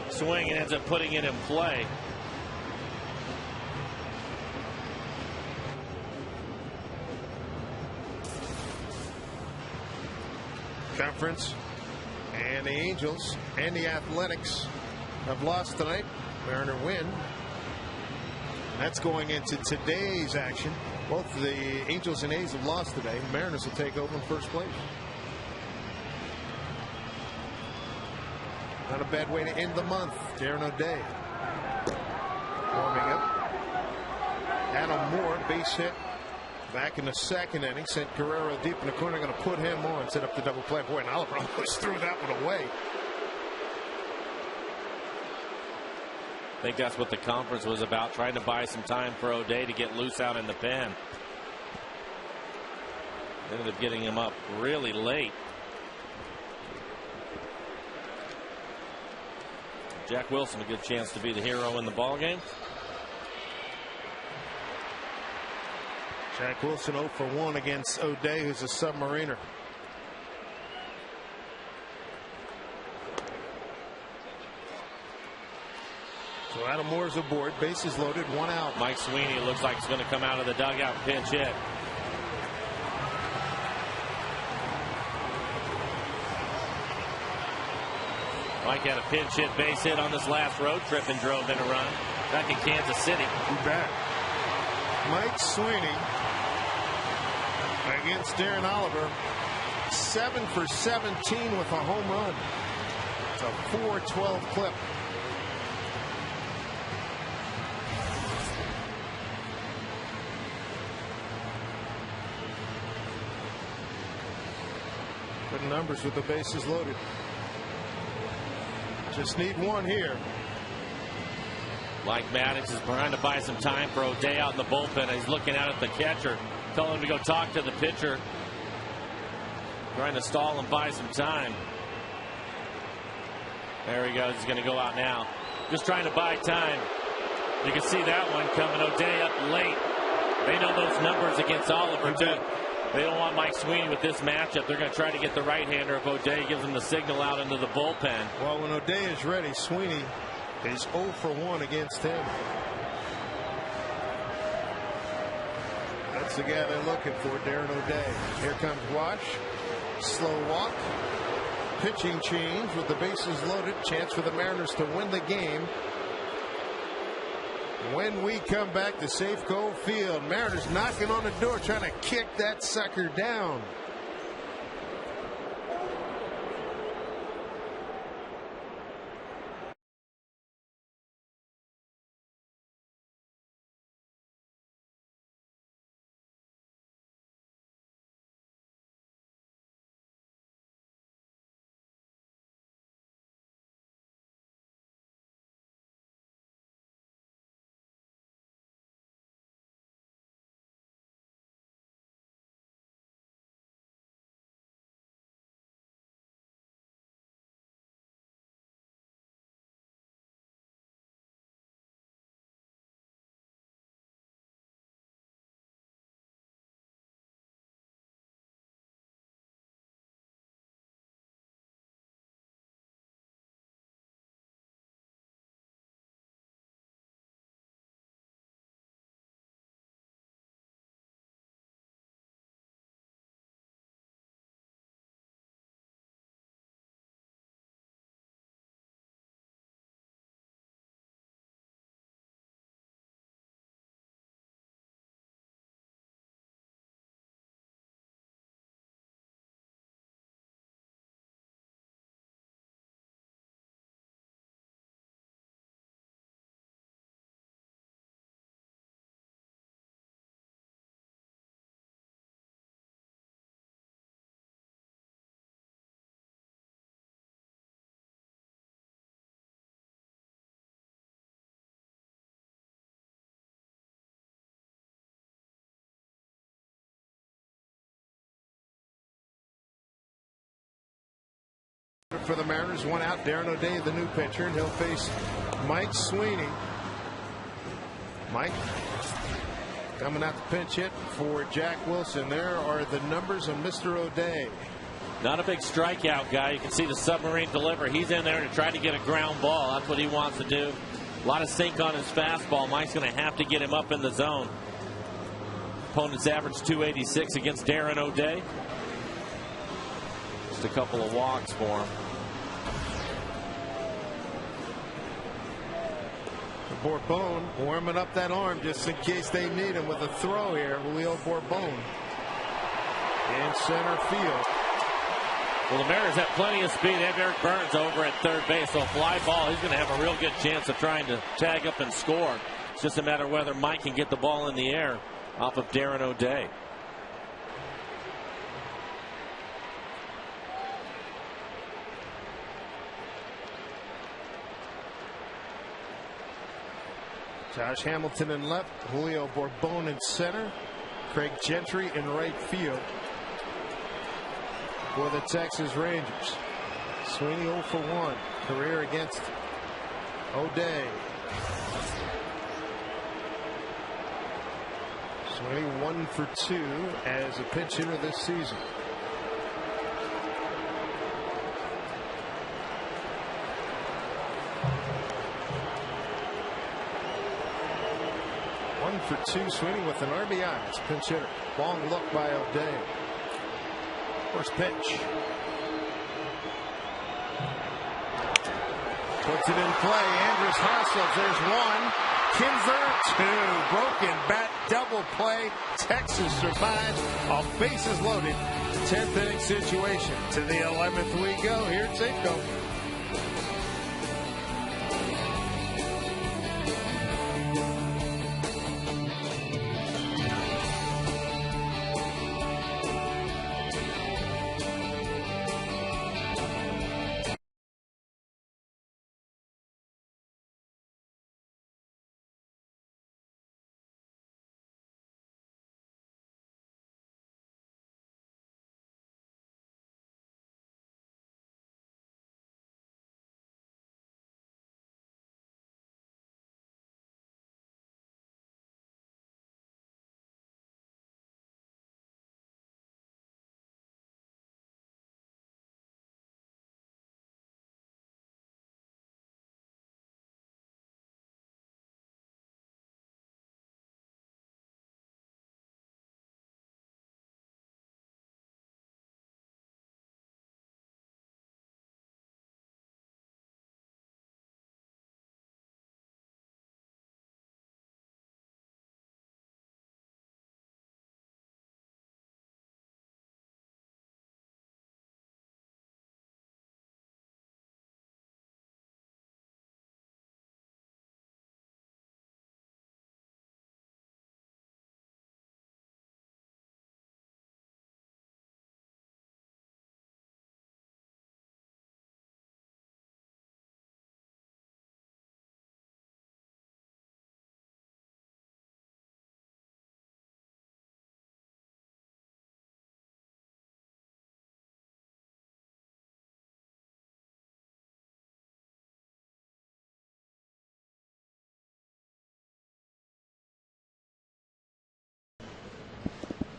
swing and ends up putting it in play. Conference and the Angels and the Athletics have lost tonight. Mariner win. That's going into today's action. Both the Angels and A's have lost today. Mariners will take over in first place. Not a bad way to end the month. Darren O'Day warming up. Adam Moore, base hit back in the second inning. Sent Guerrero deep in the corner. Going to put him on. Set up the double play. Boy, and Oliver almost threw that one away. think that's what the conference was about, trying to buy some time for O'Day to get loose out in the pen. Ended up getting him up really late. Jack Wilson, a good chance to be the hero in the ballgame. Jack Wilson 0 for 1 against O'Day, who's a submariner. So Adam Moore's aboard, bases loaded, 1 out. Mike Sweeney looks like he's going to come out of the dugout and pinch hit. Mike had a pinch hit base hit on this last road trip and drove in a run back in Kansas City. You bet. Mike Sweeney against Darren Oliver, 7 for 17 with a home run. It's a 4-12 clip. Good numbers with the bases loaded. Just need one here. Mike Maddox is trying to buy some time for O'Day out in the bullpen. He's looking out at the catcher, telling him to go talk to the pitcher. Trying to stall and buy some time. There he goes. He's going to go out now. Just trying to buy time. You can see that one coming. O'Day up late. They know those numbers against Oliver, too. They don't want Mike Sweeney with this matchup. They're going to try to get the right-hander if O'Day gives them the signal out into the bullpen. Well, when O'Day is ready, Sweeney is 0 for 1 against him. That's the guy they're looking for, Darren O'Day. Here comes Wash. Slow walk. Pitching change with the bases loaded. Chance for the Mariners to win the game. When we come back to Safeco Field, Mariners knocking on the door, trying to kick that sucker down. For the Mariners, 1 out. Darren O'Day, the new pitcher, and he'll face Mike Sweeney. Mike coming out the pinch hit for Jack Wilson. There are the numbers of Mr. O'Day. Not a big strikeout guy. You can see the submarine deliver. He's in there to try to get a ground ball. That's what he wants to do. A lot of sink on his fastball. Mike's going to have to get him up in the zone. Opponent's average 286 against Darren O'Day. Just a couple of walks for him. Bourbon warming up that arm just in case they need him with a throw here. Julio Bourbon in center field. Well, the Mariners have plenty of speed. They have Eric Burns over at third base, so a fly ball, he's going to have a real good chance of trying to tag up and score. It's just a matter of whether Mike can get the ball in the air off of Darren O'Day. Josh Hamilton in left, Julio Bourbon in center, Craig Gentry in right field for the Texas Rangers. Sweeney 0 for 1, career against O'Day. Sweeney 1 for 2 as a pinch hitter this season. For 2, Sweeney with an RBI as pinch hitter. Long look by O'Day. First pitch. Puts it in play. Andrus hustles. There's 1. Kinsler 2. Broken bat double play. Texas survives a bases loaded 10th inning situation. To the 11th we go. Here's Safeco.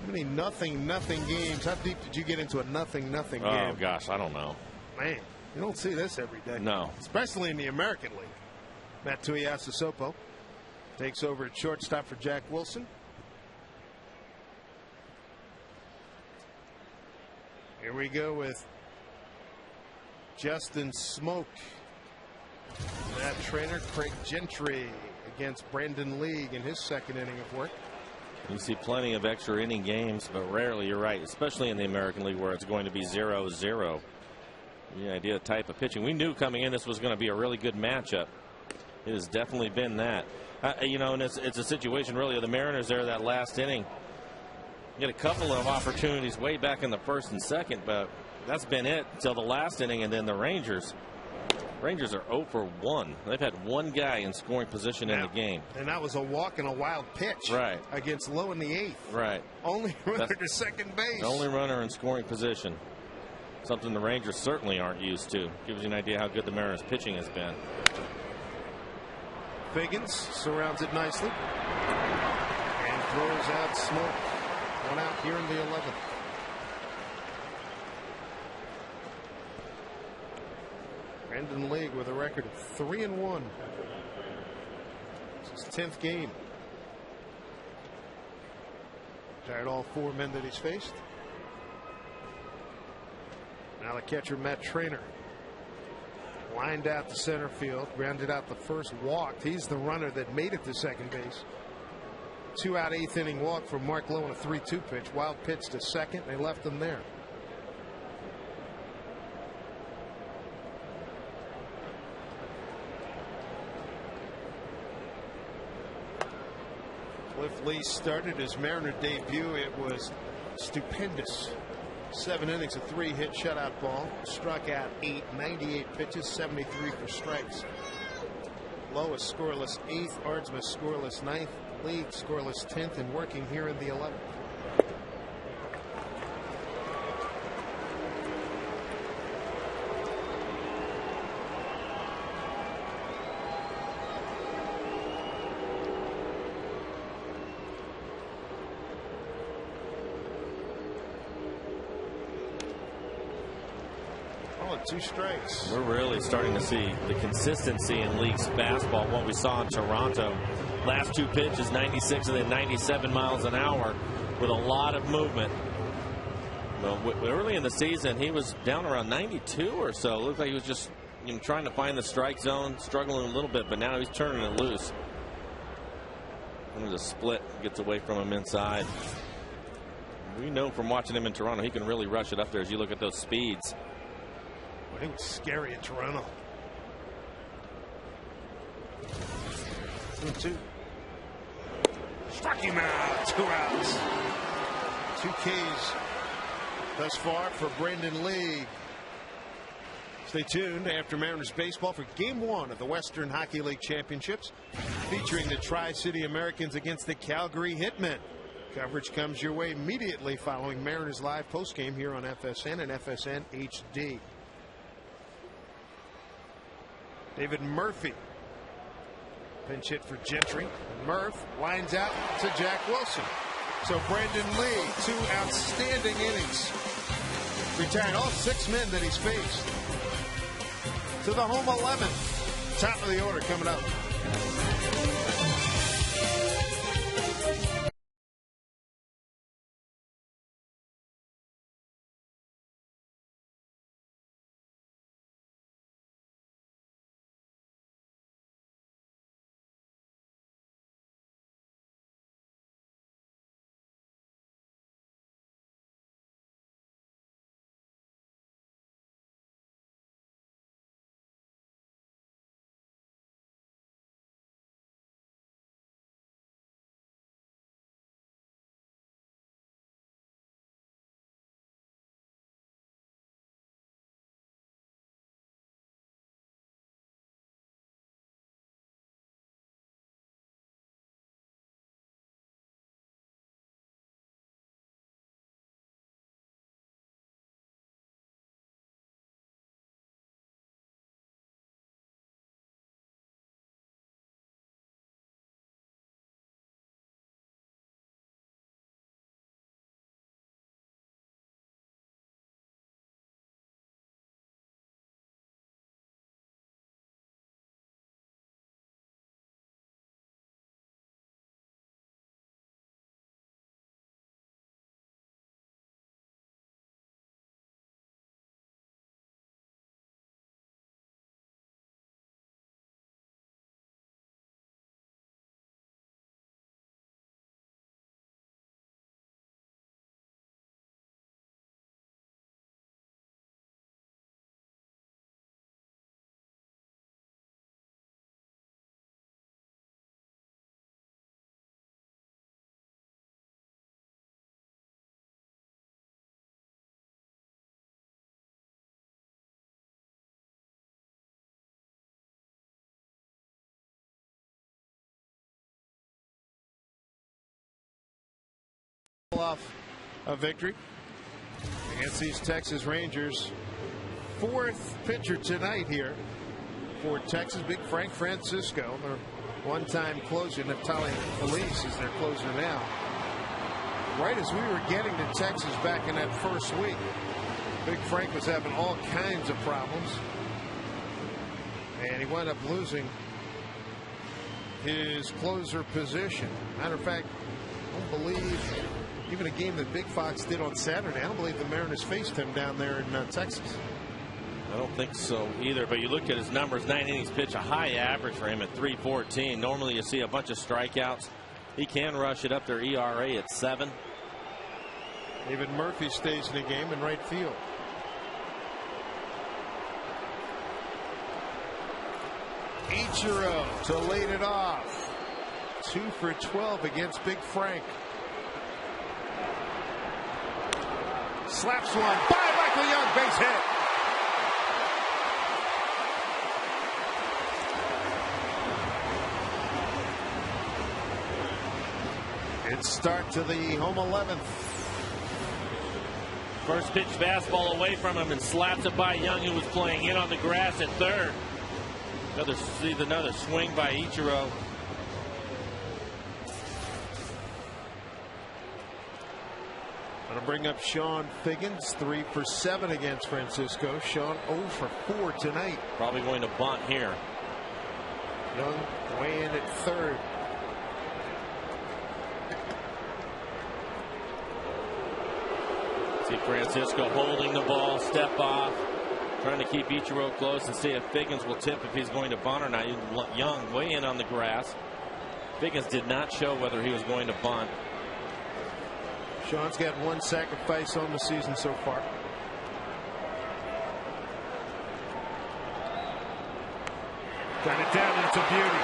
How many nothing games? How deep did you get into a nothing game? Oh gosh, I don't know. Man, you don't see this every day. No. Especially in the American League. Matt Tuiasosopo takes over at shortstop for Jack Wilson. Here we go with Justin Smoke. Matt Trainer, Craig Gentry against Brandon League in his second inning of work. You see plenty of extra inning games, but rarely, you're right, especially in the American League where it's going to be 0-0. The idea of type of pitching. We knew coming in this was going to be a really good matchup. It has definitely been that. You know, and it's a situation really of the Mariners there that last inning. Get a couple of opportunities way back in the first and second, but that's been it until the last inning. And then the Rangers are 0 for 1. They've had one guy in scoring position in the game. And that was a walk and a wild pitch. Right. Against Lowe in the 8th. Right. Only runner to second base. The only runner in scoring position. Something the Rangers certainly aren't used to. Gives you an idea how good the Mariners pitching has been. Figgins surrounds it nicely. And throws out Smoke. One out here in the 11th. Brandon League with a record of 3-1. It's his 10th game. Retired all 4 men that he's faced. Now the catcher Matt Trainer lined out to center field, grounded out the first, walked. He's the runner that made it to second base. 2 out 8th inning walk from Mark Lowe on a 3-2 pitch. Wild pitch to second. They left him there. Cliff Lee started his Mariner debut. It was stupendous. 7 innings, a 3-hit shutout ball. Struck out 8, 98 pitches, 73 for strikes. Lowest scoreless 8th, Ardsmouth scoreless 9th, League scoreless 10th, and working here in the 11th. Oh, 2 strikes. We're really starting to see the consistency in League's fastball. What we saw in Toronto. Last 2 pitches, 96 and then 97 miles an hour with a lot of movement. Well, early in the season, he was down around 92 or so. It looked like he was just trying to find the strike zone, struggling a little bit, but now he's turning it loose. And the split gets away from him inside. We know from watching him in Toronto, he can really rush it up there as you look at those speeds. Well, he was scary in Toronto. 2-2. Struck him out. 2 outs. 2 Ks thus far for Brendan Lee. Stay tuned after Mariners baseball for Game 1 of the Western Hockey League Championships, featuring the Tri-City Americans against the Calgary Hitmen. Coverage comes your way immediately following Mariners Live postgame here on FSN and FSN HD. David Murphy. Pinch hit for Gentry. Murph lines out to Jack Wilson. So Brandon Lee, 2 outstanding innings. Retired all 6 men that he's faced. To the home 11. Top of the order coming up. Off a victory against these Texas Rangers. 4th pitcher tonight here for Texas, Big Frank Francisco, their one-time closer. Natali Felice is their closer now. Right as we were getting to Texas back in that first week, Big Frank was having all kinds of problems, and he wound up losing his closer position. Matter of fact, I don't believe even a game that Big Fox did on Saturday, I don't believe the Mariners faced him down there in Texas. I don't think so either, but you look at his numbers, 9 innings pitch, a high average for him at 3.14. Normally you see a bunch of strikeouts. He can rush it up, their ERA at 7. David Murphy stays in the game in right field. Ichiro to lead it off. 2 for 12 against Big Frank. Slaps one by Michael Young, base hit. Good start to the home 11th. First pitch fastball away from him and slaps it by Young, who was playing in on the grass at third. Another swing by Ichiro. Going to bring up Sean Figgins, 3 for 7 against Francisco. Sean 0 for 4 tonight. Probably going to bunt here. Young way in at third. See Francisco holding the ball, step off, trying to keep Ichiro close and see if Figgins will tip if he's going to bunt or not. Young way in on the grass. Figgins did not show whether he was going to bunt. Sean's got 1 sacrifice on the season so far. Got it down, and it's a beauty.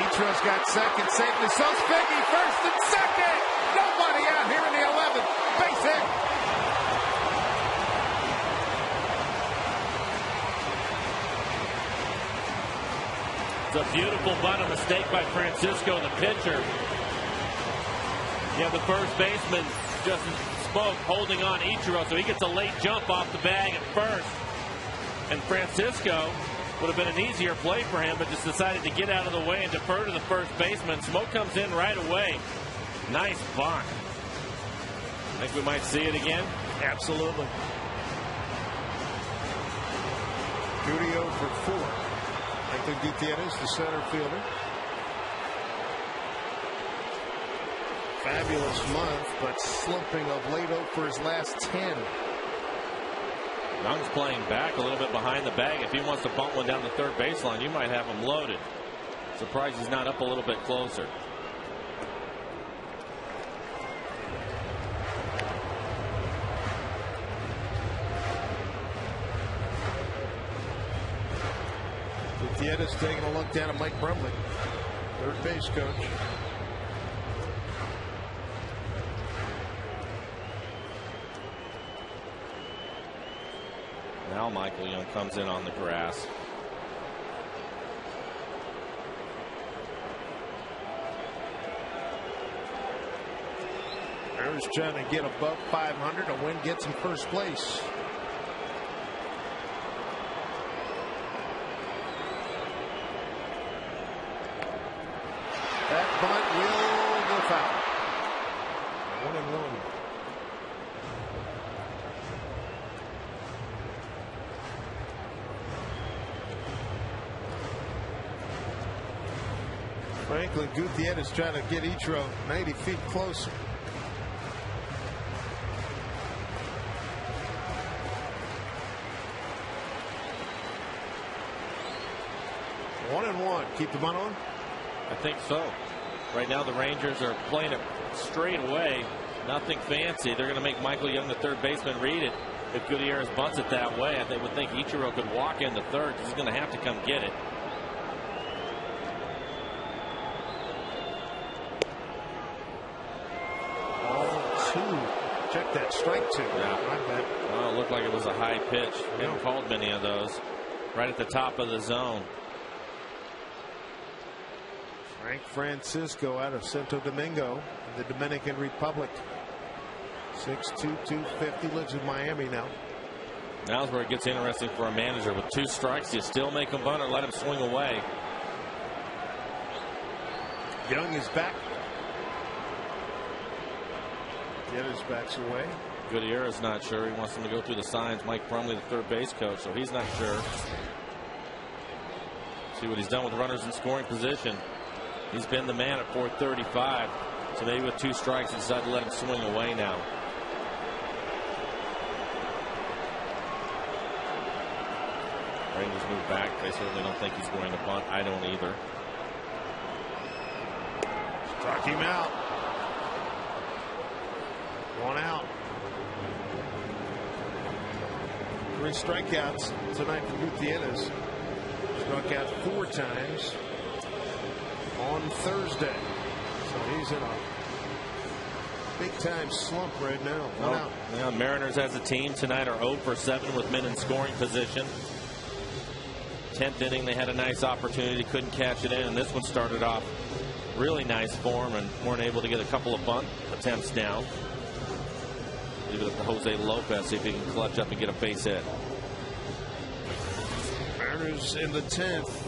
Ichiro's got second, safely so. Figgy first and second. Nobody out here in the 11th. Base hit. It's a beautiful bunt, a mistake by Francisco, the pitcher. Yeah, the first baseman, Justin Spoke, holding on Ichiro, so he gets a late jump off the bag at first. And Francisco would have been an easier play for him, but just decided to get out of the way and defer to the first baseman. Smoke comes in right away. Nice bunt. Think we might see it again? Absolutely. Gudio for 4. Michael Gutierrez, the center fielder. Fabulous month, but slumping of late for his last 10. Young's playing back a little bit behind the bag. If he wants to bump one down the third baseline, you might have him loaded. Surprised he's not up a little bit closer. Gutierrez taking a look down at Mike Brumley, third base coach. Now Michael Young comes in on the grass. Ayers trying to get above 500. A win gets him first place. That bunt will go foul. 1-1. Franklin Gutierrez trying to get Ichiro 90 feet closer. One and one. Keep the bunt on? I think so. Right now the Rangers are playing it straight away. Nothing fancy. They're going to make Michael Young, the third baseman, read it. If Gutierrez bunts it that way, they would think Ichiro could walk in the third because he's going to have to come get it. Check that, strike 2. Yeah. Well, it looked like it was a high pitch. Haven't called many of those. Right at the top of the zone. Frank Francisco out of Santo Domingo, the Dominican Republic. 6'2", 250, lives in Miami now. Now's where it gets interesting for a manager. With 2 strikes, you still make him bunt or let him swing away. Young is back. Gutierrez backs away. Gutierrez not sure. He wants him to go through the signs. Mike Brumley, the third base coach, so he's not sure. See what he's done with runners in scoring position. He's been the man at 435. So maybe with 2 strikes, he decided to let him swing away now. Rangers move back. They certainly don't think he's going to bunt. I don't either. Struck him out. 1 out. 3 strikeouts tonight for Gutierrez. Struck out 4 times on Thursday. So he's in a big time slump right now. 1 out. Yeah, Mariners as a team tonight are 0 for 7 with men in scoring position. 10th inning, they had a nice opportunity, couldn't catch it in, and this one started off really nice form and weren't able to get a couple of bunt attempts down. Leave it up to Jose Lopez, see if he can clutch up and get a base hit. Mariners in the 10th.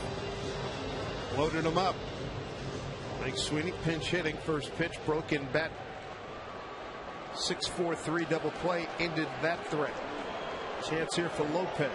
Loaded him up. Mike Sweeney pinch hitting. First pitch, broken bat. 6-4-3 double play ended that threat. Chance here for Lopez.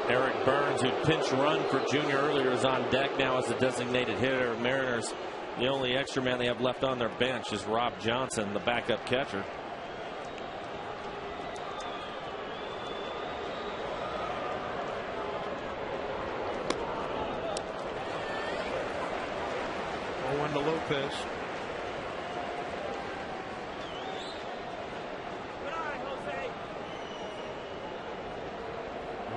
Eric Burns, who pinch run for Junior earlier, is on deck now as a designated hitter. Mariners, the only extra man they have left on their bench is Rob Johnson, the backup catcher. To Lopez.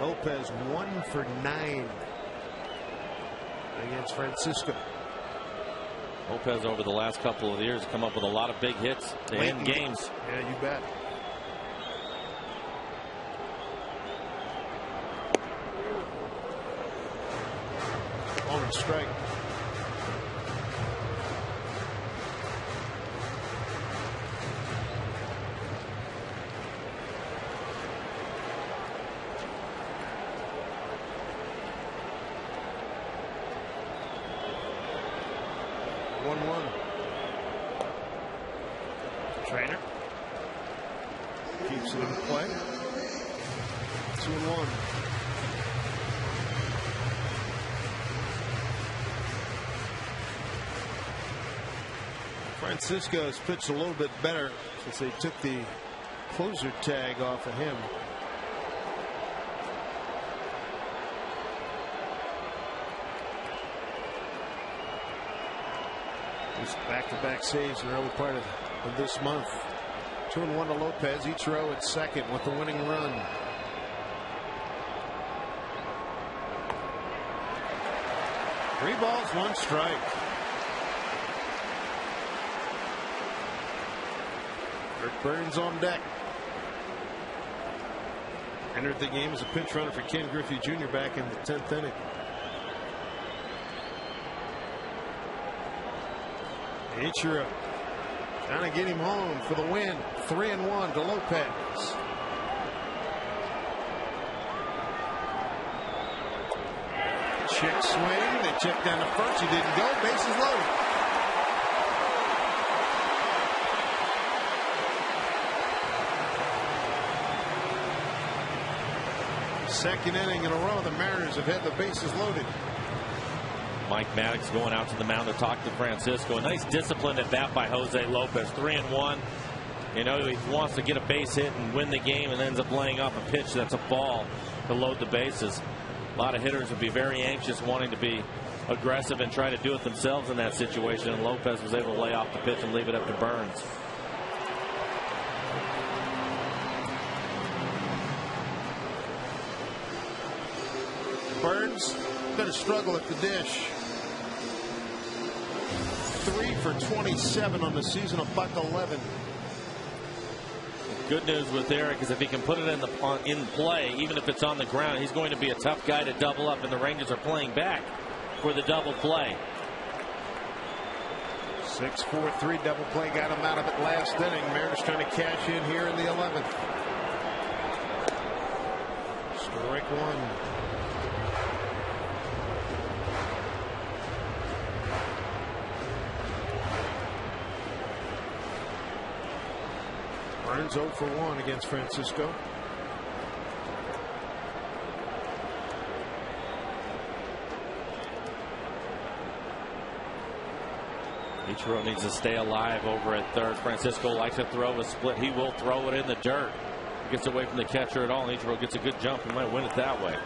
Lopez 1 for 9 against Francisco. Lopez over the last couple of years come up with a lot of big hits to end games. Yeah, you bet. On and strike. Trainer keeps it in play. 2-1. Francisco has pitched a little bit better since they took the closer tag off of him. Back-to-back saves in the early part of this month. 2-1 to Lopez. Ichiro at second with the winning run. Three balls, one strike. Rick Burns on deck. Entered the game as a pinch runner for Ken Griffey Jr. back in the 10th inning. Ichiro trying to get him home for the win. 3-1 to Lopez. Check swing. They check down to first. He didn't go. Bases loaded. Second inning in a row, the Mariners have had the bases loaded. Mike Maddox going out to the mound to talk to Francisco. A nice disciplined at bat by Jose Lopez. 3-1. You know, he wants to get a base hit and win the game and ends up laying off a pitch that's a ball to load the bases. A lot of hitters would be very anxious, wanting to be aggressive and try to do it themselves in that situation. And Lopez was able to lay off the pitch and leave it up to Burns. Burns going to struggle at the dish. 3 for 27 on the season, a .111. Good news with Eric is if he can put it in play, even if it's on the ground, he's going to be a tough guy to double up, and the Rangers are playing back for the double play. 6-4-3 double play got him out of it last inning. Mariners trying to cash in here in the 11th. Strike one. Burns 0 for 1 against Francisco. Ichiro needs to stay alive over at third. Francisco likes to throw a split. He will throw it in the dirt. He gets away from the catcher at all. Ichiro gets a good jump. He might win it that way.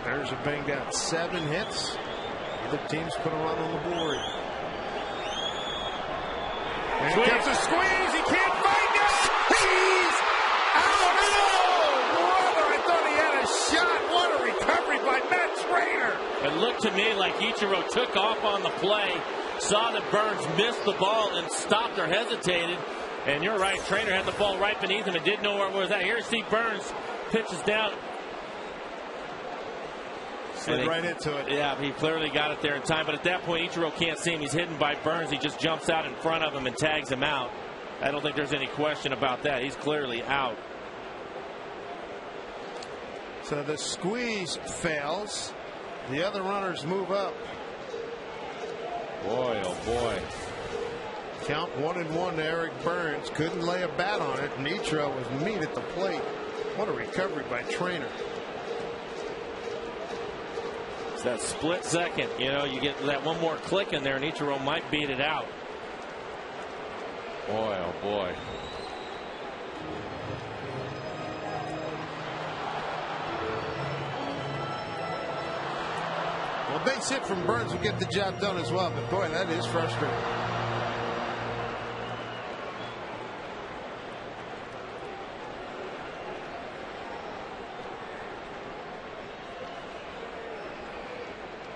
Mariners have banged out 7 hits. The teams put a run on the board. And he gets a squeeze. He can't find it. He's out. Oh, brother, I thought he had a shot. What a recovery by Matt Trainer. It looked to me like Ichiro took off on the play, saw that Burns missed the ball and stopped or hesitated. And you're right, Trainer had the ball right beneath him and didn't know where it was at. Here Steve Burns pitches down. Slid right into it. Yeah, he clearly got it there in time. But at that point, Ichiro can't see him. He's hidden by Burns. He just jumps out in front of him and tags him out. I don't think there's any question about that. He's clearly out. So the squeeze fails. The other runners move up. Boy, oh boy. Count 1-1 to Eric Burns. Couldn't lay a bat on it. Ichiro was meat at the plate. What a recovery by Trainer. It's that split second. You know, you get that one more click in there, and Ichiro might beat it out. Boy, oh boy. Well, base hit from Burns will get the job done as well, but boy, that is frustrating.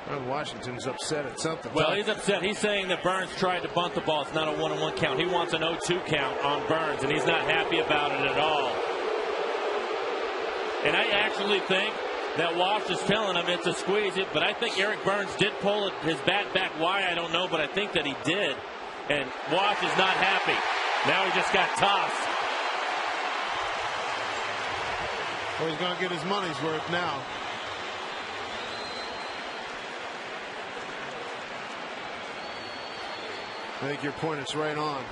Well, Washington's upset at something. Well, he's upset. He's saying that Burns tried to bunt the ball. It's not a 1-1 count. He wants an 0-2 count on Burns, and he's not happy about it at all. And I actually think that Wash is telling him it's a squeeze, but I think Eric Burns did pull his bat back. Why, I don't know, but I think that he did. And Wash is not happy. Now he just got tossed. Well, he's going to get his money's worth now. I think your point is right on.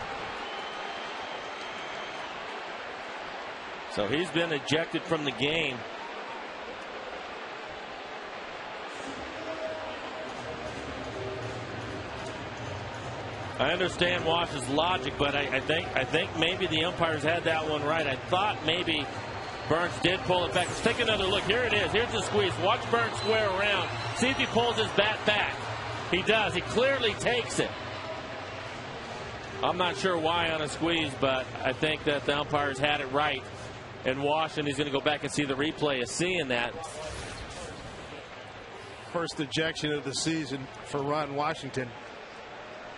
So he's been ejected from the game. I understand Wash's logic, but I think maybe the umpires had that one right. I thought maybe Burns did pull it back. Let's take another look. Here it is. Here's the squeeze. Watch Burns square around. See if he pulls his bat back. He does. He clearly takes it. I'm not sure why on a squeeze, but I think that the umpires had it right. And Washington, he's going to go back and see the replay of seeing that. First ejection of the season for Ron Washington.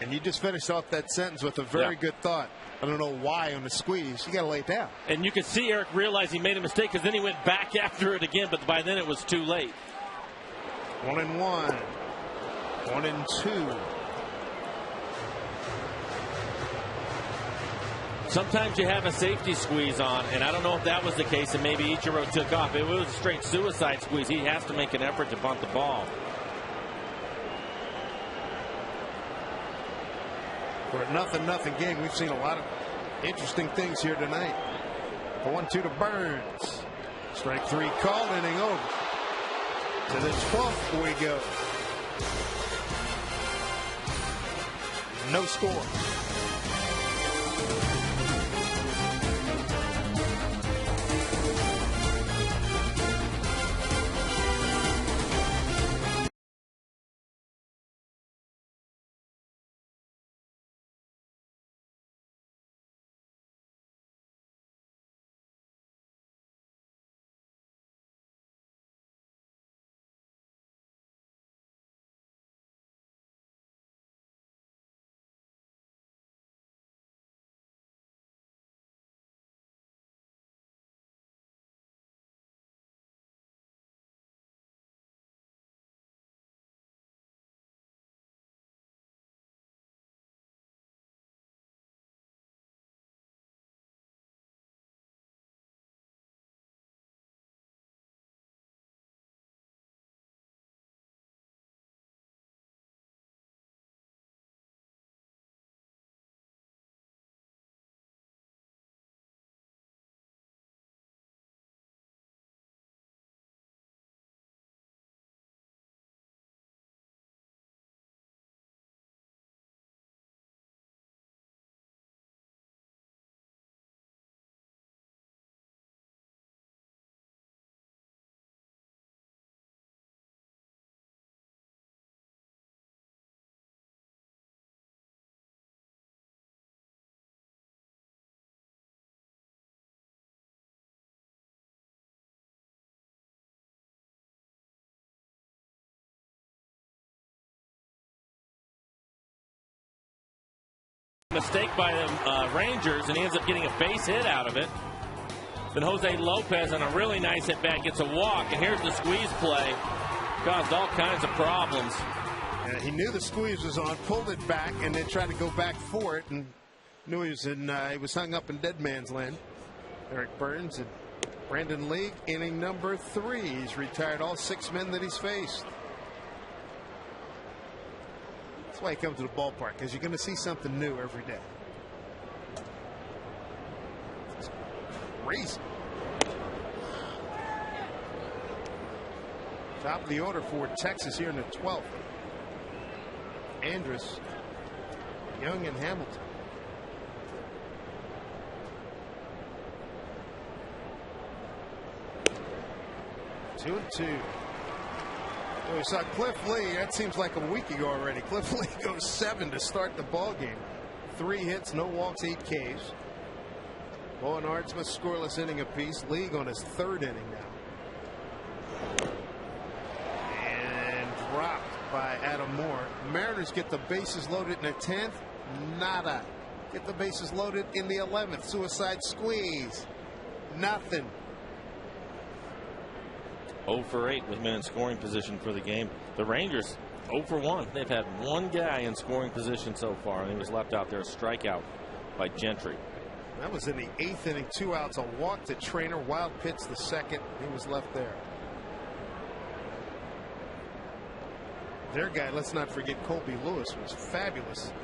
And you just finished off that sentence with a very good thought. I don't know why on the squeeze. You got to lay it down. And you could see Eric realize he made a mistake because then he went back after it again, but by then it was too late. 1-1. 1-2. Sometimes you have a safety squeeze on, and I don't know if that was the case, and maybe Ichiro took off. If it was a straight suicide squeeze, he has to make an effort to bunt the ball. For a 0-0 game, we've seen a lot of interesting things here tonight. A 1-2 to Burns. Strike 3 called, inning over. To the 12th we go. No score. Mistake by the Rangers, and he ends up getting a base hit out of it. Then Jose Lopez on a really nice hit back gets a walk, and here's the squeeze play. Caused all kinds of problems. Yeah, he knew the squeeze was on, pulled it back, and then tried to go back for it, and knew he was hung up in dead man's land. Eric Burns and Brandon League, inning number 3. He's retired all 6 men that he's faced. That's why you come to the ballpark, because you're going to see something new every day. It's crazy. Top of the order for Texas here in the 12th. Andrus, Young, and Hamilton. 2-2. We saw Cliff Lee. That seems like a week ago already. Cliff Lee goes 7 to start the ball game. 3 hits, no walks, 8 Ks. Bowen Ardsmith scoreless inning apiece. League on his 3rd inning now. And dropped by Adam Moore. Mariners get the bases loaded in the 10th. Nada. Get the bases loaded in the 11th. Suicide squeeze. Nothing. 0 for 8 with men in scoring position for the game. The Rangers 0 for 1. They've had 1 guy in scoring position so far, and he was left out there, a strikeout by Gentry. That was in the 8th inning. 2 outs, a walk to Trainer, wild pitch the 2nd. He was left there. Their guy, let's not forget Colby Lewis, was fabulous.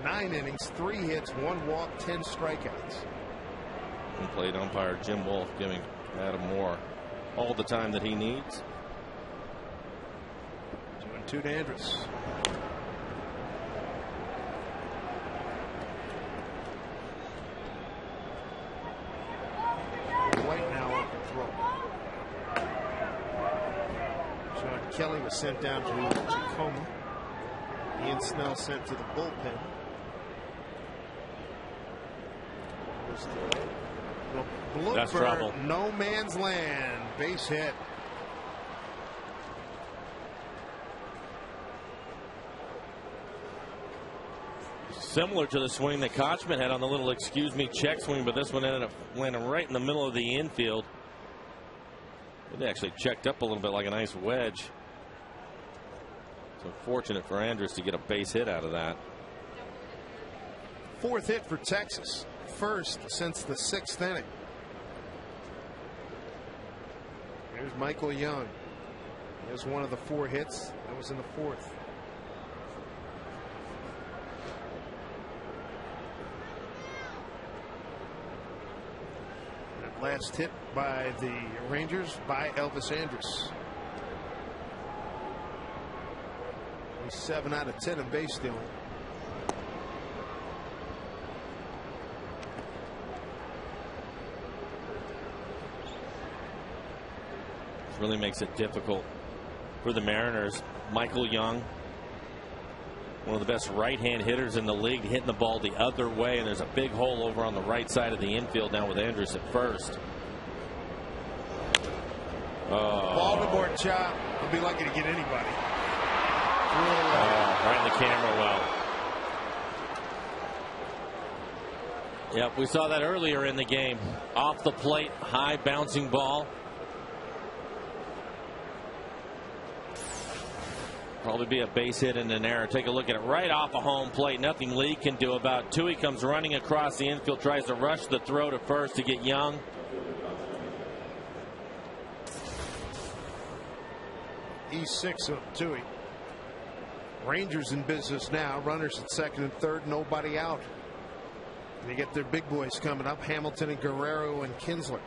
9 innings, 3 hits, 1 walk, 10 strikeouts. And plate umpire Jim Wolf giving Adam Moore all the time that he needs. 2-2 to Andrus. White now up and throw. Sean Kelly was sent down to Tacoma. Ian Snell sent to the bullpen. That's trouble. No man's land. Base hit. Similar to the swing that Kochman had on the little excuse me check swing, but this one ended up landing right in the middle of the infield. It actually checked up a little bit like a nice wedge. So fortunate for Andrus to get a base hit out of that. 4th hit for Texas. 1st since the 6th inning. Here's Michael Young. Here's one of the 4 hits. That was in the 4th. That last hit by the Rangers by Elvis Andrus. He's 7 out of 10 in base stealing. Really makes it difficult for the Mariners. Michael Young, one of the best right-hand hitters in the league, hitting the ball the other way, and there's a big hole over on the right side of the infield now with Andrus at first. Baltimore chop. He'll be lucky to get anybody. Right in the camera well. Yep, we saw that earlier in the game. Off the plate, high bouncing ball. Probably be a base hit and an error. Take a look at it right off a home plate. Nothing Lee can do about it. Tui comes running across the infield, tries to rush the throw to first to get Young. E6 of Tui. Rangers in business now. Runners at 2nd and 3rd. Nobody out. They get their big boys coming up. Hamilton and Guerrero and Kinsler.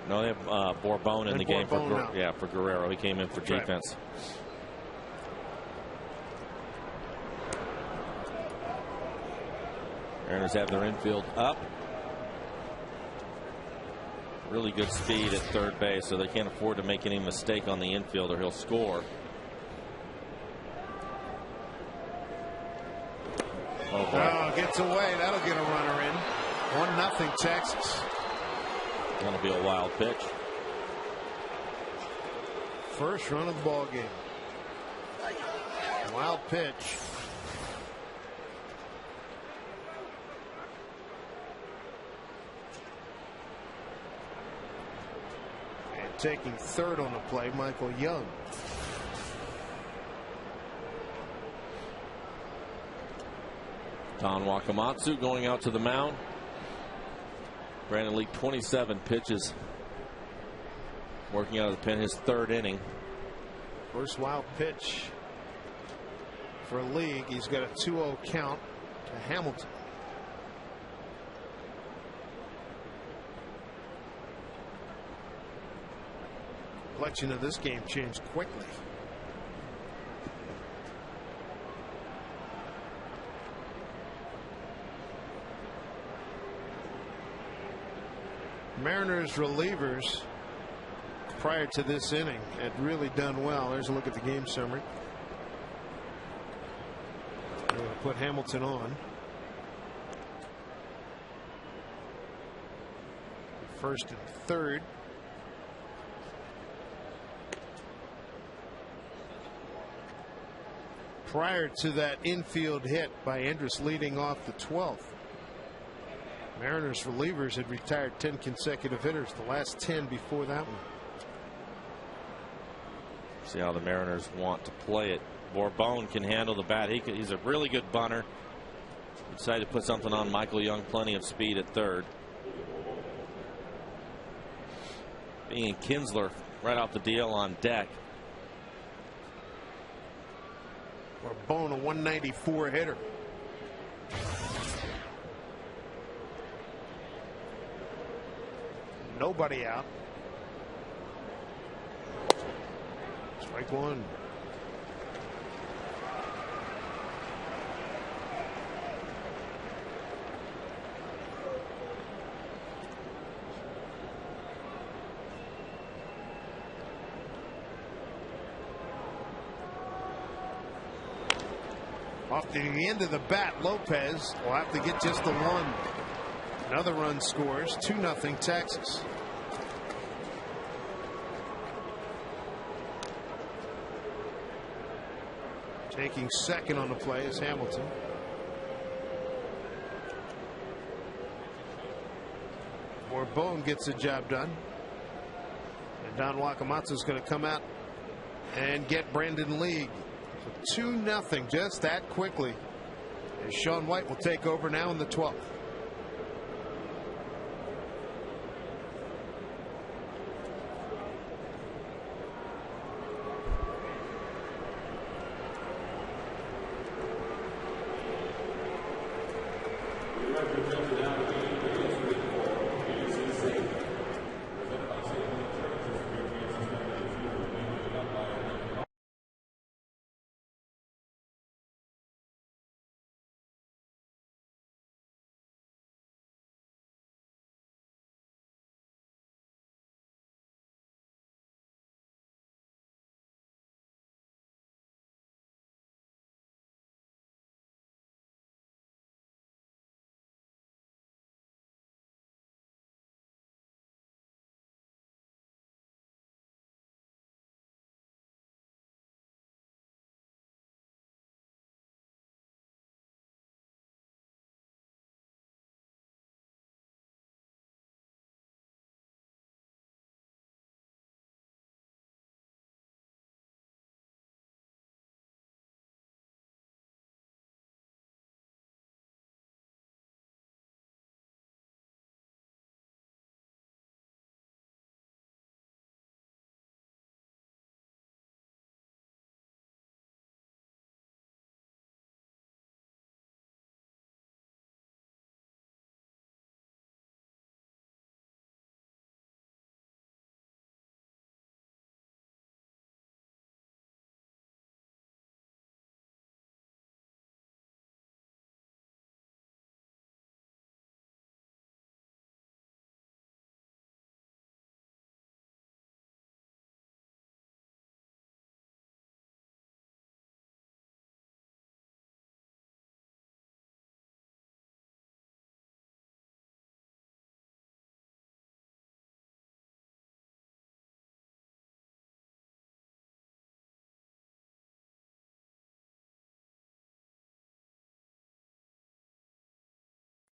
No, they have Bourbon in the game for Guerrero. He came in for defense. Mariners have their infield up. Really good speed at 3rd base, so they can't afford to make any mistake on the infield or he'll score. Oh, gets away. That'll get a runner in. 1-0 Texas. That'll be a wild pitch. First run of the ball game. Wild pitch. taking third on the play, Michael Young. Don Wakamatsu going out to the mound. Brandon Lee, 27 pitches. Working out of the pen, his third inning. First wild pitch for League. He's got a 2-0 count to Hamilton. Complexion of this game changed quickly. Mariners relievers prior to this inning had really done well. There's a look at the game summary. They're going to put Hamilton on. First and third. Prior to that infield hit by Andrus leading off the 12th, Mariners relievers had retired 10 consecutive hitters, the last 10 before that one. See how the Mariners want to play it. Bourbon can handle the bat. He's a really good bunter. Decided to put something on Michael Young. Plenty of speed at third. Being Kinsler right off the deal on deck. Bourbon, a 194 hitter. Nobody out. Strike one. Off to the end of the bat, Lopez will have to get just the one. Another run scores, 2-0 Texas. Taking second on the play is Hamilton. Bourbon gets the job done. And Don Wakamatsu is going to come out and get Brandon League. So 2-0 just that quickly. As Sean White will take over now in the 12th.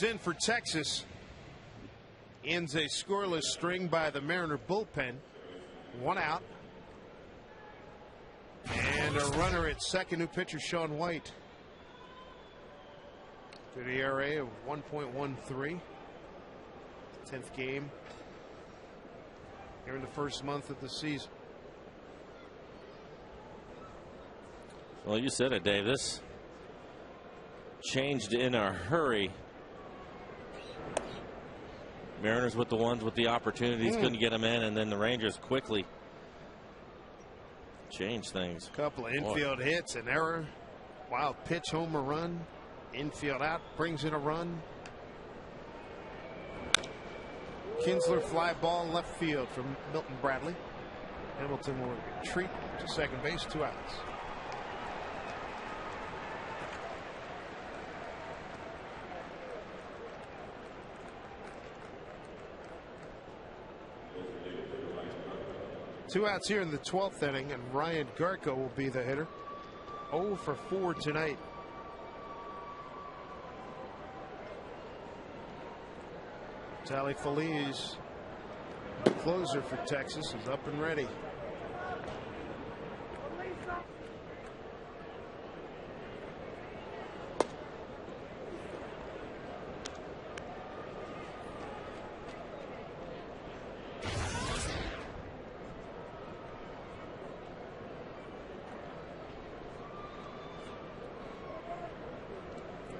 In for Texas ends a scoreless string by the Mariner bullpen. One out. And a runner at second, new pitcher Sean White. To the ERA of 1.13. 10th game here in the first month of the season. Well, you said it, Dave. This changed in a hurry. Mariners with the ones with the opportunities couldn't get them in, and then the Rangers quickly changed things. Couple of infield hits, an error, wild pitch, homer run, infield out, brings in a run. Kinsler fly ball left field from Milton Bradley. Hamilton will retreat to second base, 2 outs. Two outs here in the 12th inning, and Ryan Garko will be the hitter. 0 for 4 tonight. Tally Feliz, closer for Texas, is up and ready.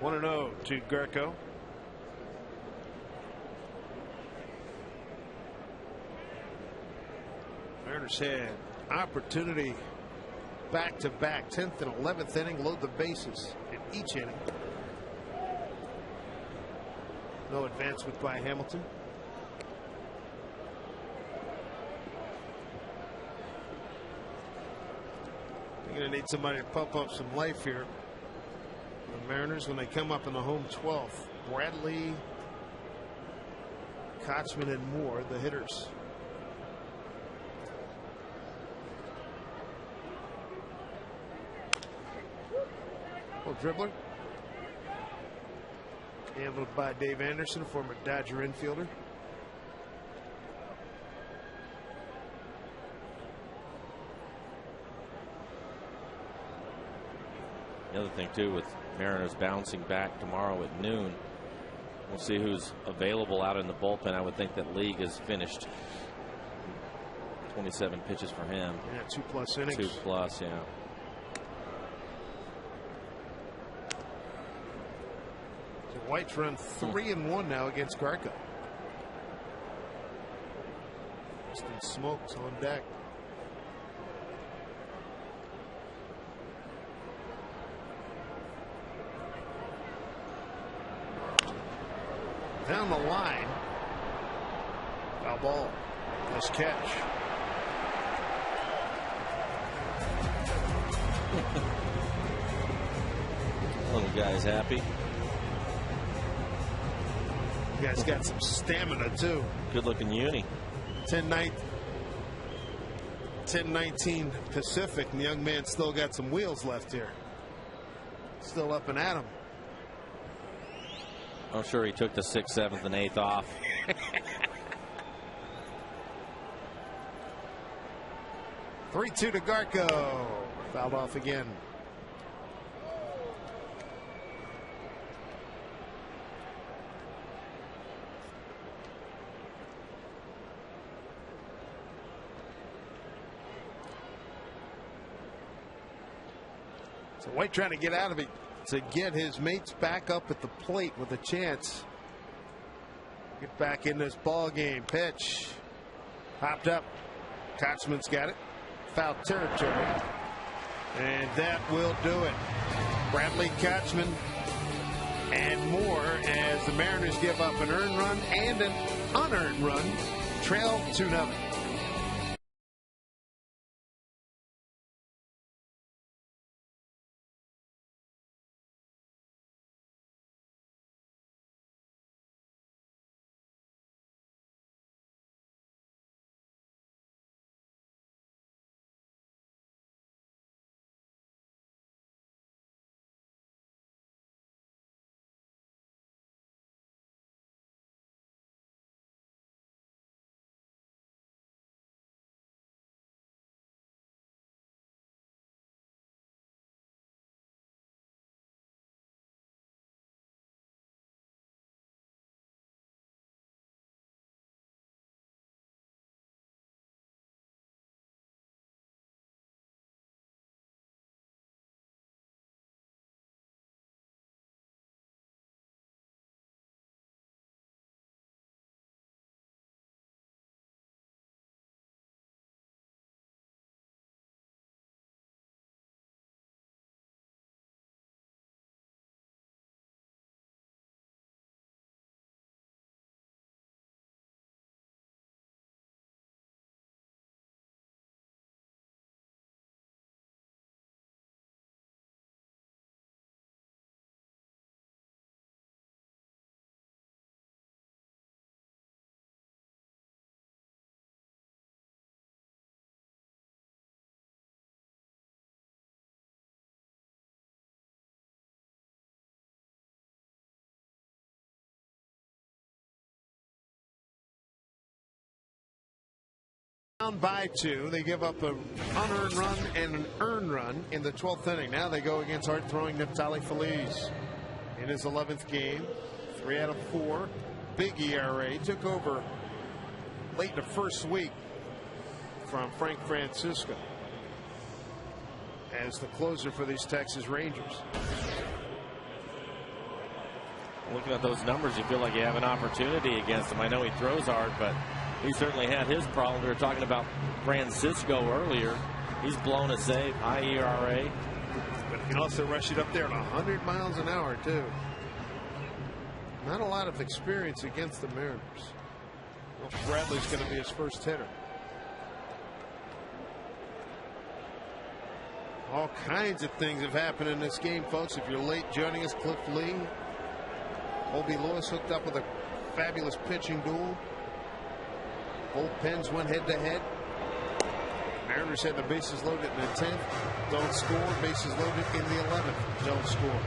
One and 0 to Garko. Mariners had opportunity back to back, 10th and 11th inning, load the bases in each inning. No advancement by Hamilton. They're going to need somebody to pump up some life here. The Mariners, when they come up in the home 12th, Bradley, Kochman, and Moore, the hitters. Dribbler handled by Dave Anderson, former Dodger infielder. The other thing too, with Mariners bouncing back tomorrow at noon, we'll see who's available out in the bullpen. I would think that League is finished. 27 pitches for him. Yeah, 2+ innings. 2+, yeah. White's run 3-1 now against Garko. Austin Smokes on deck. Down the line. Foul ball. Nice catch. Little guy's happy. You guys got some stamina too. Good looking uni. 10-19 Pacific, and the young man still got some wheels left here. Still up and at him. I'm sure he took the 6th, 7th, and 8th off. 3-2 to Garko. Fouled off again. So White trying to get out of it to get his mates back up at the plate with a chance. Get back in this ball game. Pitch. Popped up. Kochman's got it. Foul territory. And that will do it. Bradley, Kochman, and more as the Mariners give up an earned run and an unearned run. Trail 2-0. down by 2. They give up an unearned run and an earned run in the 12th inning. Now they go against hard-throwing Neftali Feliz in his 11th game. 3 out of 4. Big ERA. Took over late in the first week from Frank Francisco as the closer for these Texas Rangers. Looking at those numbers, you feel like you have an opportunity against him. I know he throws hard, but he certainly had his problem. We were talking about Francisco earlier. He's blown a save, high ERA. But he can also rush it up there at 100 miles an hour, too. Not a lot of experience against the Mariners. Well, Bradley's going to be his first hitter. All kinds of things have happened in this game, folks. If you're late joining us, Cliff Lee, Colby Lewis hooked up with a fabulous pitching duel. Bullpens went head-to-head. Mariners had the bases loaded in the 10th. Don't score. Bases loaded in the 11th. Don't score.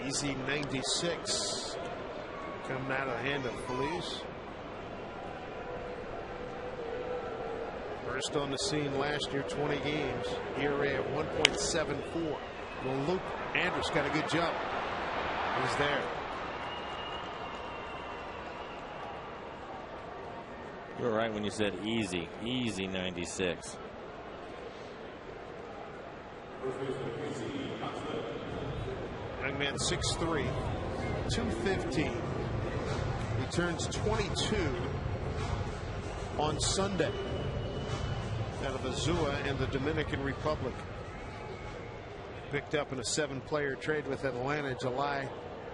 Easy 96 coming out of the hand of Feliz. First on the scene last year, 20 games, ERA of 1.74. Well, Luke Andrus got a good jump. He's there. You were right when you said easy. Easy 96. Young man, 6'3", 215. He turns 22 on Sunday out of Azua and the Dominican Republic. Picked up in a 7-player trade with Atlanta in July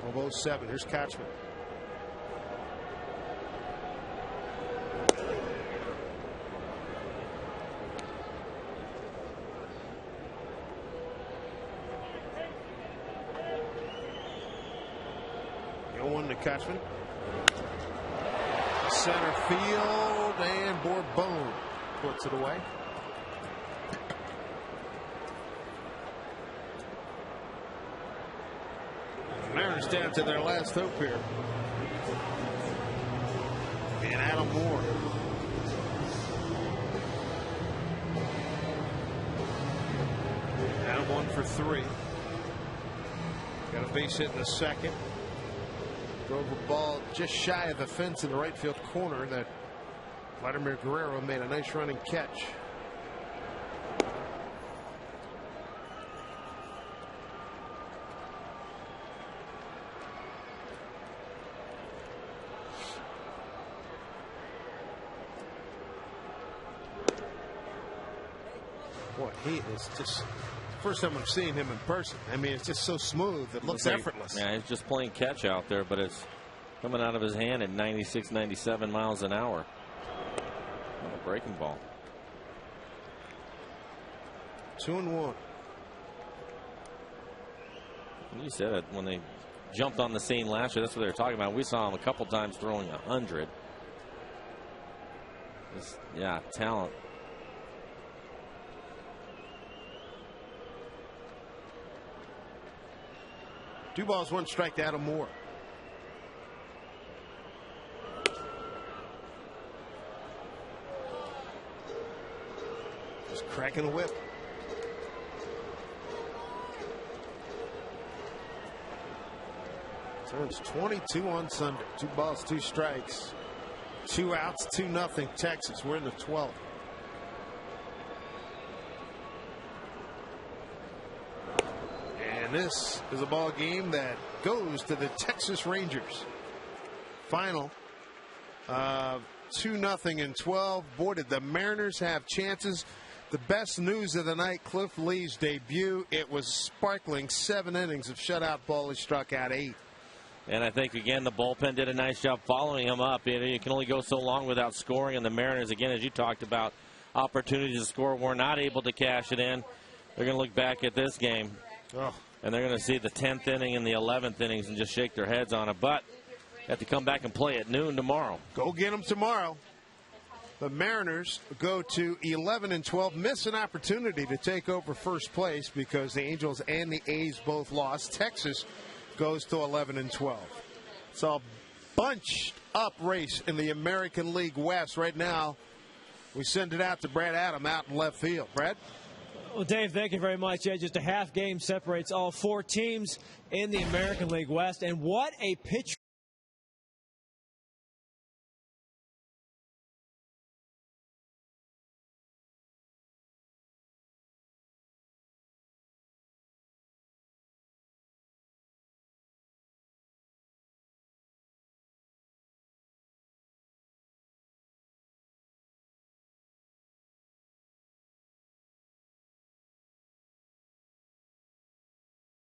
of 07. Here's Kochman. One to Kochman. Center field, and Bourbon puts it away. Mariners down to their last hope here. And Adam Moore. Adam 1 for 3. Got a base hit in the second. Drove a ball just shy of the fence in the right field corner that Vladimir Guerrero made a nice running catch. Boy, he is just first time I'm seeing him in person. I mean, it's just so smooth. It looks effortless. Yeah, he's just playing catch out there, but it's coming out of his hand at 96, 97 miles an hour. On a breaking ball. 2-1. You said it when they jumped on the scene last year. That's what they were talking about. We saw him a couple times throwing 100. Yeah, talent. Two balls, one strike to Adam Moore. Just cracking a whip. Turns 22 on Sunday. 2 balls, 2 strikes. 2 outs, 2-0 Texas. We're in the 12th. And this is a ball game that goes to the Texas Rangers. Final 2-0 in 12. Boy, did the Mariners have chances. The best news of the night, Cliff Lee's debut. It was sparkling. 7 innings of shutout ball. He struck out 8. And I think, again, the bullpen did a nice job following him up. You can only go so long without scoring. And the Mariners, again, as you talked about, opportunities to score, were not able to cash it in. They're going to look back at this game. And they're going to see the 10th inning and the 11th innings and just shake their heads on it. But they have to come back and play at noon tomorrow. Go get them tomorrow. The Mariners go to 11-12, miss an opportunity to take over first place because the Angels and the A's both lost. Texas goes to 11-12. It's a bunched up race in the American League West right now. We send it out to Brad Adam out in left field. Brad? Well, Dave, thank you very much. Yeah, just a half game separates all 4 teams in the American League West. And what a pitch